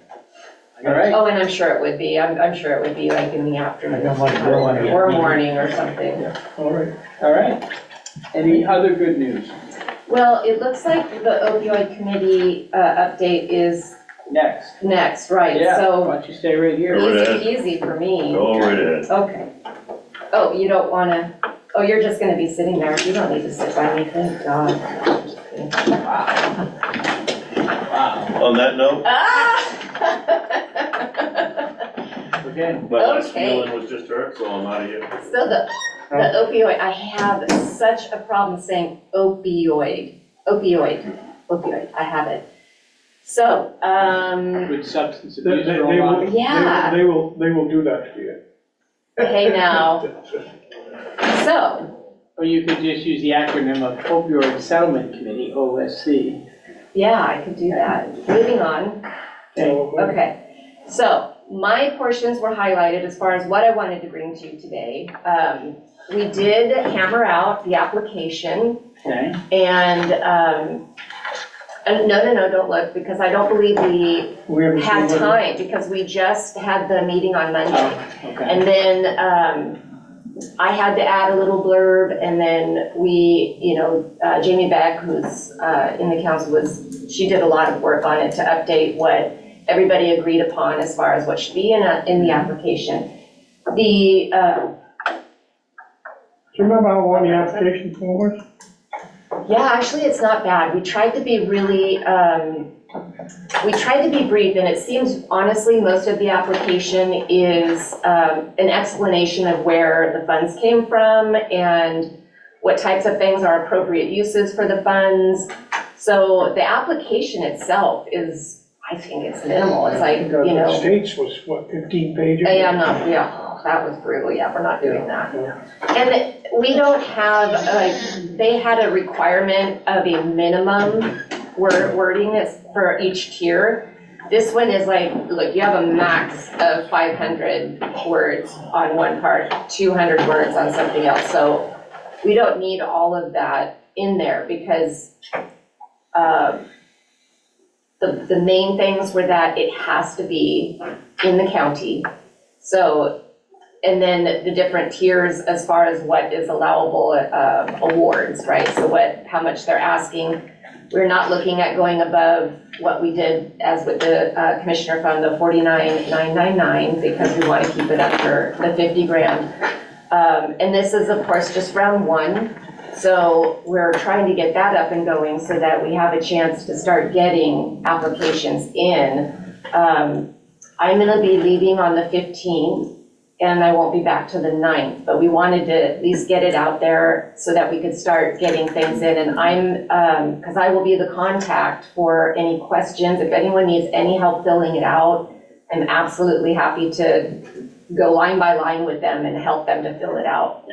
All right. Oh, and I'm sure it would be, I'm sure it would be like in the afternoon. I got my grill on it. Or morning or something. All right. All right. Any other good news? Well, it looks like the opioid committee update is Next. right? Yeah, So why don't you stay right here? Go right ahead. easy for me. Go right ahead. Okay. Oh, you don't wanna, oh, you're just gonna be sitting there. You don't need to sit by me, thank God. Wow. On that note, Okay. my last Okay. feeling was just hurt, so I'm out of here. So the opioid, I have such a problem saying opioid, I have it. So, Good substance They abuse they for a will, lot. Yeah. they will do that to you. hey now, so, Or you could just use the acronym of Opioid Settlement Committee, OSC. yeah, I could do that. Moving on. Okay, so my portions were highlighted as far as what I wanted to bring to you today. We did hammer out the application Okay. and no, don't look, because I don't believe we haven't had seen what- time, because we just had the meeting on Monday. Oh, okay. And then I had to add a little blurb, and then Jamie Beck, who's in the council, she did a lot of work on it to update what everybody agreed upon as far as what should be in the application. Do you remember how long the application form was? Yeah, actually, it's not bad. We tried to be really, brief, and it seems, honestly, most of the application is an explanation of where the funds came from and what types of things are appropriate uses for the funds. So the application itself is, I think it's minimal. It's like, The States was, what, 15 pages? that was brutal. Yeah, we're not doing that. And we don't have, like, they had a requirement of a minimum wording that's for each tier. This one is like, look, you have a max of 500 words on one part, 200 words on something else. So we don't need all of that in there because the main things were that it has to be in the county. So, and then the different tiers as far as what is allowable awards, right? So how much they're asking. We're not looking at going above what we did as with the commissioner fund, the 49,999, because we want to keep it under the 50 grand. And this is of course just round one. So we're trying to get that up and going so that we have a chance to start getting applications in. I'm gonna be leaving on the 15th and I won't be back to the 9th, but we wanted to at least get it out there so that we could start getting things in. And I'm, because I will be the contact for any questions. If anyone needs any help filling it out, I'm absolutely happy to go line by line with them and help them to fill it out.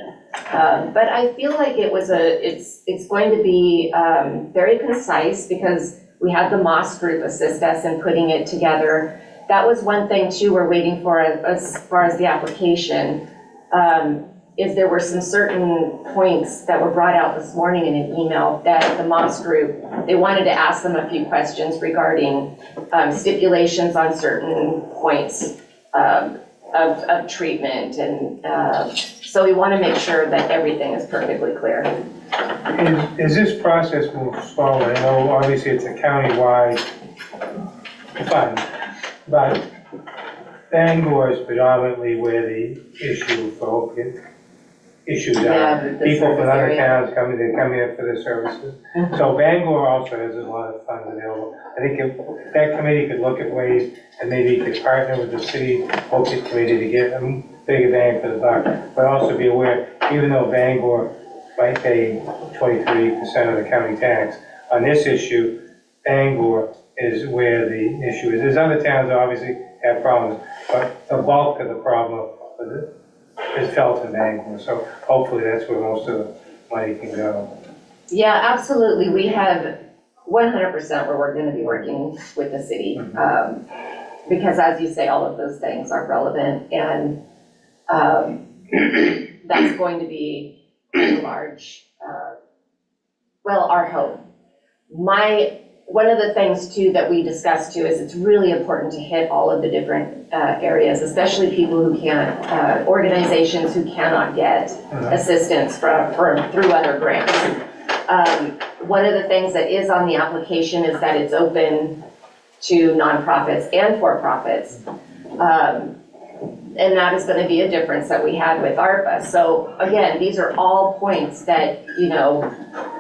But I feel like it's going to be very concise because we had the Moss group assist us in putting it together. That was one thing too we're waiting for as far as the application, is there were some certain points that were brought out this morning in an email that the Moss group, they wanted to ask them a few questions regarding stipulations on certain points of treatment. And so we want to make sure that everything is perfectly clear. Is this process moves forward? I know obviously it's a county-wide fund, but Bangor is predominantly where the issues Yeah, are. the People from service other area. towns coming in for their services. So Bangor also has a lot of funds available. I think if that committee could look at ways and maybe could partner with the city focus committee to get a bigger bang for the buck, but also be aware, even though Bangor might pay 23% of the county tax, on this issue, Bangor is where the issue is. There's other towns that obviously have problems, but the bulk of the problem is felt in Bangor. So hopefully that's where most of the money can go. Yeah, absolutely. We have 100% where we're going to be working with the city. Because as you say, all of those things are relevant, and that's going to be a large, our hope. One of the things too that we discussed too is it's really important to hit all of the different areas, especially people who can't, organizations who cannot get assistance through other grants. One of the things that is on the application is that it's open to nonprofits and for-profits. And that is going to be a difference that we had with ARPA. So again, these are all points that,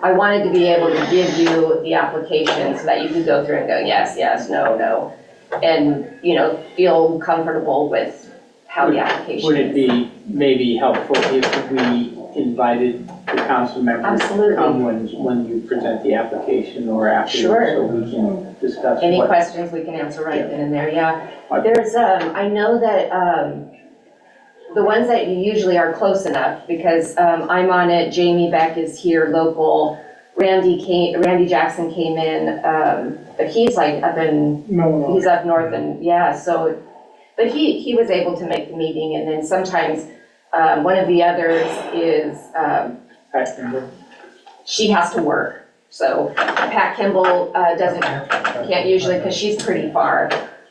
I wanted to be able to give you the application so that you could go through and go, yes, yes, no, no. And, feel comfortable with how the application Would is. it be maybe helpful if we invited the council members Absolutely. to come when you present the application or after? Sure. So we can discuss Any questions we can answer right then and there, yeah. There's, I know that the ones that usually are close enough, because I'm on it, Jamie Beck is here, local, Randy Jackson came in, but he's like he's up north and, yeah, so, but he was able to make the meeting, and then sometimes one of the others is, she has to work. So Pat Kimball can't usually, because she's pretty far.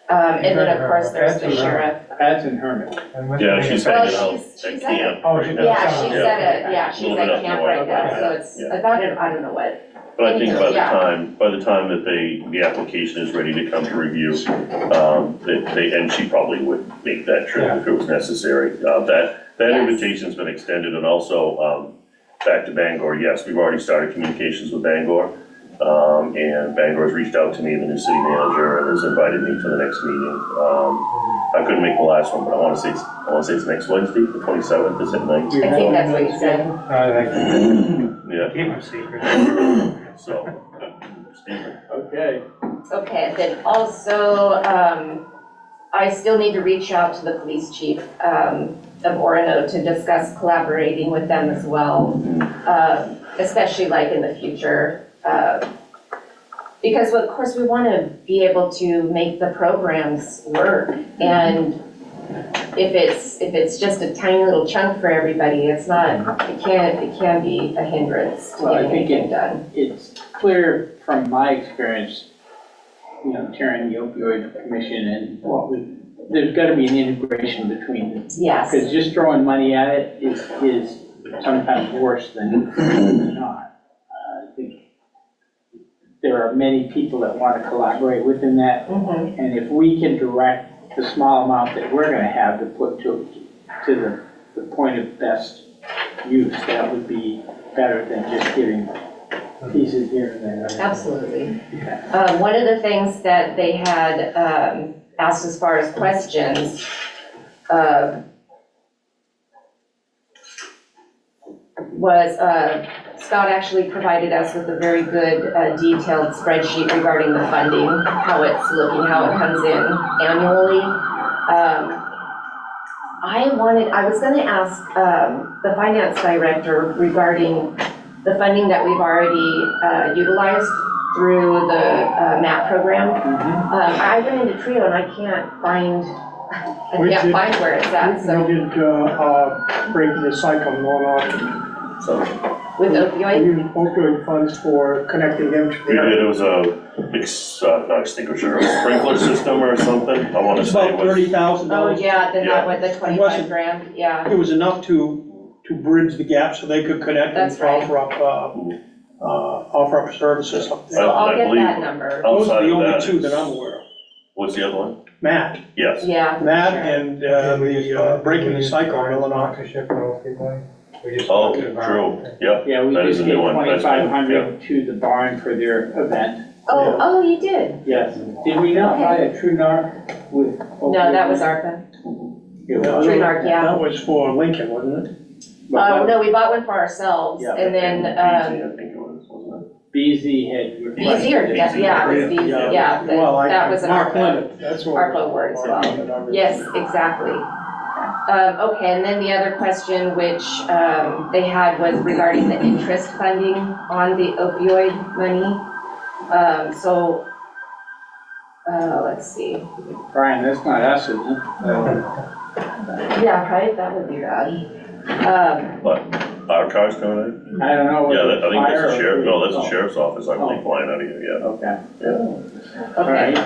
And then of course there's the sheriff. Pat's in Hermit. Yeah, she's hanging out she's at at camp Oh, right now. Yeah, she's Little at bit up camp north. right now, so it's Yeah. about, I don't know what. But I think by Yeah. the time that the application is ready to come to review, and she probably would make that trip if it was necessary. That Yes. invitation's been extended, and also, back to Bangor, yes, we've already started communications with Bangor. And Bangor's reached out to me, the new city manager, and has invited me to the next meeting. I couldn't make the last one, but I wanna say it's next Wednesday, the 27th, is it night? I think that's what you said. Yeah, Keep them secret. so, Stephen. Okay. Okay, then also, I still need to reach out to the police chief. of Orono to discuss collaborating with them as well, especially like in the future. Because of course we want to be able to make the programs work, and if it's just a tiny little chunk for everybody, it can be a hindrance to Well, I getting think anything done. It's clear from my experience, chairing the opioid commission and there's gotta be an integration between them. Yes. Because just throwing money at it is sometimes worse than not. I think there are many people that want to collaborate within that. Mhm. And if we can direct the small amount that we're gonna have to put to the point of best use, that would be better than just giving pieces here and there. Absolutely. One of the things that they had asked as far as questions was Scott actually provided us with a very good detailed spreadsheet regarding the funding, how it's looking, how it comes in annually. I was gonna ask the finance director regarding the funding that we've already utilized through the MAP program. I went into Trio and I can't find where it's at, so. We did, break the cycle going on. So, with opioid? We used opioid funds for connecting them to we the. did, it was not extinguisher, a sprinkler system or something, I wanna It's say it about was. $30,000. Oh, yeah, then that was the It 25 wasn't- grand, yeah. It was enough to bridge the gap so they could connect and That's right. offer up services. So I I'll get believe that number. Those are outside the of only that, two that it's- I'm aware of. What's the other one? Matt, Yes. Yeah. Matt sure. and the breaking the cycle in Illinois. Sponsorship for opioid money. We just Oh, talked about true, it. yep. Yeah, we That is just a new gave one. That's good, 2,500 to the barn for their event. Oh, you did? Yes. Did we not buy a True Narc with? No, that was ARPA. It was. True Narc, yeah. That was for Lincoln, wasn't it? No, we bought one for ourselves, Yeah, and then, I think it was, wasn't BZ had requested. BZ or, yeah, it was BZ, yeah, Well, that was an Mark ARPA. Limit, that's what. ARPA award as well. Yes, exactly. Okay, and then the other question which they had was regarding the interest funding on the opioid money. Let's see. Brian, that's not us, is it? Yeah, right, that would be bad. it? But our car's coming in? I don't know. Yeah, I think that's the Fire sheriff, or- no, that's the sheriff's office, I believe, flying out of here, yeah. Okay. Yeah. All right. So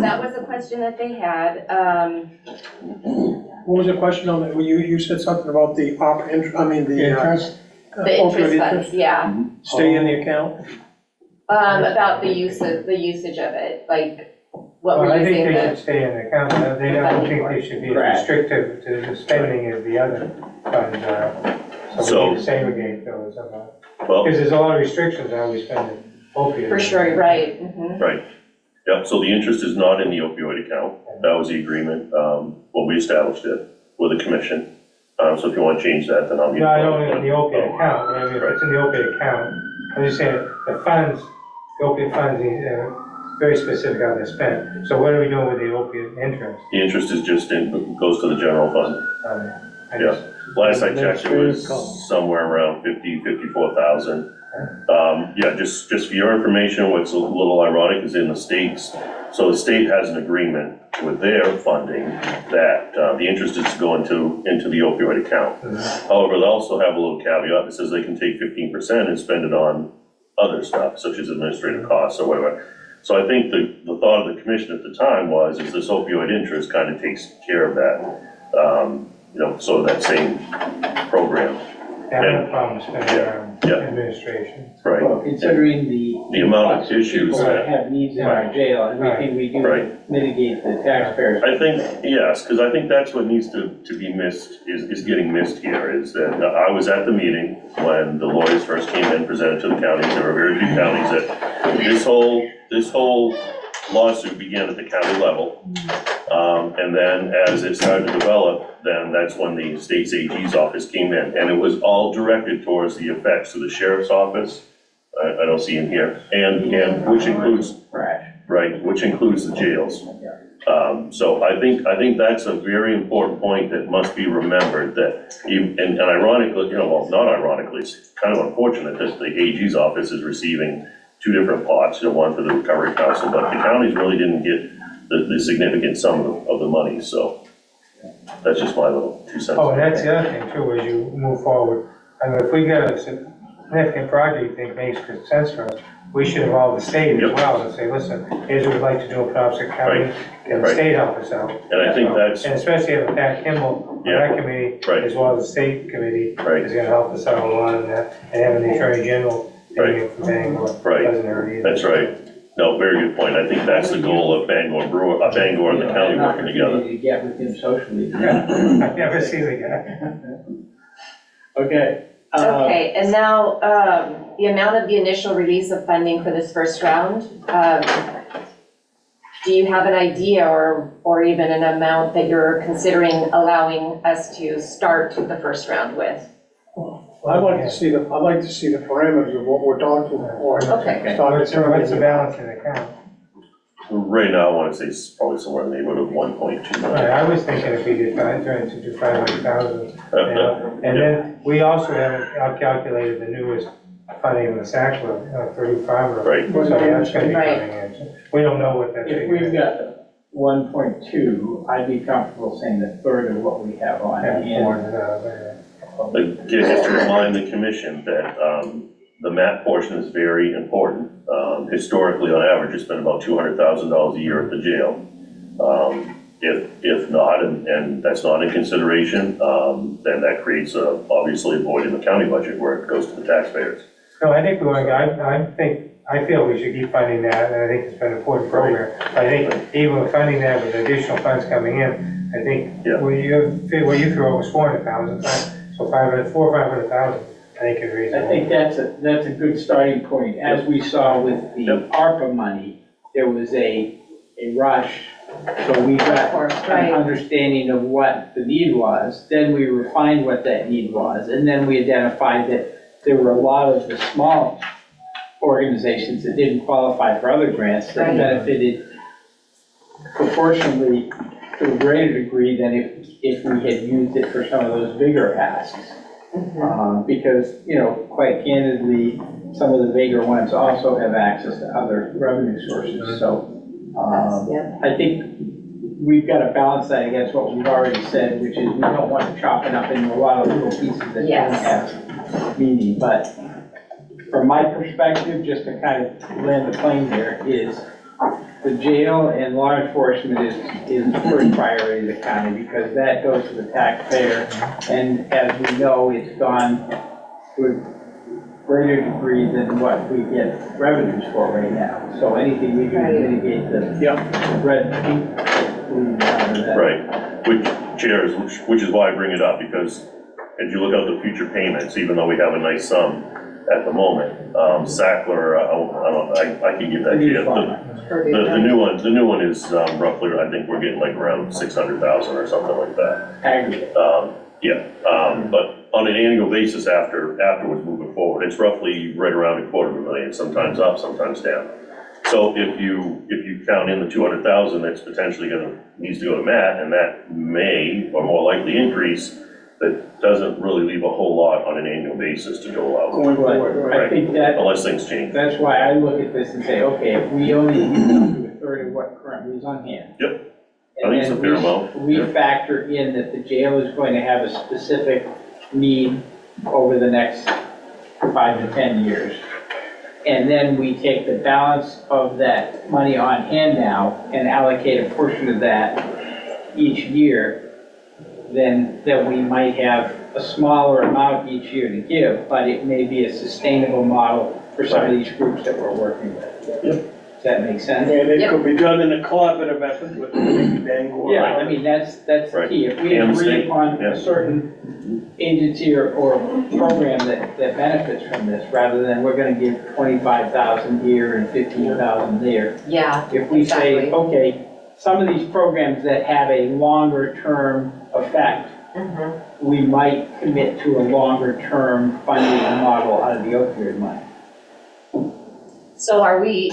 that was the question that they had. What was the question on that? Well, you said something about the interest? The interest funds, yeah. Stay in the account? About the usage of it, like what Well, we're I think using they the. should stay in the account. They don't think they should be as Correct. restrictive to the spending as the other funds are. So So- we need to segregate those somehow. Well, Because there's a lot of restrictions on how we spend it. Opioids. For sure, right, mhm. right, yep, so the interest is not in the opioid account, that was the agreement, when we established it with the commission. So if you want to change that, then I'll need. No, I don't in the opiate account, I mean, if it's in the opiate account, I'm just saying, the funds, the opiate funds, very specific how they're spent. So what are we doing with the opiate interest? The interest is just goes to the general fund. I Yeah. just- Last I checked, it was somewhere around 54,000. Yeah, just for your information, what's a little ironic is in the states, so the state has an agreement with their funding that the interest is to go into the opioid account. However, they also have a little caveat that says they can take 15% and spend it on other stuff, such as administrative costs or whatever. So I think the thought of the commission at the time was, is this opioid interest kind of takes care of that, sort of that same program. I have a problem spending Yeah. on administration. Right. Well, considering the amount of issues people that that, have needs in our jail, everything we do to Right. mitigate the taxpayers. I think, yes, because I think that's what needs to be missed, is getting missed here, is that I was at the meeting when the lawyers first came in, presented to the counties, there were very few counties that, this whole lawsuit began at the county level. And then as it started to develop, then that's when the state's AG's office came in, and it was all directed towards the effects of the sheriff's office. I don't see him here, and which includes, right, which includes the jails. So I think that's a very important point that must be remembered, that even, and ironically, well, not ironically, it's kind of unfortunate that the AG's office is receiving two different pots, one for the recovery council, but the counties really didn't get the significant sum of the money, so that's just my little 2 cents. Oh, and that's the other thing too, as you move forward. I mean, if we got a significant project you think makes good sense for us, we should involve the state as well and say, listen, here's what we'd like to do in Penobscot County, and the state help us out. And I think that's, And especially having Pat Kimball on that committee, as well as the state committee, is gonna help us out a lot on that, and having the Attorney General being it from Bangor doesn't hurt either. that's right. No, very good point. I think that's the goal of Bangor and the county working together. To get with him socially. I've never seen the guy. Okay. Okay, and now, the amount of the initial release of funding for this first round, do you have an idea or even an amount that you're considering allowing us to start the first round with? I'd like to see the parameters of what we're talking about. Okay. What's the balance in the account? Right now, I want to say it's probably somewhere in the neighborhood of 1.2 million. I was thinking if we did trying to do 500,000, and then we also haven't calculated the newest funding in the Sackler, 35 or. Right. So that's gonna be coming in. We don't know what that If is. we've got 1.2, I'd be comfortable saying a third of what we have on hand. Again, just to remind the commission that the MAP portion is very important. Historically, on average, it's been about $200,000 a year at the jail. If not, and that's not in consideration, then that creates obviously a void in the county budget where it goes to the taxpayers. No, I think I feel we should keep funding that, and I think it's been an important program. I think even with funding that with additional funds coming in, I think what you threw out was 400,000, so 400,000 or 500,000, I think is reasonable. I think that's a good starting point. As we saw with the ARPA money, there was a rush, so we got an understanding of what the need was, then we refined what that need was, and then we identified that there were a lot of the small organizations that didn't qualify for other grants that benefited proportionally to a greater degree than if we had used it for some of those bigger asks. Because, quite candidly, some of the bigger ones also have access to other revenue sources. So I think we've got to balance that against what we've already said, which is we don't want to chop it up into a lot of little pieces that don't have meaning. But from my perspective, just to kind of land the plane here, is the jail and law enforcement is the first priority of the county because that goes to the taxpayer. And as we know, it's gone to a greater degree than what we get revenues for right now. So anything we do to mitigate the red tape, Right, which is why I bring it up, because as you look out the future payments, even though we have a nice sum at the moment, Sackler, I can get that to you. The new one is roughly, I think we're getting like around 600,000 or something like that. Aggregate. But on an annual basis afterwards moving forward, it's roughly right around $250,000, sometimes up, sometimes down. So if you count in the 200,000 that's potentially needs to go to Matt, and that may or more likely increase, that doesn't really leave a whole lot on an annual basis to go out. I think that, unless things change. That's why I look at this and say, okay, if we only use up to a third of what currently is on hand. Yep, I think it's a fair amount. We factor in that the jail is going to have a specific need over the next 5 to 10 years. And then we take the balance of that money on hand now and allocate a portion of that each year, then that we might have a smaller amount each year to give, but it may be a sustainable model for some of these groups that we're working with. Does that make sense? And it could be done in a collaborative effort with Bangor. Yeah, I mean, that's the key. If we agree upon a certain agency or program that benefits from this, rather than we're gonna give 25,000 here and 15,000 there. Yeah, If we say, okay, some of these programs that have a longer term effect, we might commit to a longer term funding model out of the opioid money. So are we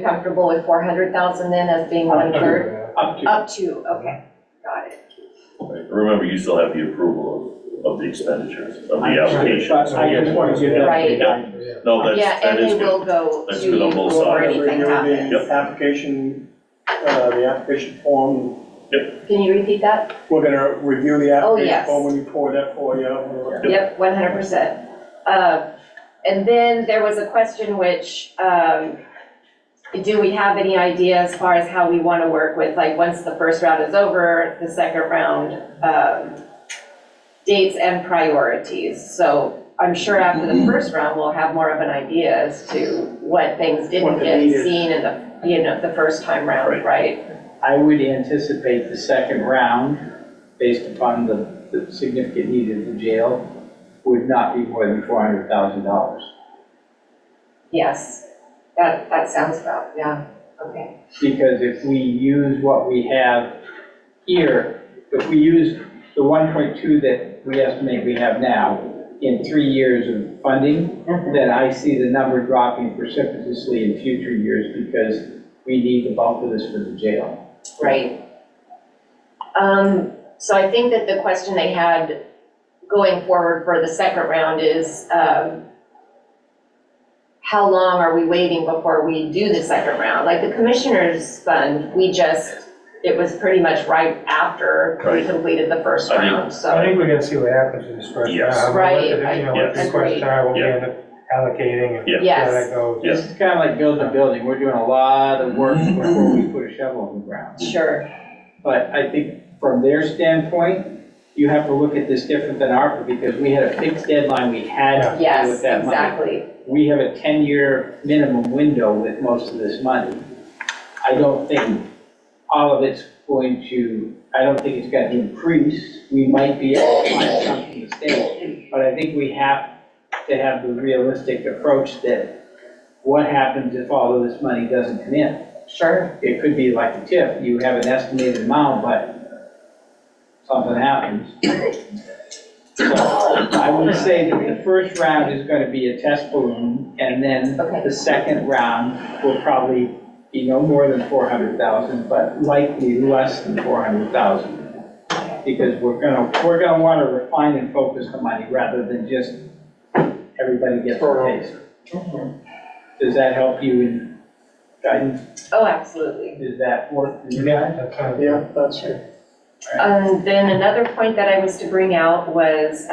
comfortable with 400,000 then as being 1/3? Up to. Up to, okay, got it. Right. Remember, you still have the approval of the expenditures, of the I applications. just want to give that. Right. No, Yeah, that and is they will good. go That's to good on you both before sides. anything happens. The application form, Can you repeat that? we're gonna review the Oh, application yes. form when you forward that for you. Yep, 100%. And then there was a question which, do we have any idea as far as how we want to work with, like, once the first round is over, the second round, dates and priorities? So I'm sure after the first round, we'll have more of an idea as to what things didn't What the get need is. seen in the first time round, right? I would anticipate the second round, based upon the significant need of the jail, would not be more than $400,000. Yes, that sounds about, yeah, okay. Because if we use what we have here, if we use the 1.2 that we estimate we have now in 3 years of funding, then I see the number dropping precipitously in future years because we need the bulk of this for the jail. Right. So I think that the question they had going forward for the second round is, how long are we waiting before we do the second round? Like the commissioners fund, it was pretty much right after we completed the first round, so. I think we're gonna see what happens in this first Yes. round. Right, What the yes. questions are, what we Yeah. end up allocating, and Yeah. see how that goes. Yeah. This is kind of like building a building. We're doing a lot of work before we put a shovel in the ground. Sure, But I think from their standpoint, you have to look at this different than ARPA because we had a fixed deadline we had to do yes, with that money. exactly. We have a 10-year minimum window with most of this money. I don't think all of it's going to, I don't think it's going to increase. We might be able to find some from the state, but I think we have to have the realistic approach that what happens if all of this money doesn't come in? Sure, It could be like a tip, you have an estimated amount, but something happens. So I would say that the first round is going to be a test balloon, and then Okay. the second round will probably be no more than 400,000, but likely less than 400,000. Because we're gonna want to refine and focus the money rather than just everybody gets a taste. Does that help you in guidance? oh, absolutely. Does that work for you Yeah, guys? that sounds. Yeah, that's good. Then another point that I was to bring out was,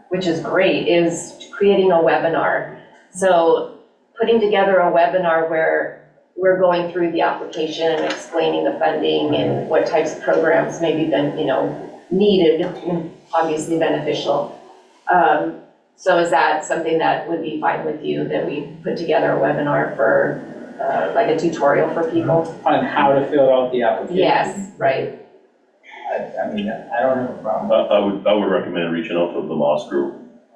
which is great, is creating a webinar. So putting together a webinar where we're going through the application and explaining the funding and what types of programs maybe been, needed and obviously beneficial. So is that something that would be fine with you, that we put together a webinar for, like a tutorial for people? On how to fill out the application? Yes, right. I mean, I don't have a problem. I would recommend reaching out to the Moss Group.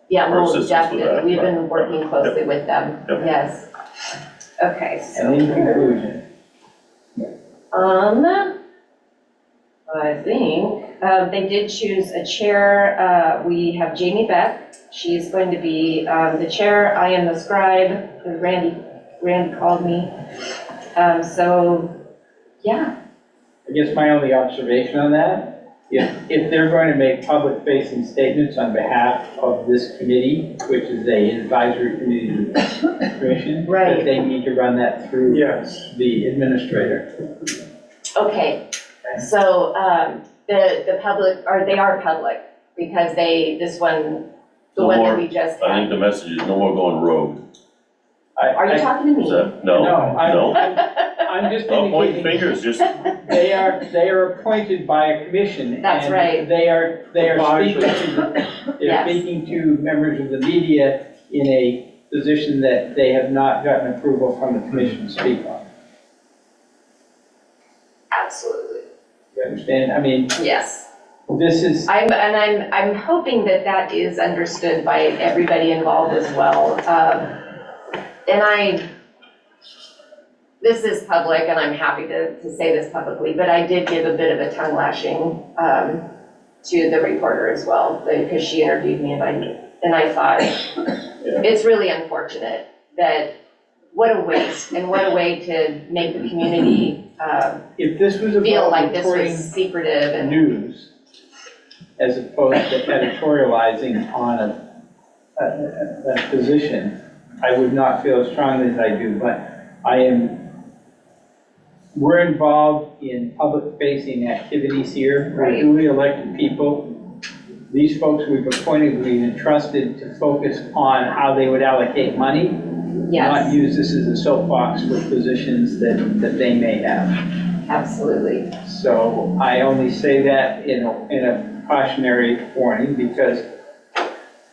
Yeah, For well, assistance with definitely, that, we've right. been working closely with them, Yep. yes. Okay, And in so, conclusion, I think, they did choose a chair, we have Jamie Beck, she's going to be, the chair, I am the scribe, as Randy called me. So, yeah, I guess my only observation on that, if they're going to make public-facing statements on behalf of this committee, which is a advisory committee to the commission, Right. that they need to run that through Yes. the administrator. okay. So, the public, or they are public, because the one that we just I think had. the message is no more going rogue. Are you talking to Is me? that, no, no. I'm just Don't point indicating, fingers, just, they are appointed by a commission. That's and right. They are speaking Yes. speaking to members of the media in a position that they have not gotten approval from the commission to speak on. Absolutely. You understand? I mean, Yes. this is, I'm hoping that that is understood by everybody involved as well. This is public, and I'm happy to say this publicly, but I did give a bit of a tongue lashing to the reporter as well, because she interviewed me, and I thought it's really unfortunate that what a waste, and what a way to make the community, If this was feel about like this reporting was secretive and. news, as opposed to editorializing on a position, I would not feel as strongly as I do, but we're involved in public-facing activities here. We're Right. duly elected people. These folks we've appointed, we've entrusted to focus on how they would allocate money, not Yes, use this as a soapbox for positions that they may have. absolutely. So I only say that in a cautionary warning, because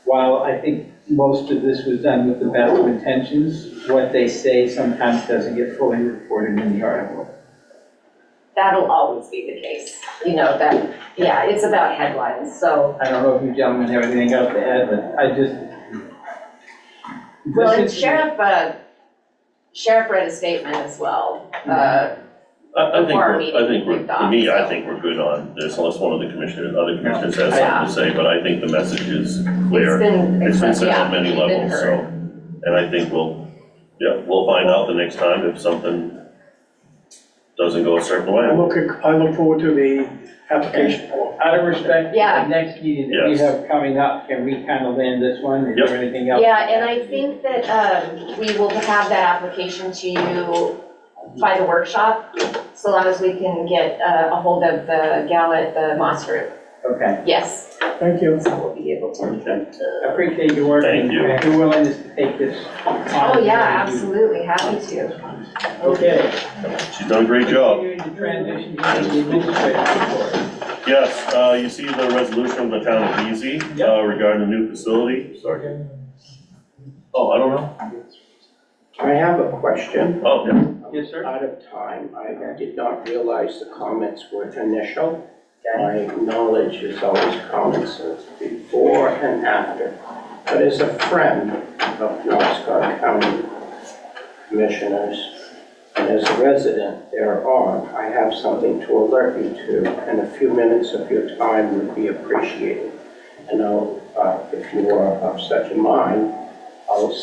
while I think most of this was done with the best of intentions, what they say sometimes doesn't get fully reported in the article. That'll always be the case, that, yeah, it's about headlines, so. I don't know if you gentlemen have anything else to add, but I just. Well, and this is- Sheriff read a statement as well, I Before our think meeting we're, kicked for off, me, I so. think we're good on this, unless one of the other commissioners has Yeah. something to say, but I think the message is clear. It's been sent on many it's been levels, so, heard. and I think we'll find out the next time if something doesn't go a certain way. I look forward to the application form. Out of respect, for Yeah. the next meeting that we Yes. have coming up, can we kind of land this one? Is Yep. there anything else? Yeah, and I think that we will have that application to you by the workshop, so long as we can get a hold of the gal at the Moss Group. Okay. Yes, Thank you. so we'll be able to. I appreciate your work. Thank you. And your willingness to take this on. Oh, yeah, absolutely, happy to. Okay. She's done a great job. Continuing to transition to the administrative report. Yes, you see the resolution of the town of Easy regarding the new facility. Sorry. Oh, I don't know. I have a question. Oh, yeah. Yes, sir. Out of time, I did not realize the comments were initial. My knowledge is always comments of before and after. But as a friend of Penobscot County Commissioners, and as a resident thereon, I have something to alert you to, and a few minutes of your time would be appreciated. And if you are of such a mind, I'll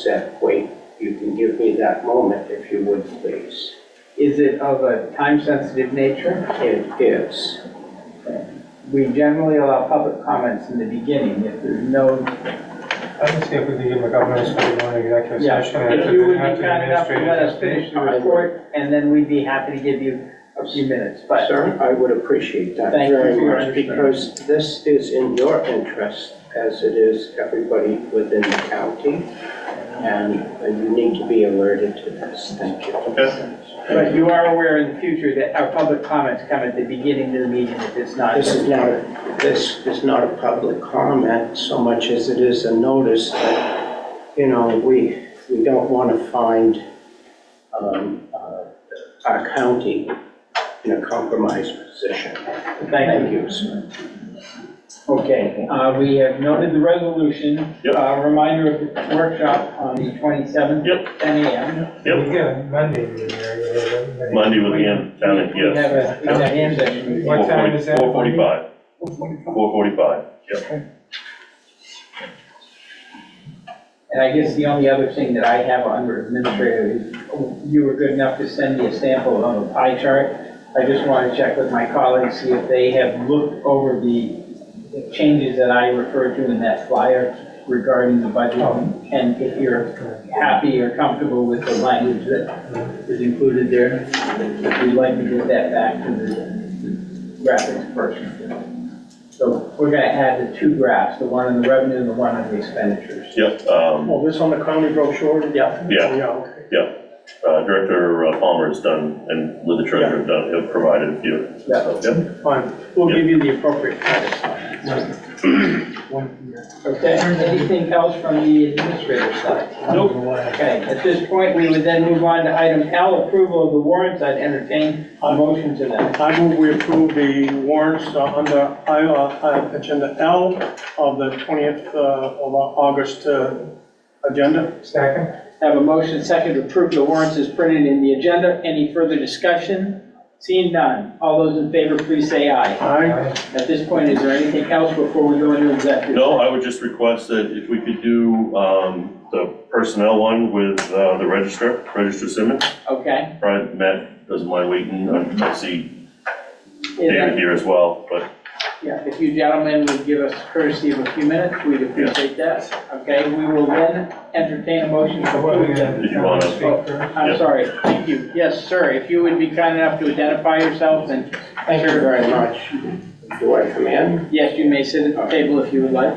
wait. You can give me that moment if you would, please. Is it of a time-sensitive nature? It is. We generally allow public comments in the beginning if there's no. Let's see if we can give a couple minutes for going to executive Yeah, session. if you would be after the kind enough to let us administrative finish the report, and then we'd be happy to give you a few minutes, but. Sir, I would appreciate that Thank you very for your much, understanding. because this is in your interest, as it is everybody within the county, and you need to be alerted to this. Thank you. Okay. But you are aware in the future that our public comments come at the beginning of the meeting if it's not. This is not a public comment so much as it is a notice that, we don't want to find our county in a compromised position. Thank you, sir. Okay, we have noted the resolution. Yep. Reminder of the workshop on the 27th. Yep. 10 a.m. Yep. Yeah, Monday. Monday with the town, We have yes. a hand session. What time is that? 4:45. 4:45, yep. And I guess the only other thing that I have under administrative is you were good enough to send me a sample of a pie chart. I just want to check with my colleagues, see if they have looked over the changes that I referred to in that flyer regarding the budget. And if you're happy or comfortable with the language that is included there, we'd like to get that back to the graphics person. So we're going to add the two graphs, the one on the revenue and the one on the expenditures. Yep, Oh, this on the county brochure? Yeah. yeah, okay. yeah. Director Palmer has done, and with the treasurer have provided a few. Yeah. So, yep. Fine. We'll give you the appropriate credits on that. Okay, anything else from the administrator side? Nope. Okay, at this point, we would then move on to item L, approval of the warrants. I'd entertain a motion to that. I move we approve the warrants under agenda L of the 20th of August agenda. Second? Have a motion second to approve the warrants as printed in the agenda. Any further discussion? Seeing none, all those in favor, please say aye. Aye. At this point, is there anything else before we go into executive? No, I would just request that if we could do, the personnel one with, the Register Simmons. Okay. Right, Matt doesn't mind waiting, I see Yeah, David here as well, but yeah, if you gentlemen would give us courtesy of a few minutes, we'd appreciate that. Okay, we will then entertain a motion to approve them. if you wanna, I'm Yeah. sorry, thank you. Yes, sir, if you would be kind enough to identify yourself and. Thank you very much. Do I come in? Yes, you may sit at the table if you would like.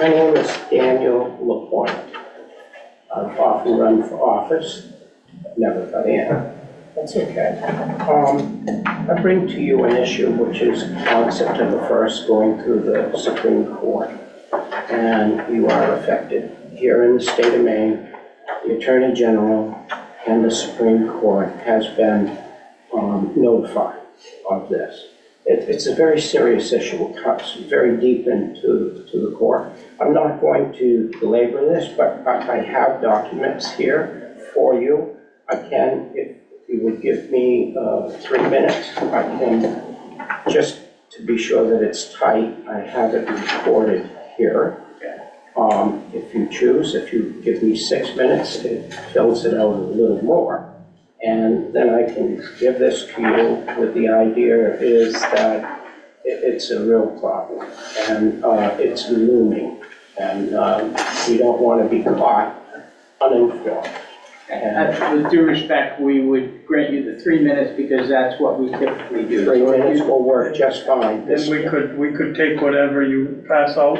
My name is Daniel LaPointe. I've often run for office, never got in. That's okay. I bring to you an issue which is on September 1st going through the Supreme Court. And you are affected. Here in the state of Maine, the Attorney General and the Supreme Court has been notified of this. It's a very serious issue. It cuts very deep into the court. I'm not going to belabor this, but I have documents here for you. I can, if you would give me 3 minutes, I can, just to be sure that it's tight, I have it recorded here. If you choose, if you give me 6 minutes, it fills it out a little more. And then I can give this to you with the idea is that it's a real problem and it's looming and we don't want to be caught uninformed. With due respect, we would grant you the 3 minutes because that's what we typically do. 3 minutes will work just fine. Then we could take whatever you pass out,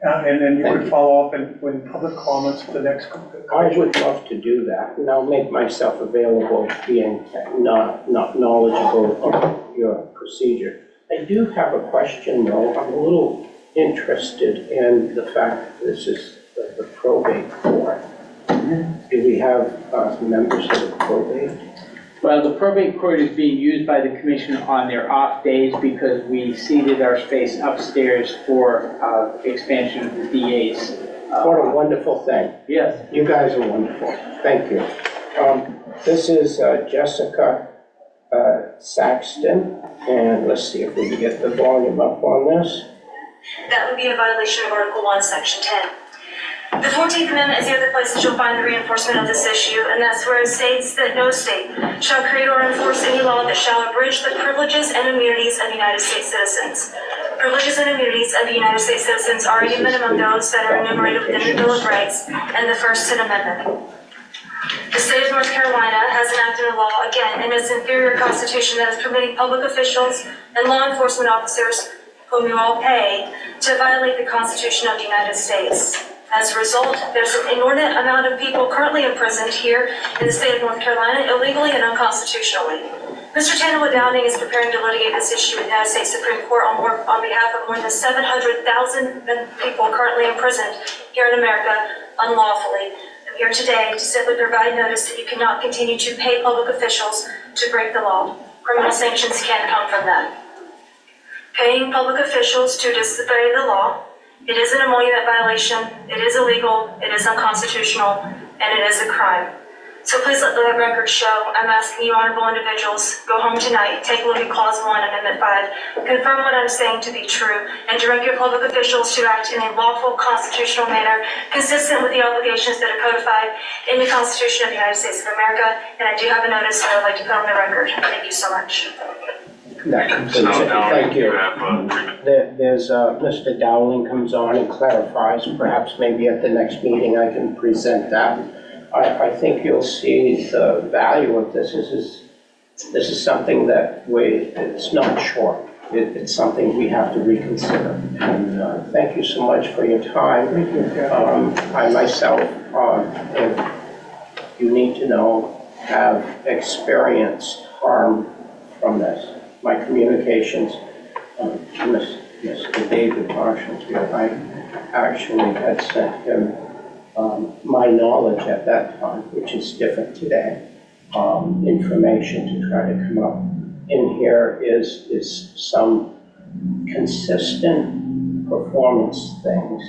and then you could follow up and when public comments for the next. I would love to do that, and I'll make myself available, being not knowledgeable of your procedure. I do have a question, though. I'm a little interested in the fact that this is the probate court. Do we have members of the probate? Well, the probate court is being used by the commission on their off days because we ceded our space upstairs for expansion of the DA's. What a wonderful thing. Yes. You guys are wonderful. Thank you. This is Jessica Saxton, and let's see if we can get the volume up on this. That would be a violation of Article 1, Section 10. The 14th Amendment is the other place that you'll find the reinforcement of this issue, and that's where it states that no state shall create or enforce any law that shall abridge the privileges and immunities of United States citizens. Privileges and immunities of United States citizens are any minimum those that are enumerated within the Bill of Rights and the First Amendment. The state of North Carolina has enacted a law, again, in its inferior constitution that is permitting public officials and law enforcement officers, whom you all pay, to violate the Constitution of the United States. As a result, there's an inordinate amount of people currently imprisoned here in the state of North Carolina illegally and unconstitutionally. Mr. Tanoa Downing is preparing to litigate this issue with the United States Supreme Court on behalf of more than 700,000 people currently imprisoned here in America unlawfully. I'm here today to simply provide notice that you cannot continue to pay public officials to break the law. Criminal sanctions can come from that. Paying public officials to disobey the law, it is an emolument violation, it is illegal, it is unconstitutional, and it is a crime. So please let the record show, I'm asking you honorable individuals, go home tonight, take a look at Clause 1, Amendment 5, confirm what I'm saying to be true, and direct your public officials to act in a lawful constitutional manner consistent with the obligations that are codified in the Constitution of the United States of America. And I do have a notice that I'd like to put on the record. Thank you so much. That completes it. Thank you. There's, Mr. Dowling comes on and clarifies, perhaps maybe at the next meeting I can present that. I think you'll see the value of this. This is something that it's not short. It's something we have to reconsider. And thank you so much for your time. I myself, if you need to know, have experienced harm from this. My communications, Mr. David Marshall, I actually had sent him my knowledge at that time, which is different today, information to try to come up in here is some consistent performance things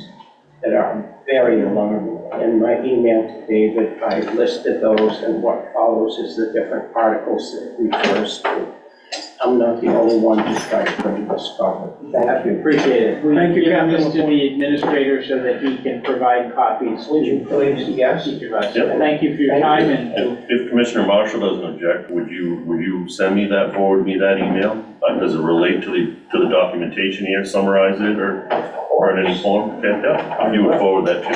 that are very alarming. In my email to David, I listed those, and what follows is the different articles that it refers to. I'm not the only one who tried to bring this forward. Thank you. Appreciate it. We Thank you, give Captain this to LaPointe. the administrator so that he can provide copies. Would you please? Yes. Each of us. Yep. Thank you for your time and If Commissioner Marshall doesn't object, would you send me that, forward me that email? Does it relate to the documentation here, summarize it, or in any form? Okay, yeah, if you would forward that to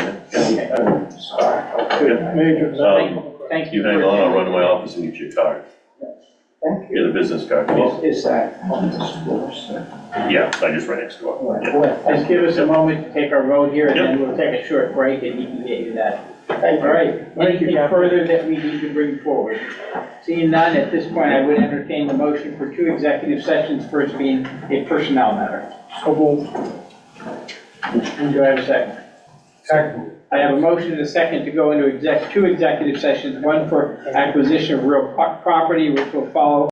me. Sorry. Major. thank you You hang for on, I'll run to attending. my office and get you a card. Thank Get a business card, please. Is that on the school, sir? Yeah, I just right next door. Yeah. Just give us a moment to take our vote here, and then we'll take a short break, and he can get you that. Thank All you. right, Thank you, anything Captain. further that we need to bring forward? Seeing none, at this point, I would entertain the motion for 2 executive sessions, first being a personnel matter. So moved. Do I have a second? Second. I have a motion and a second to go into 2 executive sessions, one for acquisition of real property, which will follow